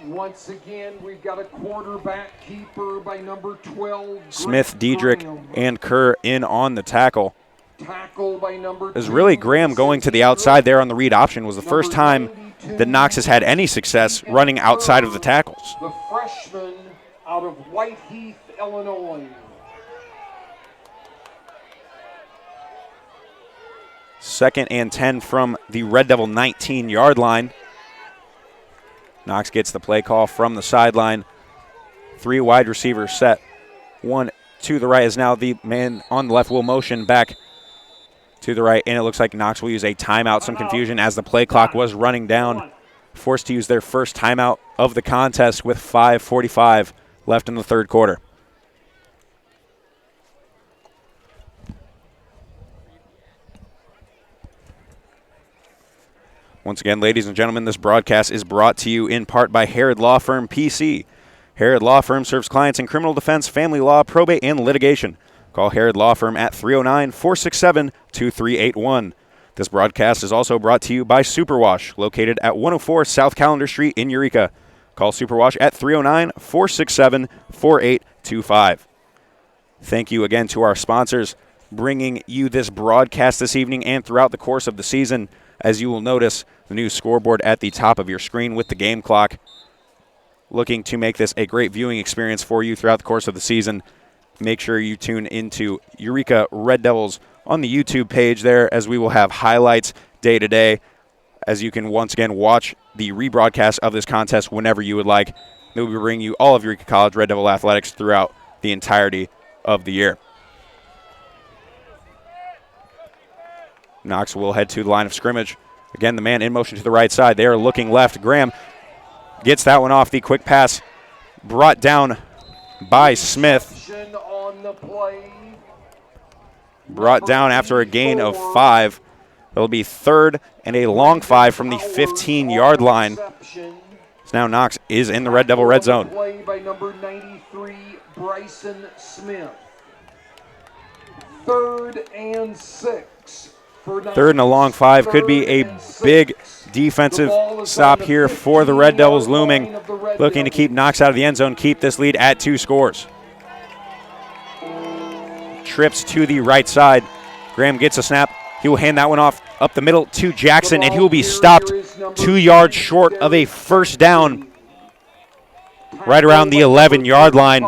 Once again, we've got a quarterback keeper by number 12. Smith, Diedrich, and Kerr in on the tackle. Tackle by number 2. Is really Graham going to the outside there on the read option was the first time that Knox has had any success running outside of the tackles. The freshman out of Whiteheath, Illinois. Second and 10 from the Red Devil 19-yard line. Knox gets the play call from the sideline. 3 wide receivers set. 1 to the right is now the man on the left will motion back to the right, and it looks like Knox will use a timeout. Some confusion as the play clock was running down. Forced to use their first timeout of the contest with 5:45 left in the third quarter. Once again, ladies and gentlemen, this broadcast is brought to you in part by Harrod Law Firm PC. Harrod Law Firm serves clients in criminal defense, family law, probate, and litigation. Call Harrod Law Firm at 309-467-2381. This broadcast is also brought to you by Superwash, located at 104 South Callender Street in Eureka. Call Superwash at 309-467-4825. Thank you again to our sponsors bringing you this broadcast this evening and throughout the course of the season. As you will notice, the new scoreboard at the top of your screen with the game clock. Looking to make this a great viewing experience for you throughout the course of the season. Make sure you tune into Eureka Red Devils on the YouTube page there, as we will have highlights day to day, as you can once again watch the rebroadcast of this contest whenever you would like. We will bring you all of Eureka College Red Devil athletics throughout the entirety of the year. Knox will head to the line of scrimmage. Again, the man in motion to the right side. They are looking left. Graham gets that one off. The quick pass brought down by Smith. Brought down after a gain of 5. It'll be third and a long 5 from the 15-yard line. So now Knox is in the Red Devil red zone. Play by number 93, Bryson Smith. 3rd and 6. Third and a long 5 could be a big defensive stop here for the Red Devils looming. Looking to keep Knox out of the end zone, keep this lead at 2 scores. Trips to the right side. Graham gets a snap. He will hand that one off up the middle to Jackson, and he will be stopped 2 yards short of a first down right around the 11-yard line.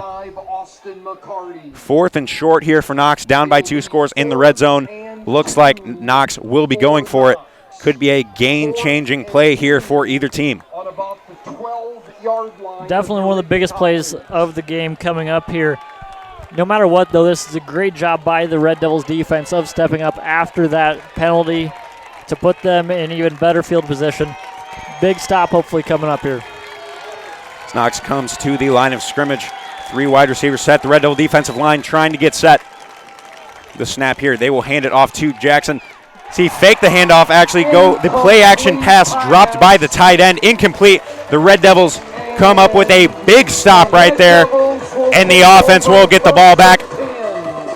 4th and short here for Knox, down by 2 scores in the red zone. Looks like Knox will be going for it. Could be a game-changing play here for either team. Definitely one of the biggest plays of the game coming up here. No matter what, though, this is a great job by the Red Devils defense of stepping up after that penalty to put them in even better field position. Big stop hopefully coming up here. Knox comes to the line of scrimmage. 3 wide receivers set. The Red Devil defensive line trying to get set. The snap here. They will hand it off to Jackson. See, fake the handoff, actually go. The play action pass dropped by the tight end. Incomplete. The Red Devils come up with a big stop right there. And the offense will get the ball back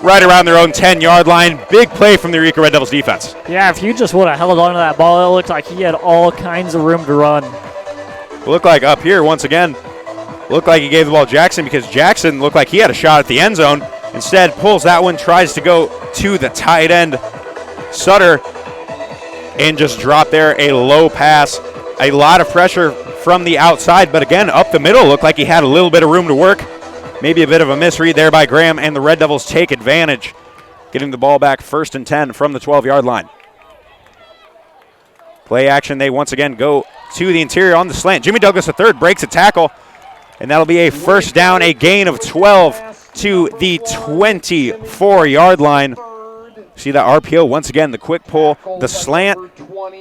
right around their own 10-yard line. Big play from the Eureka Red Devils defense. Yeah, if you just would have held on to that ball, it looked like he had all kinds of room to run. Looked like up here, once again, looked like he gave the ball to Jackson, because Jackson looked like he had a shot at the end zone. Instead, pulls that one, tries to go to the tight end, Sutter, and just dropped there a low pass. A lot of pressure from the outside, but again, up the middle, looked like he had a little bit of room to work. Maybe a bit of a misread there by Graham, and the Red Devils take advantage, getting the ball back 1st and 10 from the 12-yard line. Play action, they once again go to the interior on the slant. Jimmy Douglas III breaks a tackle, and that'll be a first down, a gain of 12 to the 24-yard line. See that RPO once again, the quick pull, the slant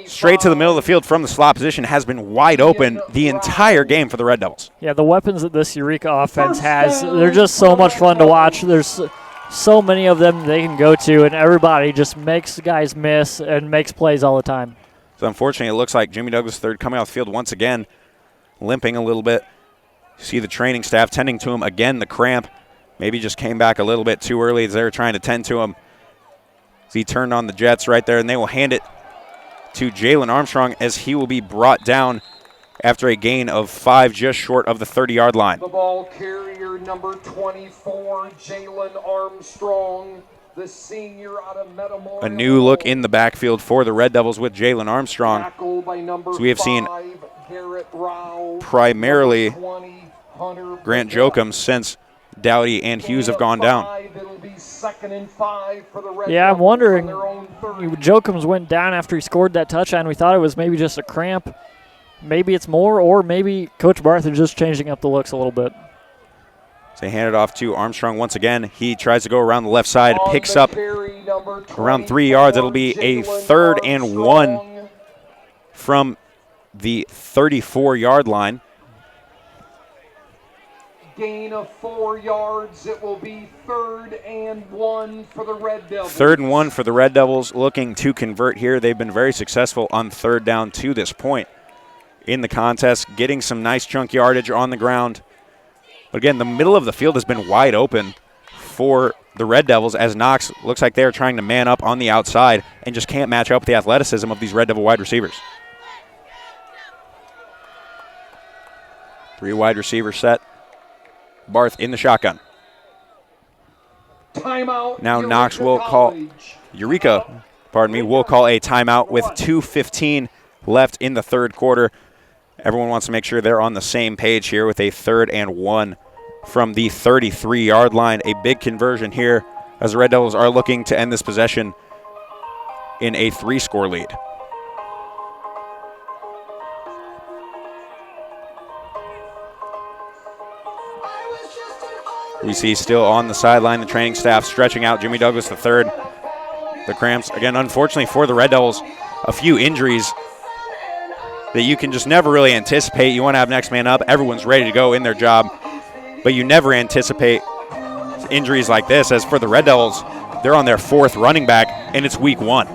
straight to the middle of the field from the slot position has been wide open the entire game for the Red Devils. Yeah, the weapons that this Eureka offense has, they're just so much fun to watch. There's so many of them they can go to, and everybody just makes guys miss and makes plays all the time. So unfortunately, it looks like Jimmy Douglas III coming off the field once again, limping a little bit. See the training staff tending to him again, the cramp. Maybe just came back a little bit too early as they were trying to tend to him. He turned on the Jets right there, and they will hand it to Jalen Armstrong as he will be brought down after a gain of 5 just short of the 30-yard line. The ball carrier, number 24, Jalen Armstrong, the senior out of Metamora. A new look in the backfield for the Red Devils with Jalen Armstrong. So we have seen primarily Grant Jokums since Dowdy and Hughes have gone down. Yeah, I'm wondering, Jokums went down after he scored that touchdown. We thought it was maybe just a cramp. Maybe it's more, or maybe Coach Barth is just changing up the looks a little bit. So they hand it off to Armstrong once again. He tries to go around the left side, picks up around 3 yards. It'll be a 3rd and 1 from the 34-yard line. Gain of 4 yards. It will be 3rd and 1 for the Red Devils. 3rd and 1 for the Red Devils, looking to convert here. They've been very successful on 3rd down to this point in the contest, getting some nice chunk yardage on the ground. But again, the middle of the field has been wide open for the Red Devils as Knox looks like they're trying to man up on the outside and just can't match up with the athleticism of these Red Devil wide receivers. 3 wide receiver set. Barth in the shotgun. Timeout. Now Knox will call, Eureka, will call a timeout with 2:15 left in the 3rd quarter. Everyone wants to make sure they're on the same page here with a 3rd and 1 from the 33-yard line. A big conversion here as the Red Devils are looking to end this possession in a 3-score lead. We see still on the sideline the training staff stretching out Jimmy Douglas III. The cramps, again, unfortunately for the Red Devils, a few injuries that you can just never really anticipate. You want to have next man up. Everyone's ready to go in their job, but you never anticipate injuries like this. As for the Red Devils, they're on their 4th running back, and it's week 1.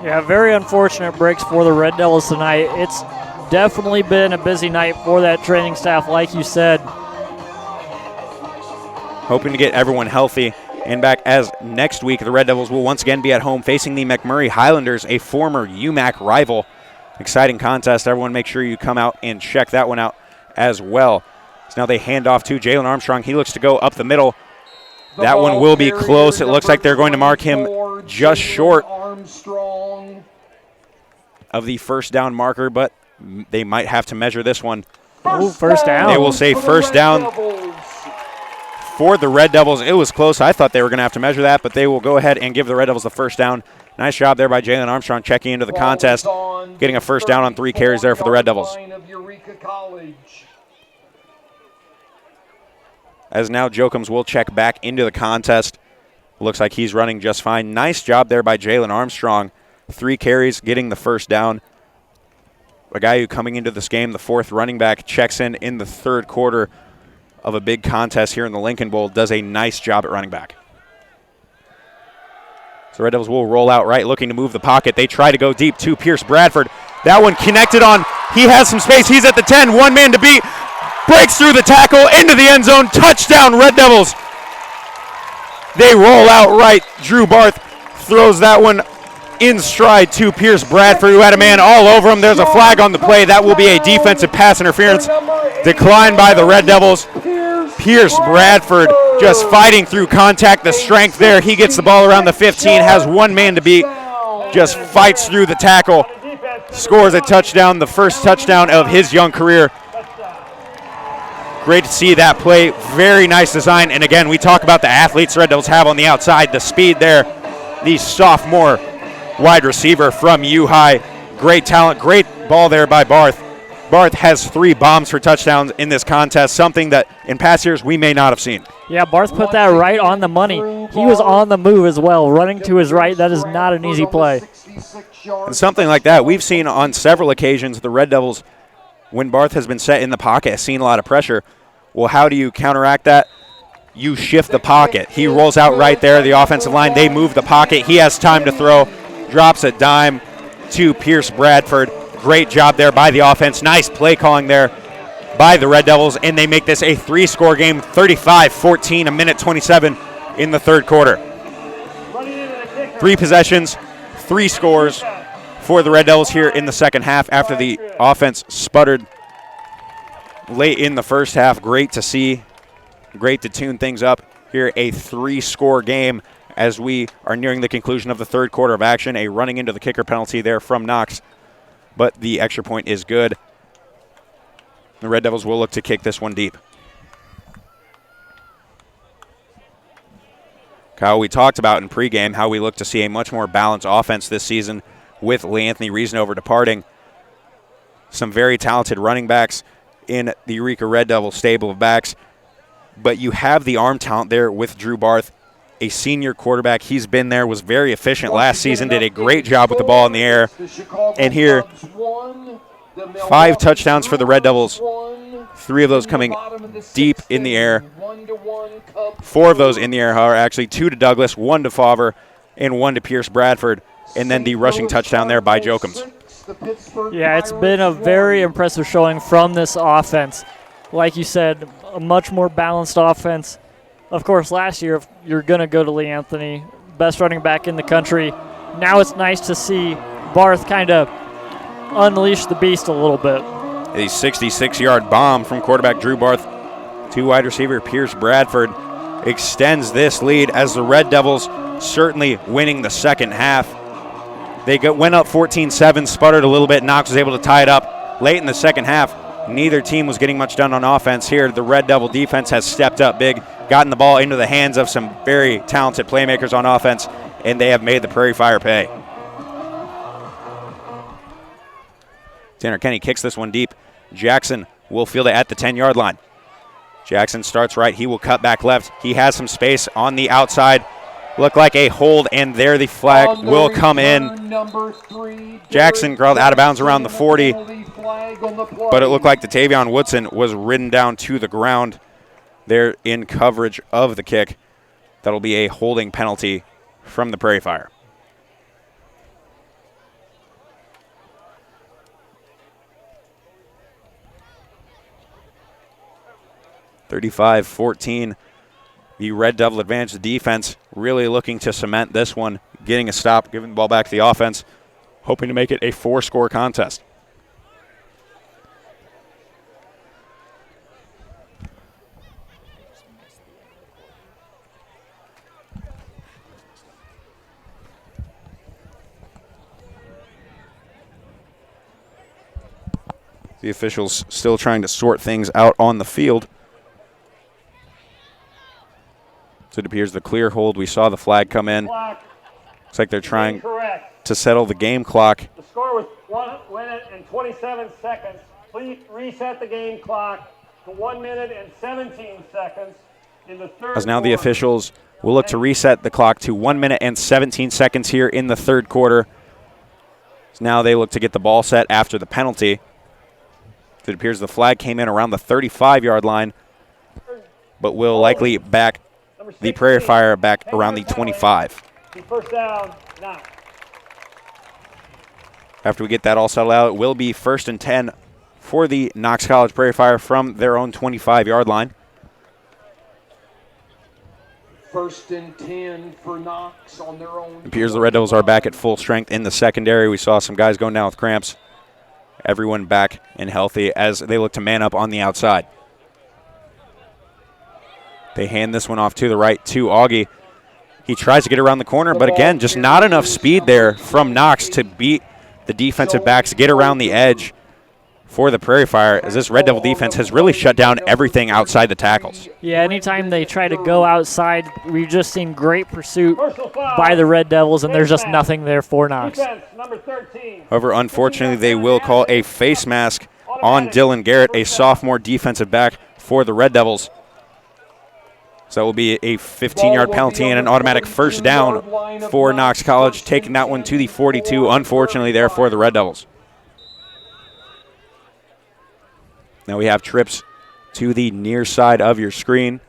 Yeah, very unfortunate breaks for the Red Devils tonight. It's definitely been a busy night for that training staff, like you said. Hoping to get everyone healthy and back, as next week the Red Devils will once again be at home facing the McMurray Highlanders, a former UMAC rival. Exciting contest. Everyone make sure you come out and check that one out as well. So now they hand off to Jalen Armstrong. He looks to go up the middle. That one will be close. It looks like they're going to mark him just short of the 1st down marker, but they might have to measure this one. Ooh, 1st down. They will say 1st down for the Red Devils. It was close. I thought they were going to have to measure that, but they will go ahead and give the Red Devils the 1st down. Nice job there by Jalen Armstrong checking into the contest, getting a 1st down on 3 carries there for the Red Devils. As now Jokums will check back into the contest. Looks like he's running just fine. Nice job there by Jalen Armstrong. 3 carries, getting the 1st down. A guy who coming into this game, the 4th running back, checks in the 3rd quarter of a big contest here in the Lincoln Bowl, does a nice job at running back. So Red Devils will roll out right, looking to move the pocket. They try to go deep to Pierce Bradford. That one connected on. He has some space. He's at the 10. 1 man to beat. Breaks through the tackle into the end zone. Touchdown, Red Devils. They roll out right. Drew Barth throws that one in stride to Pierce Bradford, who had a man all over him. There's a flag on the play. That will be a defensive pass interference declined by the Red Devils. Pierce Bradford just fighting through contact, the strength there. He gets the ball around the 15, has 1 man to beat, just fights through the tackle, scores a touchdown, the 1st touchdown of his young career. Great to see that play. Very nice design. And again, we talk about the athletes the Red Devils have on the outside, the speed there. The sophomore wide receiver from U-High. Great talent, great ball there by Barth. Barth has 3 bombs for touchdowns in this contest, something that in past years we may not have seen. Yeah, Barth put that right on the money. He was on the move as well, running to his right. That is not an easy play. And something like that we've seen on several occasions. The Red Devils, when Barth has been set in the pocket, has seen a lot of pressure. Well, how do you counteract that? You shift the pocket. He rolls out right there, the offensive line. They move the pocket. He has time to throw. Drops a dime to Pierce Bradford. Great job there by the offense. Nice play calling there by the Red Devils, and they make this a 3-score game, 35-14, 1:27 in the 3rd quarter. 3 possessions, 3 scores for the Red Devils here in the second half after the offense sputtered late in the first half. Great to see. Great to tune things up here. A 3-score game as we are nearing the conclusion of the third quarter of action. A running into the kicker penalty there from Knox, but the extra point is good. The Red Devils will look to kick this one deep. Kyle, we talked about in pregame how we look to see a much more balanced offense this season with Lee Anthony Reasanover departing. Some very talented running backs in the Eureka Red Devil stable of backs, but you have the arm talent there with Drew Barth, a senior quarterback. He's been there, was very efficient last season, did a great job with the ball in the air. And here, 5 touchdowns for the Red Devils, 3 of those coming deep in the air. 4 of those in the air are actually 2 to Douglas, 1 to Favre, and 1 to Pierce Bradford. And then the rushing touchdown there by Jokums. Yeah, it's been a very impressive showing from this offense. Like you said, a much more balanced offense. Of course, last year, if you're going to go to Lee Anthony, best running back in the country. Now it's nice to see Barth kind of unleash the beast a little bit. A 66-yard bomb from quarterback Drew Barth to wide receiver Pierce Bradford extends this lead as the Red Devils certainly winning the second half. They went up 14-7, sputtered a little bit. Knox was able to tie it up late in the second half. Neither team was getting much done on offense here. The Red Devil defense has stepped up big, gotten the ball into the hands of some very talented playmakers on offense, and they have made the Prairie Fire pay. Tanner Kenny kicks this one deep. Jackson will field it at the 10-yard line. Jackson starts right. He will cut back left. He has some space on the outside. Look like a hold, and there the flag will come in. Jackson crawled out of bounds around the 40, but it looked like the Tavion Woodson was ridden down to the ground there in coverage of the kick. That'll be a holding penalty from the Prairie Fire. (35-14). The Red Devil advantage. The defense really looking to cement this one, getting a stop, giving the ball back to the offense, hoping to make it a 4-score contest. The officials still trying to sort things out on the field. So it appears the clear hold. We saw the flag come in. Looks like they're trying to settle the game clock. The score was 1 minute and 27 seconds. Please reset the game clock to 1 minute and 17 seconds in the third As now the quarter. officials will look to reset the clock to 1 minute and 17 seconds here in the third quarter. So now they look to get the ball set after the penalty. It appears the flag came in around the 35-yard line, but will likely back the Prairie Fire back around the 25. First down, now. After we get that all settled out, it will be 1st and 10 for the Knox College Prairie Fire from their own 25-yard line. 1st and 10 for Knox on their own. It appears the Red Devils are back at full strength in the secondary. We saw some guys going down with cramps. Everyone back and healthy as they look to man up on the outside. They hand this one off to the right to Augie. He tries to get around the corner, but again, just not enough speed there from Knox to beat the defensive backs, get around the edge for the Prairie Fire, as this Red Devil defense has really shut down everything outside the tackles. Yeah, anytime they try to go outside, we've just seen great pursuit by the Red Devils, and there's just nothing there for Knox. Number 13. However, unfortunately, they will call a face mask on Dylan Garrett, a sophomore defensive back for the Red Devils. So that will be a 15-yard penalty and an automatic first down for Knox College, taking that one to the 42, unfortunately, there for the Red Devils. Now we have trips to the near side of your screen.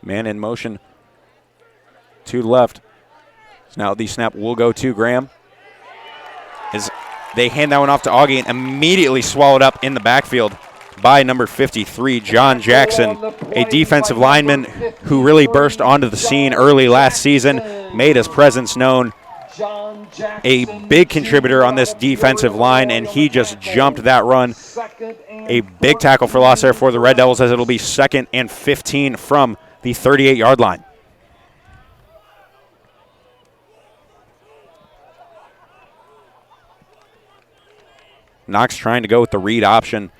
Man in motion to the left. So now the snap will go to Graham. As they hand that one off to Augie and immediately swallowed up in the backfield by number 53, John Jackson, a defensive lineman who really burst onto the scene early last season, made his presence known. A big contributor on this defensive line, and he just jumped that run. A big tackle for loss there for the Red Devils, as it'll be 2nd and 15 from the 38-yard line. Knox trying to go with the read option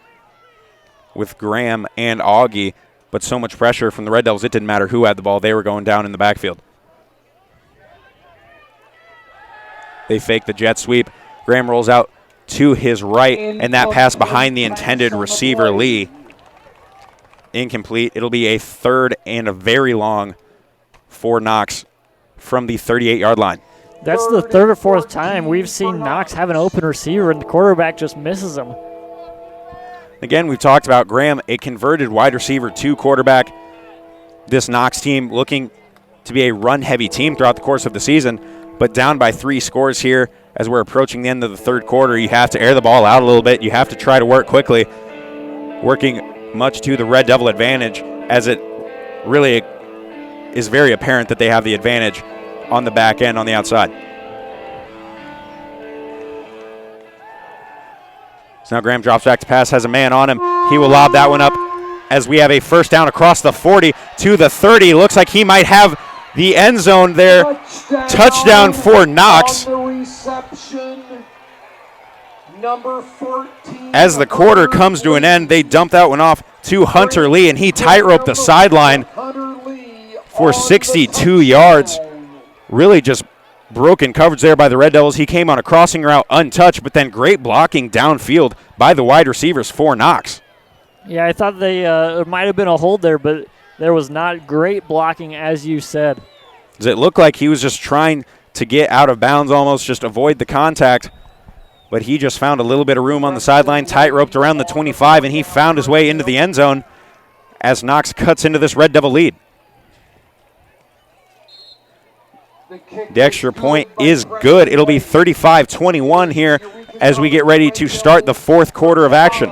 with Graham and Augie, but so much pressure from the Red Devils, it didn't matter who had the ball. They were going down in the backfield. They fake the jet sweep. Graham rolls out to his right, and that pass behind the intended receiver, Lee. Incomplete. It'll be a 3rd and a very long for Knox from the 38-yard line. That's the 3rd or 4th time we've seen Knox have an open receiver and the quarterback just misses him. Again, we've talked about Graham, a converted wide receiver to quarterback. This Knox team looking to be a run-heavy team throughout the course of the season, but down by 3 scores here as we're approaching the end of the 3rd quarter. You have to air the ball out a little bit. You have to try to work quickly, working much to the Red Devil advantage, as it really is very apparent that they have the advantage on the back end on the outside. So now Graham drops back to pass, has a man on him. He will lob that one up as we have a 1st down across the 40 to the 30. Looks like he might have the end zone there. Touchdown for Knox. As the quarter comes to an end, they dump that one off to Hunter Lee, and he tightrope the sideline for 62 yards. Really just broken coverage there by the Red Devils. He came on a crossing route untouched, but then great blocking downfield by the wide receivers for Knox. Yeah, I thought there might have been a hold there, but there was not great blocking, as you said. It looked like he was just trying to get out of bounds, almost just avoid the contact, but he just found a little bit of room on the sideline, tight-roped around the 25, and he found his way into the end zone as Knox cuts into this Red Devil lead. The extra point is good. It'll be 35-21 here as we get ready to start the 4th quarter of action.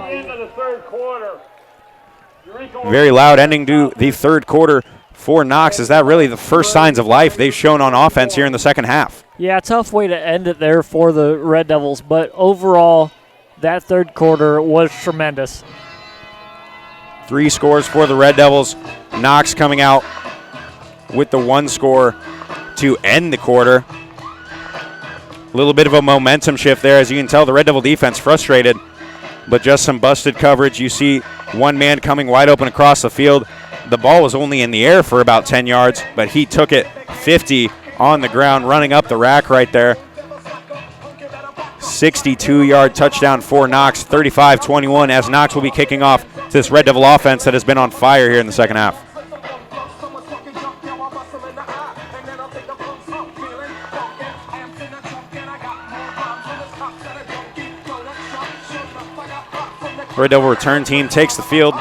Very loud ending to the 3rd quarter for Knox. Is that really the first signs of life they've shown on offense here in the 2nd half? Yeah, tough way to end it there for the Red Devils, but overall, that 3rd quarter was tremendous. 3 scores for the Red Devils. Knox coming out with the 1 score to end the quarter. A little bit of a momentum shift there. As you can tell, the Red Devil defense frustrated, but just some busted coverage. You see one man coming wide open across the field. The ball was only in the air for about 10 yards, but he took it 50 on the ground, running up the rack right there. 62-yard touchdown for Knox, 35-21, as Knox will be kicking off this Red Devil offense that has been on fire here in the 2nd half. Red Devil return team takes the field.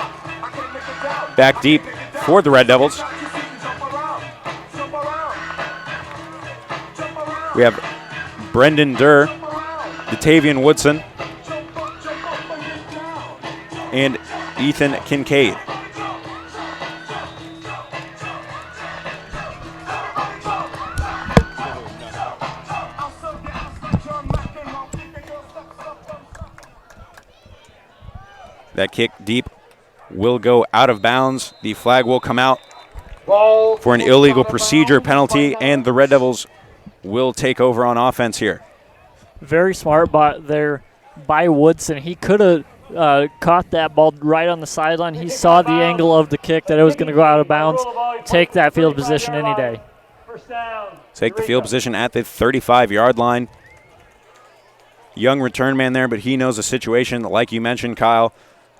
Back deep for the Red Devils. We have Brendan Durr, Datavian Woodson, and Ethan Kincaid. That kick deep will go out of bounds. The flag will come out for an illegal procedure penalty, and the Red Devils will take over on offense here. Very smart bot there by Woodson. He could have caught that ball right on the sideline. He saw the angle of the kick that it was going to go out of bounds. Take that field position any day. Take the field position at the 35-yard line. Young return man there, but he knows the situation. Like you mentioned, Kyle,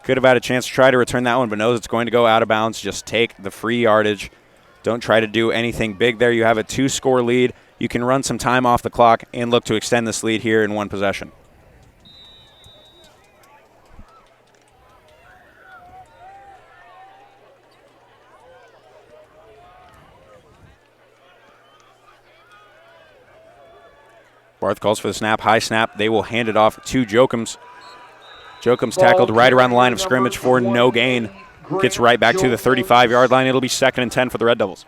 could have had a chance to try to return that one, but knows it's going to go out of bounds. Just take the free yardage. Don't try to do anything big there. You have a 2-score lead. You can run some time off the clock and look to extend this lead here in 1 possession. Barth calls for the snap, high snap. They will hand it off to Jokums. Jokum's tackled right around the line of scrimmage for no gain. Gets right back to the 35-yard line. It'll be 2nd and 10 for the Red Devils.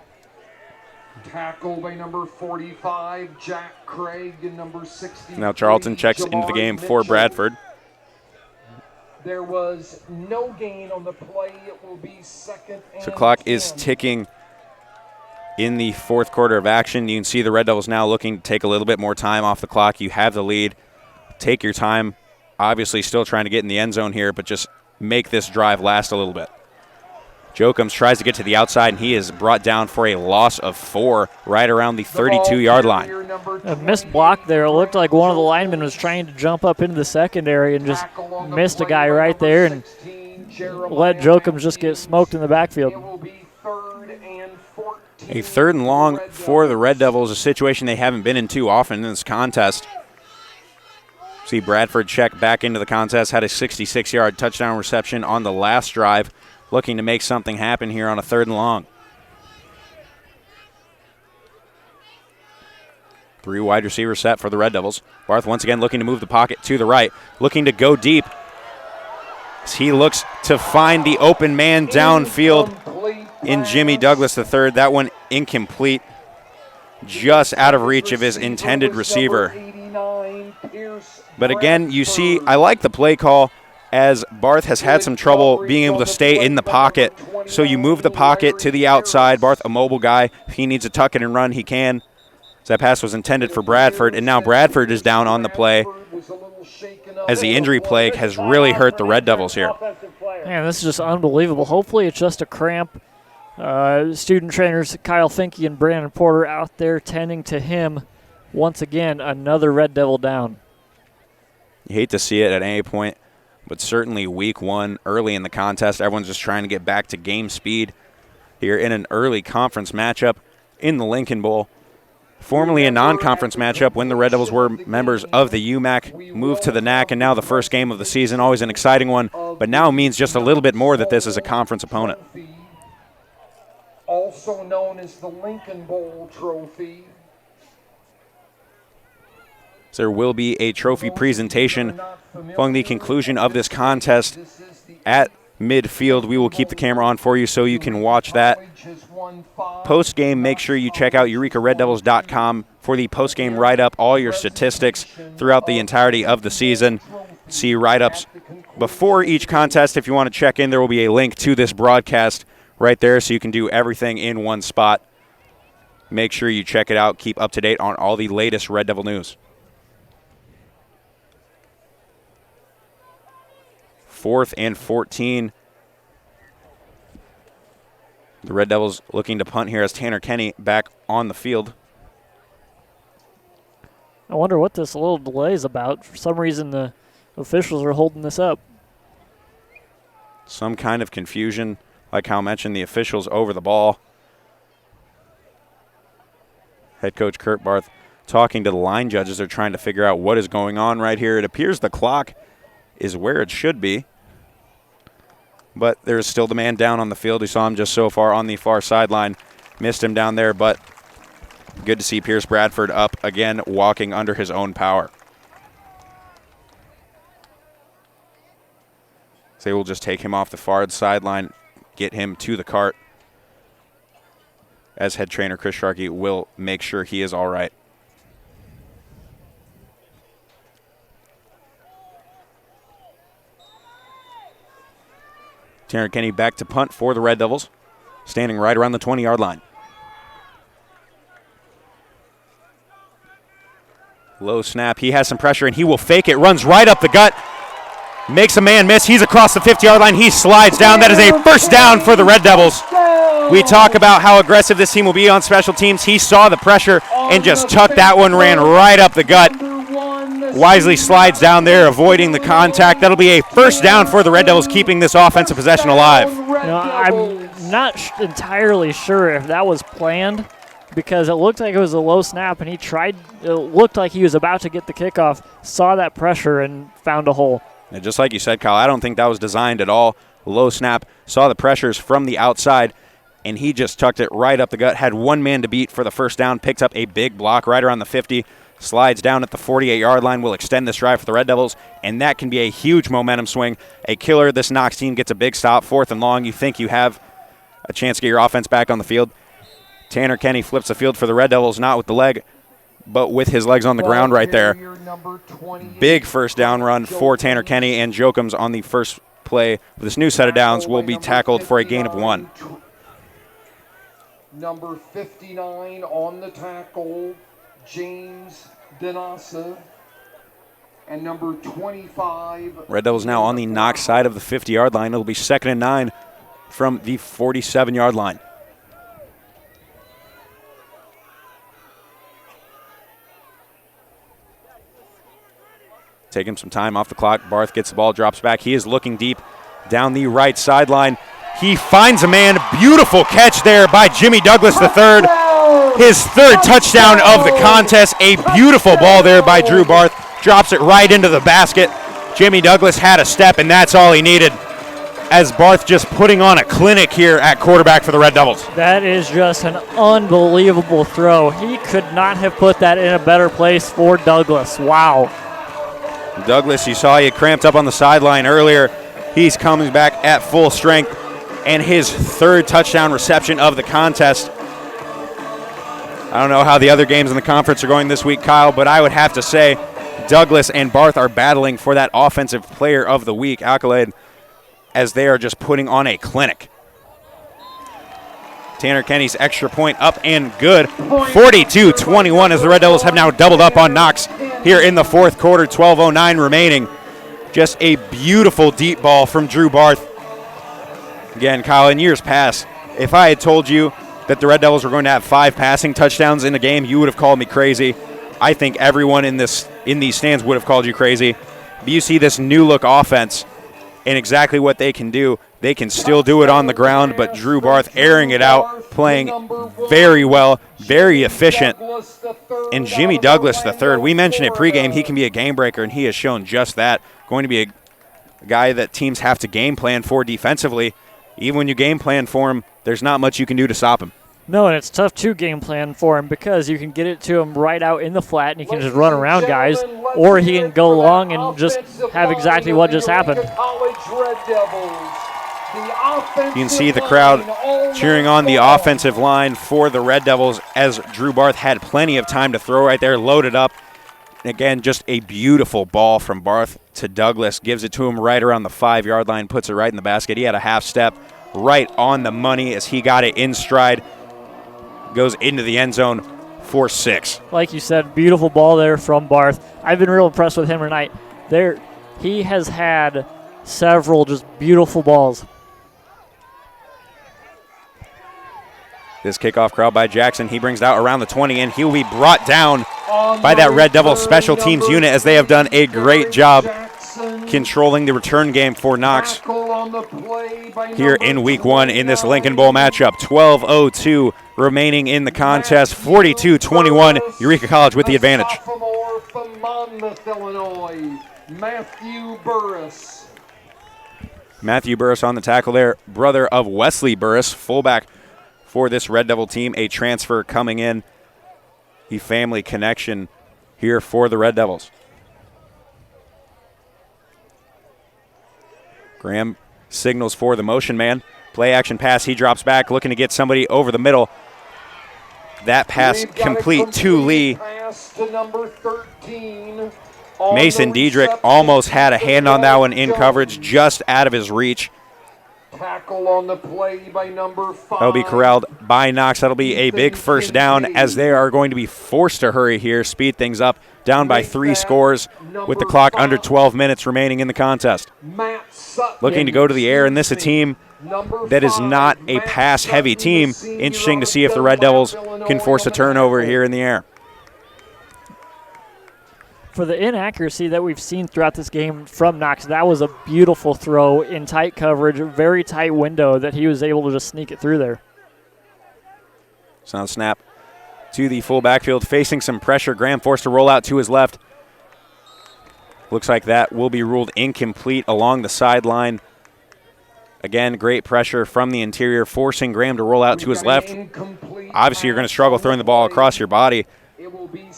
Tackle by number 45, Jack Craig, and number 60. Now Charlton checks into the game for Bradford. There was no gain on the play. It will be 2nd and So clock 10. is ticking in the 4th quarter of action. You can see the Red Devils now looking to take a little bit more time off the clock. You have the lead. Take your time. Obviously still trying to get in the end zone here, but just make this drive last a little bit. Jokums tries to get to the outside, and he is brought down for a loss of 4 right around the 32-yard line. A missed block there. It looked like one of the linemen was trying to jump up into the secondary and just missed a guy right there and let Jokums just get smoked in the backfield. A 3rd and long for the Red Devils, a situation they haven't been in too often in this contest. See Bradford check back into the contest, had a 66-yard touchdown reception on the last drive, looking to make something happen here on a 3rd and long. 3 wide receivers set for the Red Devils. Barth once again looking to move the pocket to the right, looking to go deep. As he looks to find the open man downfield in Jimmy Douglas III. That one incomplete, just out of reach of his intended receiver. But again, you see, I like the play call, as Barth has had some trouble being able to stay in the pocket. So you move the pocket to the outside. Barth, a mobile guy. If he needs to tuck it and run, he can. So that pass was intended for Bradford, and now Bradford is down on the play, as the injury plague has really hurt the Red Devils here. Man, this is just unbelievable. Hopefully it's just a cramp. Student trainers Kyle Finke and Brandon Porter out there tending to him. Once again, another Red Devil down. You hate to see it at any point, but certainly week 1, early in the contest, everyone's just trying to get back to game speed here in an early conference matchup in the Lincoln Bowl. Formerly a non-conference matchup when the Red Devils were members of the UMAC, moved to the NAC, and now the first game of the season, always an exciting one, but now means just a little bit more that this is a conference opponent. Also known as the Lincoln Bowl Trophy. So there will be a trophy presentation following the conclusion of this contest at midfield. We will keep the camera on for you so you can watch that. Post-game, make sure you check out EurekaRedDevils.com for the post-game write-up, all your statistics throughout the entirety of the season. See write-ups before each contest. If you want to check in, there will be a link to this broadcast right there so you can do everything in one spot. Make sure you check it out. Keep up to date on all the latest Red Devil news. 4th and 14. The Red Devils looking to punt here as Tanner Kenny back on the field. I wonder what this little delay is about. For some reason, the officials are holding this up. Some kind of confusion, like Kyle mentioned, the officials over the ball. Head coach Kurt Barth talking to the line judges. They're trying to figure out what is going on right here. It appears the clock is where it should be, but there's still the man down on the field. We saw him just so far on the far sideline. Missed him down there, but good to see Pierce Bradford up again, walking under his own power. So they will just take him off the far sideline, get him to the cart, as head trainer Chris Sharkey will make sure he is all right. Tanner Kenny back to punt for the Red Devils, standing right around the 20-yard line. Low snap. He has some pressure, and he will fake it. Runs right up the gut. Makes a man miss. He's across the 50-yard line. He slides down. That is a first down for the Red Devils. We talk about how aggressive this team will be on special teams. He saw the pressure and just tucked that one, ran right up the gut. Wisely slides down there, avoiding the contact. That'll be a first down for the Red Devils, keeping this offensive possession alive. I'm not entirely sure if that was planned, because it looked like it was a low snap, and it looked like he was about to get the kickoff, saw that pressure, and found a hole. And just like you said, Kyle, I don't think that was designed at all. Low snap, saw the pressures from the outside, and he just tucked it right up the gut, had one man to beat for the first down, picked up a big block right around the 50, Slides down at the 48-yard line, will extend this drive for the Red Devils, and that can be a huge momentum swing. A killer. This Knox team gets a big stop, 4th and long. You think you have a chance to get your offense back on the field. Tanner Kenny flips the field for the Red Devils, not with the leg, but with his legs on the ground right there. Big first down run for Tanner Kenny, and Jokums on the first play of this new set of downs will be tackled for a gain of 1. Number 59 on the tackle, James Denasa. And number 25. Red Devils now on the Knox side of the 50-yard line. It'll be 2nd and 9 from the 47-yard line. Taking some time off the clock. Barth gets the ball, drops back. He is looking deep down the right sideline. He finds a man. Beautiful catch there by Jimmy Douglas III. His 3rd touchdown of the contest. A beautiful ball there by Drew Barth. Drops it right into the basket. Jimmy Douglas had a step, and that's all he needed. As Barth just putting on a clinic here at quarterback for the Red Devils. That is just an unbelievable throw. He could not have put that in a better place for Douglas. Wow. Douglas, you saw he had cramped up on the sideline earlier. He's coming back at full strength, and his 3rd touchdown reception of the contest. I don't know how the other games in the conference are going this week, Kyle, but I would have to say Douglas and Barth are battling for that Offensive Player of the Week accolade as they are just putting on a clinic. Tanner Kenny's extra point up and good. 42-21 as the Red Devils have now doubled up on Knox here in the 4th quarter. 12:09 remaining. Just a beautiful deep ball from Drew Barth. Again, Kyle, in years past, if I had told you that the Red Devils were going to have 5 passing touchdowns in a game, you would have called me crazy. I think everyone in these stands would have called you crazy. But you see this new look offense and exactly what they can do. They can still do it on the ground, but Drew Barth airing it out, playing very well, very efficient. And Jimmy Douglas III, we mentioned it pregame, he can be a game breaker, and he has shown just that. Going to be a guy that teams have to game plan for defensively. Even when you game plan for him, there's not much you can do to stop him. No, and it's tough to game plan for him because you can get it to him right out in the flat and he can just run around guys, or he can go long and just have exactly what just happened. You can see the crowd cheering on the offensive line for the Red Devils as Drew Barth had plenty of time to throw right there, loaded up. Again, just a beautiful ball from Barth to Douglas. Gives it to him right around the 5-yard line, puts it right in the basket. He had a half step right on the money as he got it in stride. Goes into the end zone for 6. Like you said, beautiful ball there from Barth. I've been real impressed with him tonight. He has had several just beautiful balls. This kickoff crowd by Jackson, he brings it out around the 20, and he'll be brought down by that Red Devil special teams unit as they have done a great job controlling the return game for Knox here in Week 1 in this Lincoln Bowl matchup. 12:02 remaining in the contest. 42-21, Eureka College with the advantage. Sophomore from Monmouth, Illinois, Matthew Burris. Matthew Burris on the tackle there, brother of Wesley Burris, fullback for this Red Devil team, a transfer coming in. The family connection here for the Red Devils. Graham signals for the motion man. Play action pass, he drops back, looking to get somebody over the middle. That pass complete to Lee. To number 13, Mason Diedrich almost had a hand on that one in coverage, just out of his reach. Tackle on the play by number 5. That'll be corralled by Knox. That'll be a big first down as they are going to be forced to hurry here, speed things up, down by 3 scores with the clock under 12 minutes remaining in the contest. Looking to go to the air, and this is a team that is not a pass-heavy team. Interesting to see if the Red Devils can force a turnover here in the air. For the inaccuracy that we've seen throughout this game from Knox, that was a beautiful throw in tight coverage, a very tight window that he was able to just sneak it through there. Sound snap to the full backfield, facing some pressure. Graham forced to roll out to his left. Looks like that will be ruled incomplete along the sideline. Again, great pressure from the interior, forcing Graham to roll out to his left. Obviously, you're going to struggle throwing the ball across your body.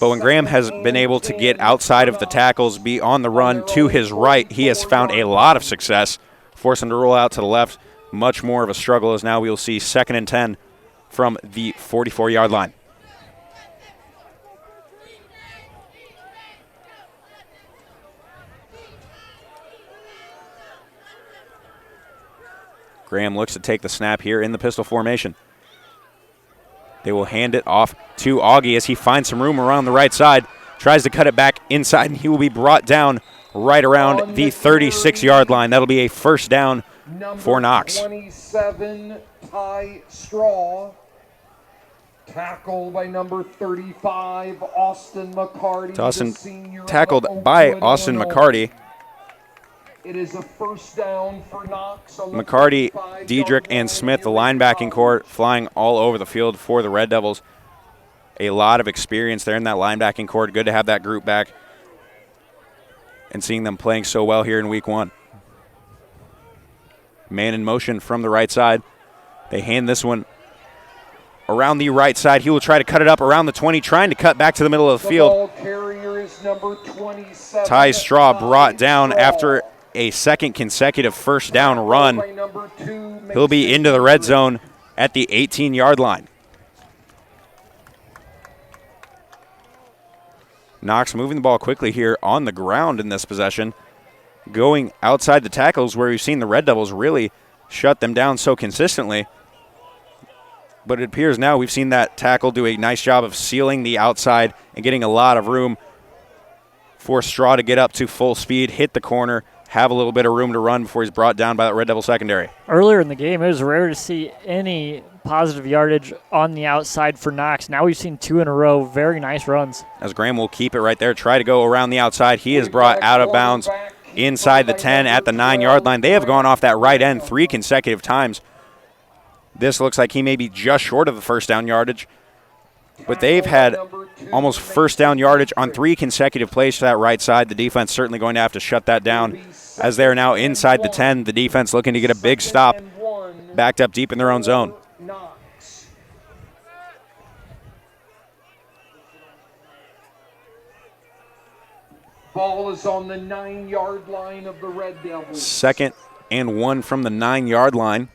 But when Graham has been able to get outside of the tackles, be on the run to his right, he has found a lot of success. Force him to roll out to the left. Much more of a struggle as now we will see 2nd and 10 from the 44-yard line. Graham looks to take the snap here in the pistol formation. They will hand it off to Augie as he finds some room around the right side. Tries to cut it back inside, and he will be brought down right around the 36-yard line. That'll be a first down for Knox. 27, Ty Straw. Tackle by number 35, Austin McCarty. Tackled by Austin McCarty. It is a first down for Knox. McCarty, Diedrich, and Smith, the linebacking core, flying all over the field for the Red Devils. A lot of experience there in that linebacking core. Good to have that group back and seeing them playing so well here in week 1. Man in motion from the right side. They hand this one around the right side. He will try to cut it up around the 20, trying to cut back to the middle of the field. Ball carrier is number 27. Ty Straw brought down after a second consecutive first down run. He'll be into the red zone at the 18-yard line. Knox moving the ball quickly here on the ground in this possession. Going outside the tackles where we've seen the Red Devils really shut them down so consistently. But it appears now we've seen that tackle do a nice job of sealing the outside and getting a lot of room for Straw to get up to full speed, hit the corner, have a little bit of room to run before he's brought down by that Red Devil secondary. Earlier in the game, it was rare to see any positive yardage on the outside for Knox. Now we've seen 2 in a row. Very nice runs. As Graham will keep it right there, try to go around the outside. He is brought out of bounds inside the 10 at the 9-yard line. They have gone off that right end 3 consecutive times. This looks like he may be just short of the first down yardage. But they've had almost first down yardage on 3 consecutive plays to that right side. The defense certainly going to have to shut that down as they're now inside the 10. The defense looking to get a big stop backed up deep in their own zone. Ball is on the 9-yard line of the Red Devils. 2nd and 1 from the 9-yard line.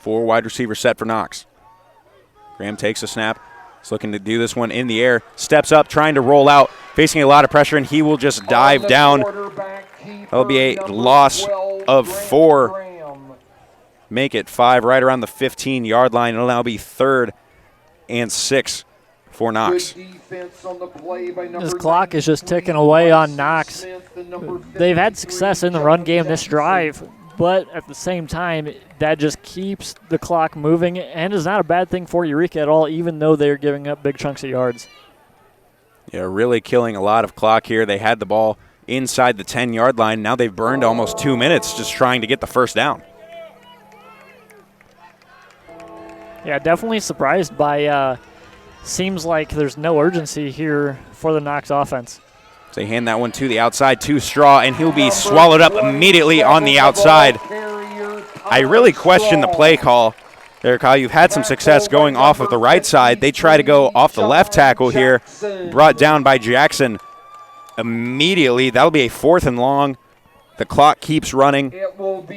4 wide receivers set for Knox. Graham takes a snap. He's looking to do this one in the air. Steps up, trying to roll out, facing a lot of pressure, and he will just dive down. That'll be a loss of 4. Make it 5 right around the 15-yard line. It'll now be 3rd and 6 for Knox. This clock is just ticking away on Knox. They've had success in the run game this drive, but at the same time, that just keeps the clock moving and is not a bad thing for Eureka at all, even though they're giving up big chunks of yards. Yeah, really killing a lot of clock here. They had the ball inside the 10-yard line. Now they've burned almost 2 minutes just trying to get the first down. Yeah, definitely surprised by seems like there's no urgency here for the Knox offense. They hand that one to the outside to Straw, and he'll be swallowed up immediately on the outside. I really question the play call there, Kyle. You've had some success going off of the right side. They try to go off the left tackle here, brought down by Jackson immediately. That'll be a 4th and long. The clock keeps running.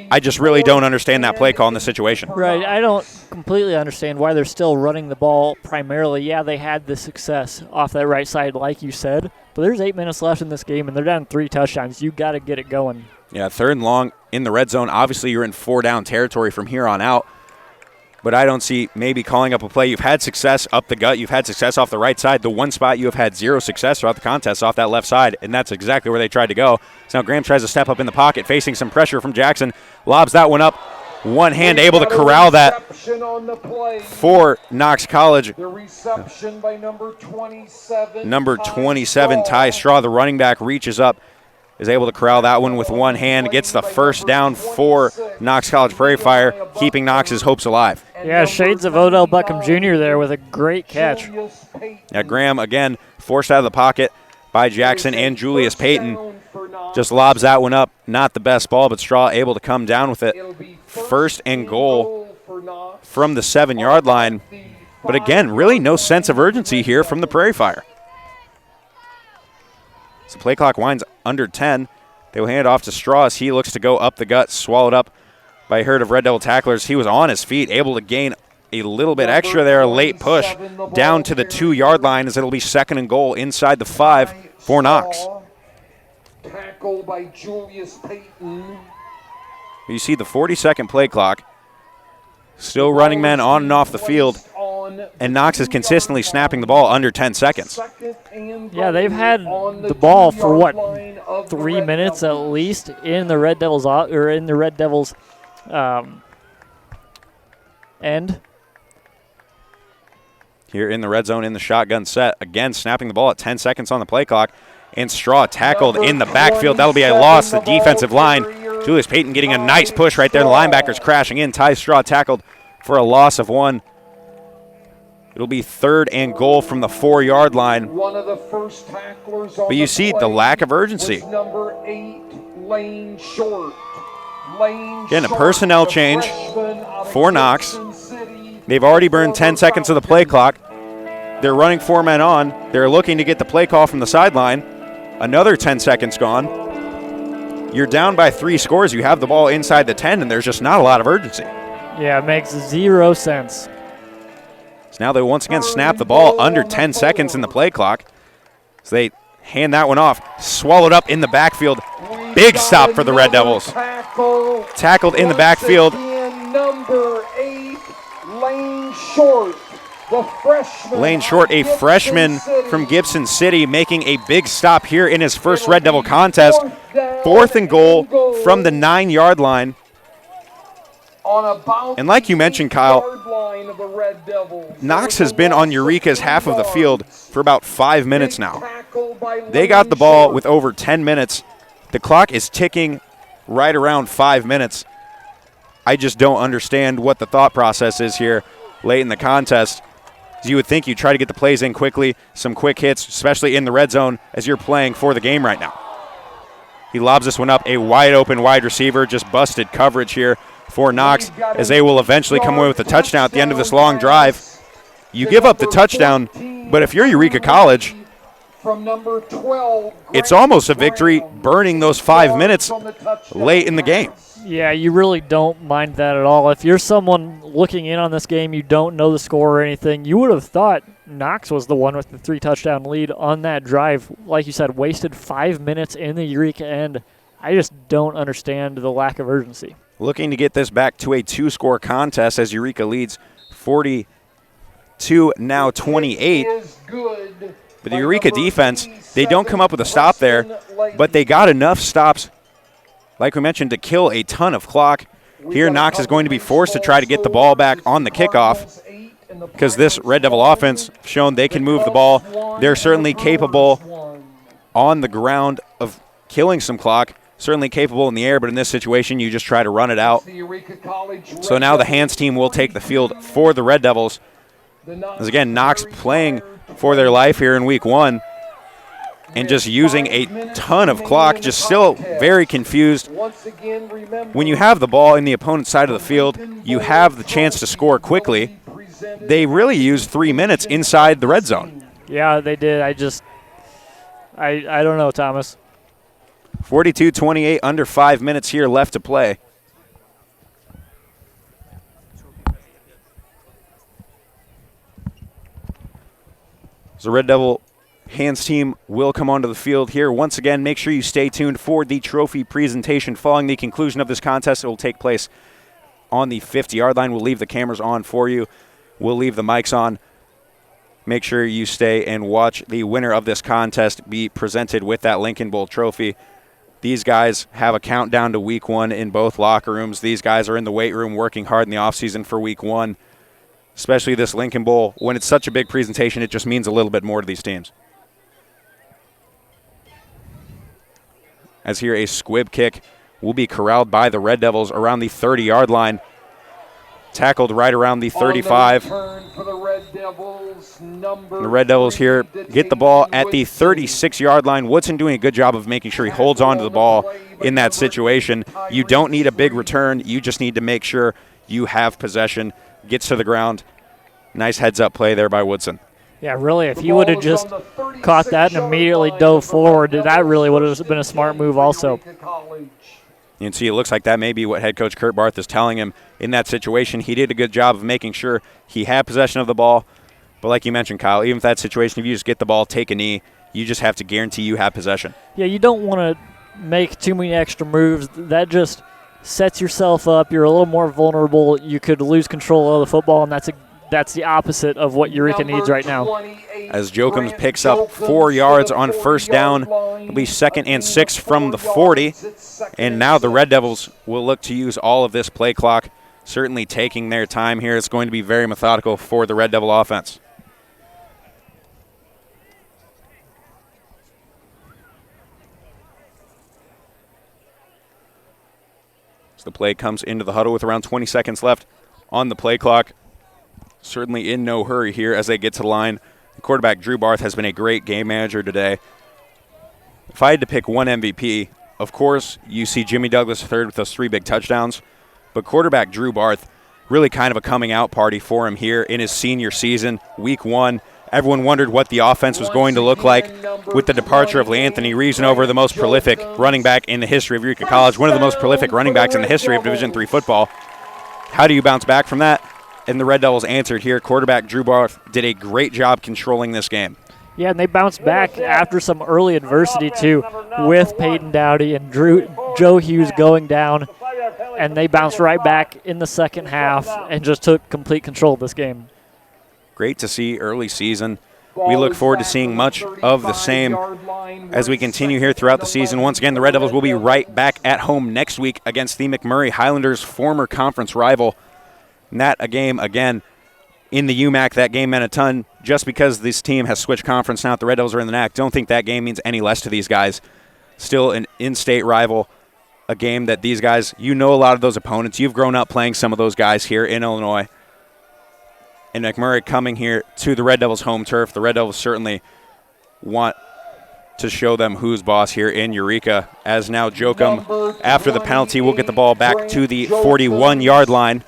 I just really don't understand that play call in this situation. Right, I don't completely understand why they're still running the ball primarily. Yeah, they had the success off that right side, like you said, but there's 8 minutes left in this game, and they're down 3 touchdowns. You got to get it going. Yeah, 3rd and long in the red zone. Obviously, you're in 4-down territory from here on out, but I don't see maybe calling up a play. You've had success up the gut. You've had success off the right side. The one spot you have had 0 success throughout the contest off that left side, and that's exactly where they tried to go. So now Graham tries to step up in the pocket, facing some pressure from Jackson. Lobs that one up. One hand able to corral that for Knox College. The reception by number 27. Number 27, Ty Straw, the running back, reaches up, is able to corral that one with one hand, gets the first down for Knox College Prairie Fire, keeping Knox's hopes alive. Yeah, shades of Odell Beckham Jr. there with a great catch. Yeah, Graham, again, forced out of the pocket by Jackson and Julius Payton. Just lobs that one up. Not the best ball, but Straw able to come down with it. 1st and goal from the 7-yard line. But again, really no sense of urgency here from the Prairie Fire. So play clock winds under 10. They will hand it off to Straw as he looks to go up the gut, swallowed up by a herd of Red Devil tacklers. He was on his feet, able to gain a little bit extra there, a late push down to the 2-yard line as it'll be 2nd and goal inside the 5 for Knox. Tackle by Julius Payton. You see the 40-second play clock. Still running men on and off the field. And Knox is consistently snapping the ball under 10 seconds. Yeah, they've had the ball for what, 3 minutes at least in the Red Devils end. Here in the red zone in the shotgun set. Again, snapping the ball at 10 seconds on the play clock. And Straw tackled in the backfield. That'll be a loss to the defensive line. Julius Payton getting a nice push right there. The linebackers crashing in. Ty Straw tackled for a loss of 1. It'll be 3rd and goal from the 4-yard line. One of the first tacklers on But you see the lack of urgency. Number 8, Lane Short. Again, a personnel change for Knox. They've already burned 10 seconds of the play clock. They're running 4 men on. They're looking to get the play call from the sideline. Another 10 seconds gone. You're down by 3 scores. You have the ball inside the 10, and there's just not a lot of urgency. Yeah, it makes 0 sense. So now they once again snap the ball under 10 seconds in the play clock. So they hand that one off. Swallowed up in the backfield. Big stop for the Red Devils. Tackled in the backfield. Number 8, Lane Short. Lane Short, a freshman from Gibson City, making a big stop here in his first Red Devil contest. 4th and goal from the 9-yard line. And like you mentioned, Kyle, Knox has been on Eureka's half of the field for about 5 minutes now. They got the ball with over 10 minutes. The clock is ticking right around 5 minutes. I just don't understand what the thought process is here late in the contest. You would think you try to get the plays in quickly, some quick hits, especially in the red zone as you're playing for the game right now. He lobs this one up, a wide open wide receiver, just busted coverage here for Knox as they will eventually come away with a touchdown at the end of this long drive. You give up the touchdown, but if you're Eureka College, it's almost a victory burning those 5 minutes late in the game. Yeah, you really don't mind that at all. If you're someone looking in on this game, you don't know the score or anything, you would have thought Knox was the one with the 3-touchdown lead on that drive. Like you said, wasted 5 minutes in the Eureka end. I just don't understand the lack of urgency. Looking to get this back to a 2-score contest as Eureka leads 42, now 28. But the Eureka defense, they don't come up with a stop there, but they got enough stops, like we mentioned, to kill a ton of clock. Here, Knox is going to be forced to try to get the ball back on the kickoff because this Red Devil offense shown they can move the ball. They're certainly capable on the ground of killing some clock, certainly capable in the air, but in this situation, you just try to run it out. So now the hands team will take the field for the Red Devils. As again, Knox playing for their life here in week 1. And just using a ton of clock, just still very confused. When you have the ball in the opponent's side of the field, you have the chance to score quickly. They really used 3 minutes inside the red zone. Yeah, they did. I don't know, Thomas. 42-28, under 5 minutes here left to play. So Red Devil hands team will come onto the field here. Once again, make sure you stay tuned for the trophy presentation. Following the conclusion of this contest, it will take place on the 50-yard line. We'll leave the cameras on for you. We'll leave the mics on. Make sure you stay and watch the winner of this contest be presented with that Lincoln Bowl trophy. These guys have a countdown to week 1 in both locker rooms. These guys are in the weight room working hard in the offseason for week 1, especially this Lincoln Bowl. When it's such a big presentation, it just means a little bit more to these teams. As here a squib kick will be corralled by the Red Devils around the 30-yard line. Tackled right around the 35. The Red Devils here get the ball at the 36-yard line. Woodson doing a good job of making sure he holds on to the ball in that situation. You don't need a big return. You just need to make sure you have possession. Gets to the ground. Nice heads-up play there by Woodson. Yeah, really, if he would have just caught that and immediately dove forward, that really would have been a smart move also. You can see it looks like that may be what head coach Kurt Barth is telling him in that situation. He did a good job of making sure he had possession of the ball. But like you mentioned, Kyle, even if that situation, if you just get the ball, take a knee, you just have to guarantee you have possession. Yeah, you don't want to make too many extra moves. That just sets yourself up. You're a little more vulnerable. You could lose control of the football, and that's the opposite of what Eureka needs right now. As Jokums picks up 4 yards on first down, it'll be 2nd and 6 from the 40. And now the Red Devils will look to use all of this play clock, certainly taking their time here. It's going to be very methodical for the Red Devil offense. So the play comes into the huddle with around 20 seconds left on the play clock. Certainly in no hurry here as they get to the line. The quarterback, Drew Barth, has been a great game manager today. If I had to pick one MVP, of course, you see Jimmy Douglas III with those 3 big touchdowns. But quarterback Drew Barth, really kind of a coming out party for him here in his senior season, week 1. Everyone wondered what the offense was going to look like with the departure of LeAnthony Reasonover, the most prolific running back in the history of Eureka College, one of the most prolific running backs in the history of Division III football. How do you bounce back from that? And the Red Devils answered here. Quarterback Drew Barth did a great job controlling this game. Yeah, and they bounced back after some early adversity, too, with Peyton Dowdy and Joe Hughes going down. And they bounced right back in the second half and just took complete control of this game. Great to see early season. We look forward to seeing much of the same as we continue here throughout the season. Once again, the Red Devils will be right back at home next week against the McMurray Highlanders, former conference rival. And that a game, again, in the UMAC, that game meant a ton. Just because this team has switched conference now, the Red Devils are in the NAC, don't think that game means any less to these guys. Still an in-state rival, a game that these guys, you know a lot of those opponents. You've grown up playing some of those guys here in Illinois. And McMurray coming here to the Red Devils' home turf. The Red Devils certainly want to show them who's boss here in Eureka, as now Jokum, after the penalty, will get the ball back to the 41-yard line.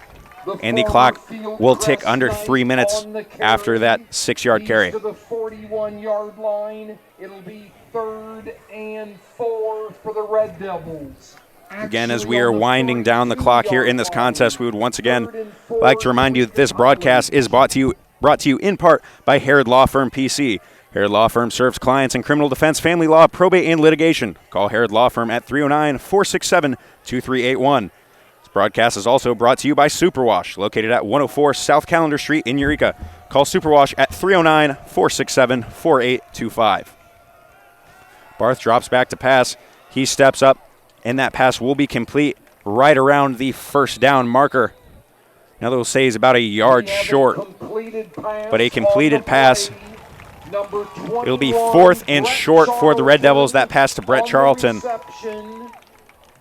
And the clock will tick under 3 minutes after that 6-yard carry. To the 41-yard line, it'll be 3rd and 4 for the Red Devils. Again, as we are winding down the clock here in this contest, we would once again like to remind you that this broadcast is brought to you in part by Harrod Law Firm PC. Harrod Law Firm serves clients in criminal defense, family law, probate, and litigation. Call Harrod Law Firm at 309-467-2381. Broadcast is also brought to you by Superwash, located at 104 South Callender Street in Eureka. Call Superwash at 309-467-4825. Barth drops back to pass. He steps up, and that pass will be complete right around the first down marker. Now they'll say he's about a yard short, but a completed pass. It'll be 4th and short for the Red Devils. That pass to Brett Charlton.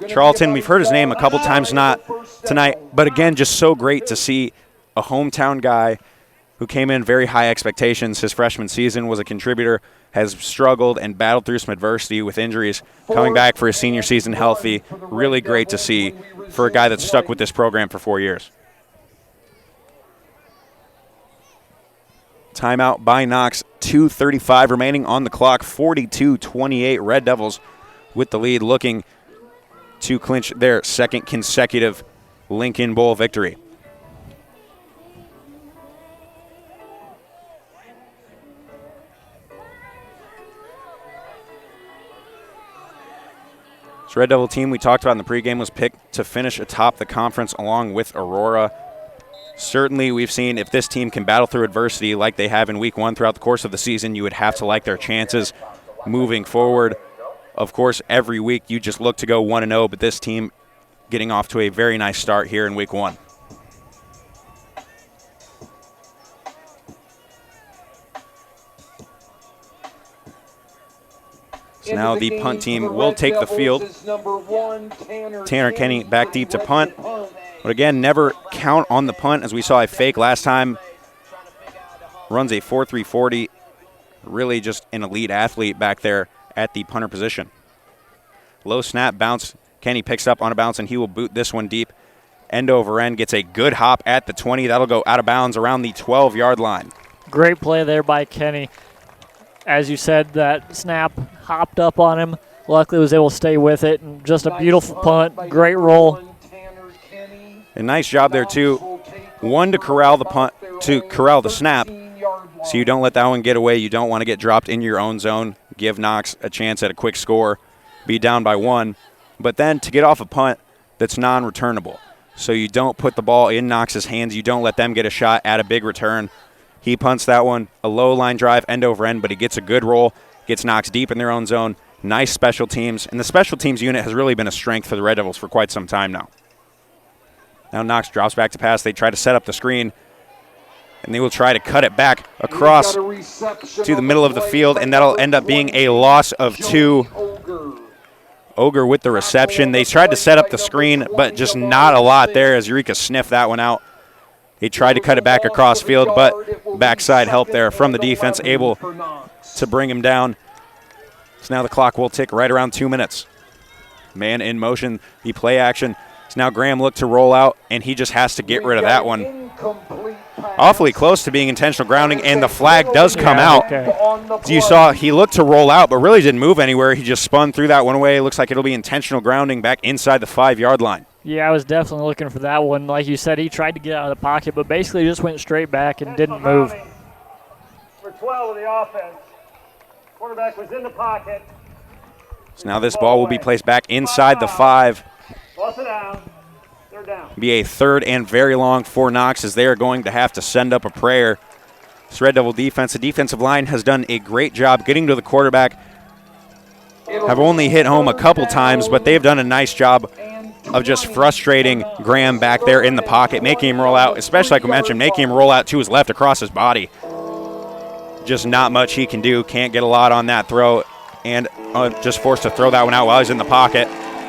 Charlton, we've heard his name a couple times not tonight, but again, just so great to see a hometown guy who came in very high expectations. His freshman season was a contributor, has struggled and battled through some adversity with injuries, coming back for his senior season healthy. Really great to see for a guy that's stuck with this program for 4 years. Timeout by Knox, 2:35 remaining on the clock, 42-28. Red Devils with the lead, looking to clinch their 2nd consecutive Lincoln Bowl victory. This Red Devil team we talked about in the pregame was picked to finish atop the conference along with Aurora. Certainly we've seen if this team can battle through adversity like they have in week 1 throughout the course of the season, you would have to like their chances moving forward. Of course, every week you just look to go 1-0, but this team getting off to a very nice start here in week 1. So now the punt team will take the field. Tanner Kenny back deep to punt. But again, never count on the punt, as we saw a fake last time. Runs a 4.3 40. Really just an elite athlete back there at the punter position. Low snap bounce. Kenny picks up on a bounce, and he will boot this one deep end over end, gets a good hop at the 20. That'll go out of bounds around the 12-yard line. Great play there by Kenny. As you said, that snap hopped up on him. Luckily was able to stay with it. And just a beautiful punt, great roll. A nice job there, too. One, to corral the punt, to corral the snap, so you don't let that one get away. You don't want to get dropped in your own zone. Give Knox a chance at a quick score, be down by 1. But then to get off a punt that's non-returnable. So you don't put the ball in Knox's hands. You don't let them get a shot at a big return. He punts that one, a low line drive, end over end, but he gets a good roll, gets Knox deep in their own zone. Nice special teams. And the special teams unit has really been a strength for the Red Devils for quite some time now. Now Knox drops back to pass. They try to set up the screen, and they will try to cut it back across to the middle of the field, and that'll end up being a loss of 2. Ogre with the reception. They tried to set up the screen, but just not a lot there as Eureka sniffed that one out. He tried to cut it back across field, but backside help there from the defense, able to bring him down. So now the clock will tick right around 2 minutes. Man in motion, the play action. So now Graham looked to roll out, and he just has to get rid of that one. Awfully close to being intentional grounding, and the flag does come out. Okay. You saw he looked to roll out, but really didn't move anywhere. He just spun through that one away. It looks like it'll be intentional grounding back inside the 5-yard line. Yeah, I was definitely looking for that one. Like you said, he tried to get out of the pocket, but basically just went straight back and didn't move. For 12 of the offense. Quarterback was in the pocket. So now this ball will be placed back inside the 5. Toss it down. They're down. Be a 3rd and very long for Knox, as they are going to have to send up a prayer. This Red Devil defense, the defensive line has done a great job getting to the quarterback. Have only hit home a couple times, but they've done a nice job of just frustrating Graham back there in the pocket, making him roll out, especially like we mentioned, making him roll out to his left across his body. Just not much he can do. Can't get a lot on that throw, and just forced to throw that one out while he's in the pocket.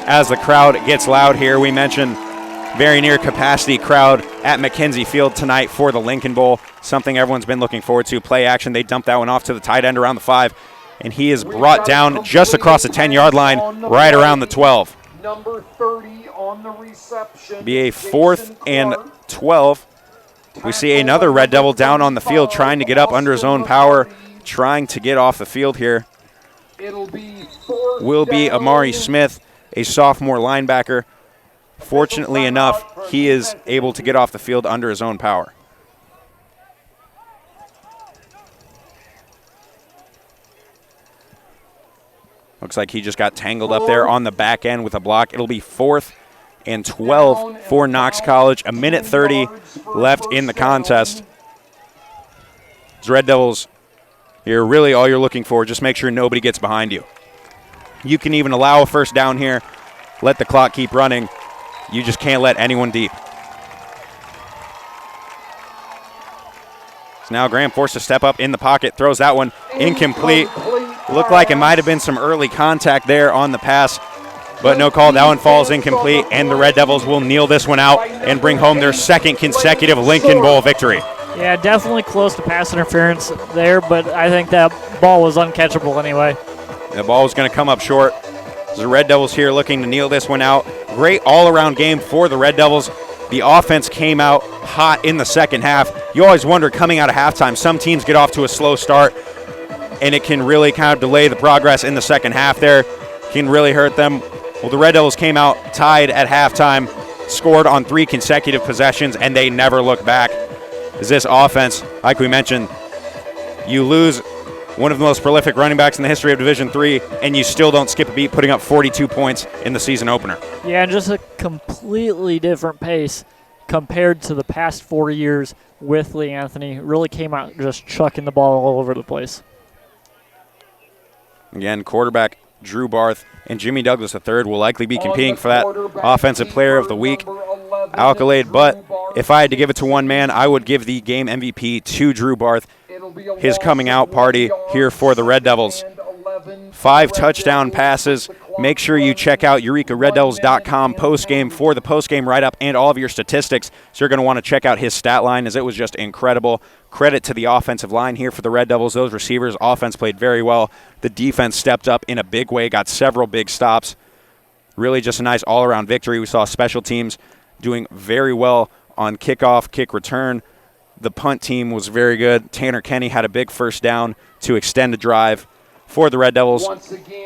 As the crowd gets loud here, we mentioned very near capacity crowd at McKenzie Field tonight for the Lincoln Bowl. Something everyone's been looking forward to. Play action. They dump that one off to the tight end around the 5, and he is brought down just across the 10-yard line, right around the 12. Number 30 on the reception. Be a 4th and 12. We see another Red Devil down on the field trying to get up under his own power, trying to get off the field here. Will be Amari Smith, a sophomore linebacker. Fortunately enough, he is able to get off the field under his own power. Looks like he just got tangled up there on the back end with a block. It'll be 4th and 12 for Knox College. A minute 30 left in the contest. As Red Devils, here really all you're looking for, just make sure nobody gets behind you. You can even allow a first down here, let the clock keep running. You just can't let anyone deep. So now Graham forced to step up in the pocket, throws that one incomplete. Looked like it might have been some early contact there on the pass, but no call. That one falls incomplete, and the Red Devils will kneel this one out and bring home their 2nd consecutive Lincoln Bowl victory. Yeah, definitely close to pass interference there, but I think that ball was uncatchable anyway. The ball was going to come up short. The Red Devils here looking to kneel this one out. Great all-around game for the Red Devils. The offense came out hot in the second half. You always wonder coming out of halftime, some teams get off to a slow start, and it can really kind of delay the progress in the second half there. Can really hurt them. Well, the Red Devils came out tied at halftime, scored on 3 consecutive possessions, and they never looked back. As this offense, like we mentioned, you lose one of the most prolific running backs in the history of Division III, and you still don't skip a beat, putting up 42 points in the season opener. Yeah, and just a completely different pace compared to the past 4 years with Lee Anthony. Really came out just chucking the ball all over the place. Again, quarterback Drew Barth and Jimmy Douglas III will likely be competing for that Offensive Player of the Week accolade, but if I had to give it to one man, I would give the game MVP to Drew Barth. His coming out party here for the Red Devils. 5 touchdown passes. Make sure you check out EurekaRedDevils.com postgame for the postgame write-up and all of your statistics. So you're going to want to check out his stat line, as it was just incredible. Credit to the offensive line here for the Red Devils. Those receivers, offense played very well. The defense stepped up in a big way, got several big stops. Really just a nice all-around victory. We saw special teams doing very well on kickoff, kick return. The punt team was very good. Tanner Kenny had a big first down to extend a drive for the Red Devils.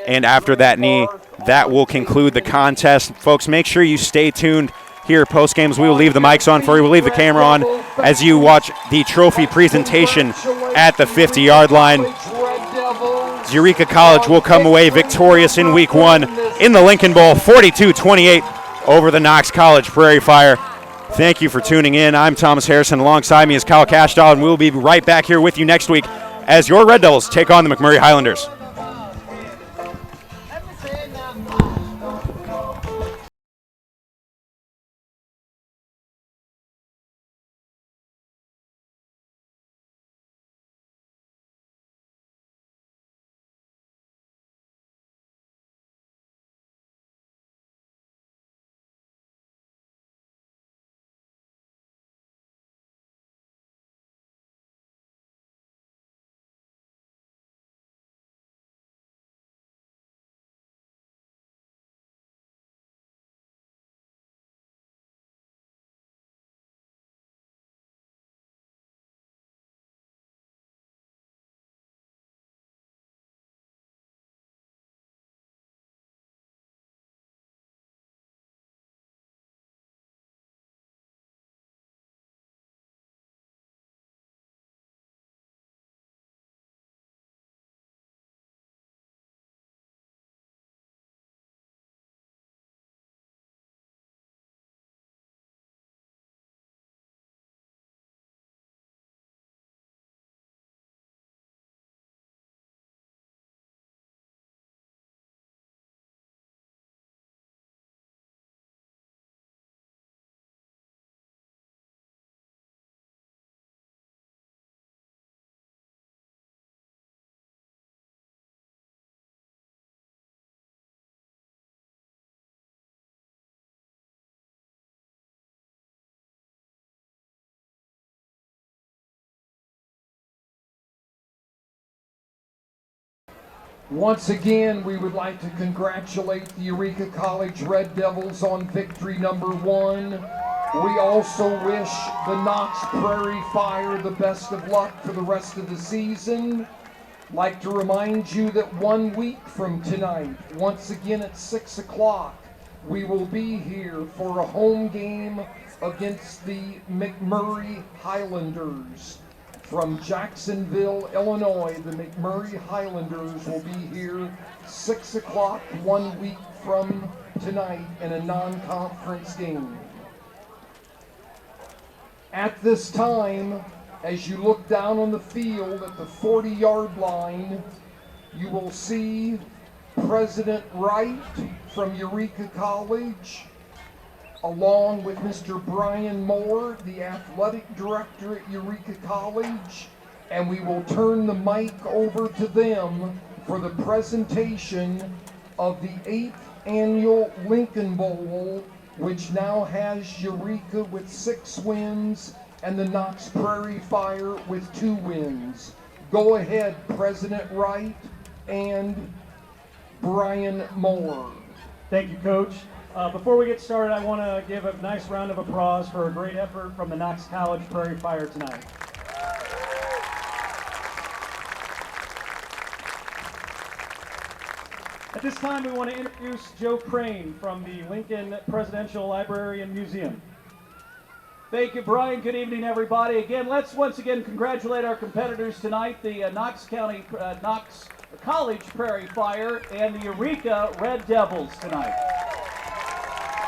And after that knee, that will conclude the contest. Folks, make sure you stay tuned here post games. We will leave the mics on for you. We'll leave the camera on as you watch the trophy presentation at the 50-yard line. Eureka College will come away victorious in week 1 in the Lincoln Bowl, 42-28 over the Knox College Prairie Fire. Thank you for tuning in. I'm Thomas Harrison. Alongside me is Kyle Cashdaw, and we'll be right back here with you next week as your Red Devils take on the McMurray Highlanders. Once again, we would like to congratulate the Eureka College Red Devils on victory number 1. We also wish the Knox Prairie Fire the best of luck for the rest of the season. Like to remind you that 1 week from tonight, once again at 6 o'clock, we will be here for a home game against the McMurray Highlanders. From Jacksonville, Illinois, the McMurray Highlanders will be here 6 o'clock 1 week from tonight in a non-conference game. At this time, as you look down on the field at the 40-yard line, you will see President Wright from Eureka College, along with Mr. Brian Moore, the athletic director at Eureka College, and we will turn the mic over to them for the presentation of the 8th annual Lincoln Bowl, which now has Eureka with 6 wins and the Knox Prairie Fire with 2 wins. Go ahead, President Wright and Brian Moore. Thank you, Coach. Before we get started, I want to give a nice round of applause for a great effort from the Knox College Prairie Fire tonight. At this time, we want to introduce Joe Crane from the Lincoln Presidential Library and Museum. Thank you, Brian. Good evening, everybody. Again, let's once again congratulate our competitors tonight, the Knox College Prairie Fire and the Eureka Red Devils tonight.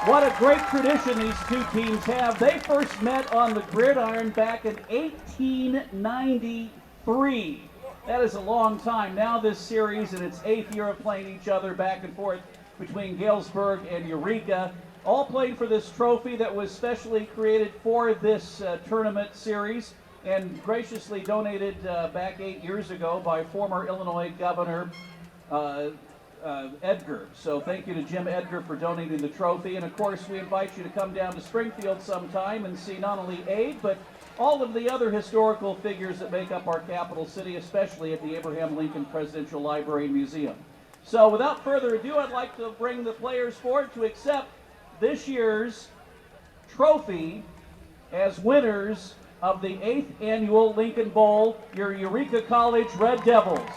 What a great tradition these two teams have. They first met on the gridiron back in 1893. That is a long time. Now this series in its 8th year of playing each other back and forth between Galesburg and Eureka, all played for this trophy that was specially created for this tournament series and graciously donated back 8 years ago by former Illinois Governor Edgar. So thank you to Jim Edgar for donating the trophy. And of course, we invite you to come down to Springfield sometime and see not only Abe, but all of the other historical figures that make up our capital city, especially at the Abraham Lincoln Presidential Library and Museum. So without further ado, I'd like to bring the players forward to accept this year's trophy as winners of the 8th Annual Lincoln Bowl, your Eureka College Red Devils.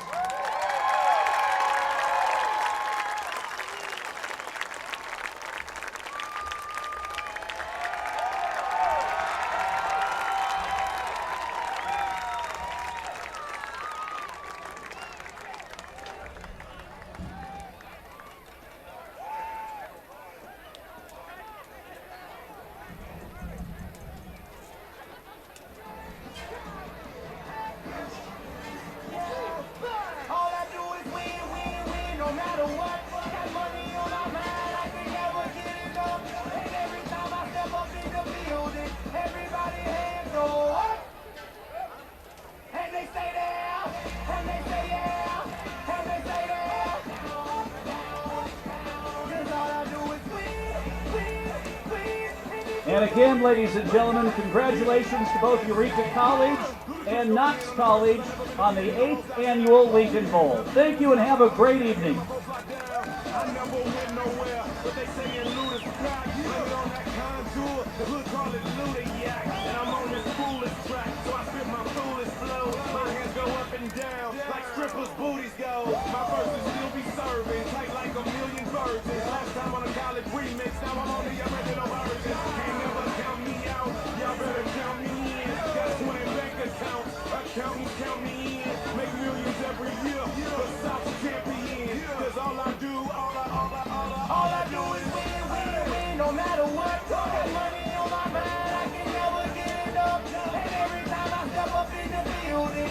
And again, ladies and gentlemen, congratulations to both Eureka College and Knox College on the 8th Annual Lincoln Bowl. Thank you and have a great evening. Count me in, make millions every year, the South champion, cause all I do is win, no matter what, got money on my mind, I can never get enough, and every time I step up in the building,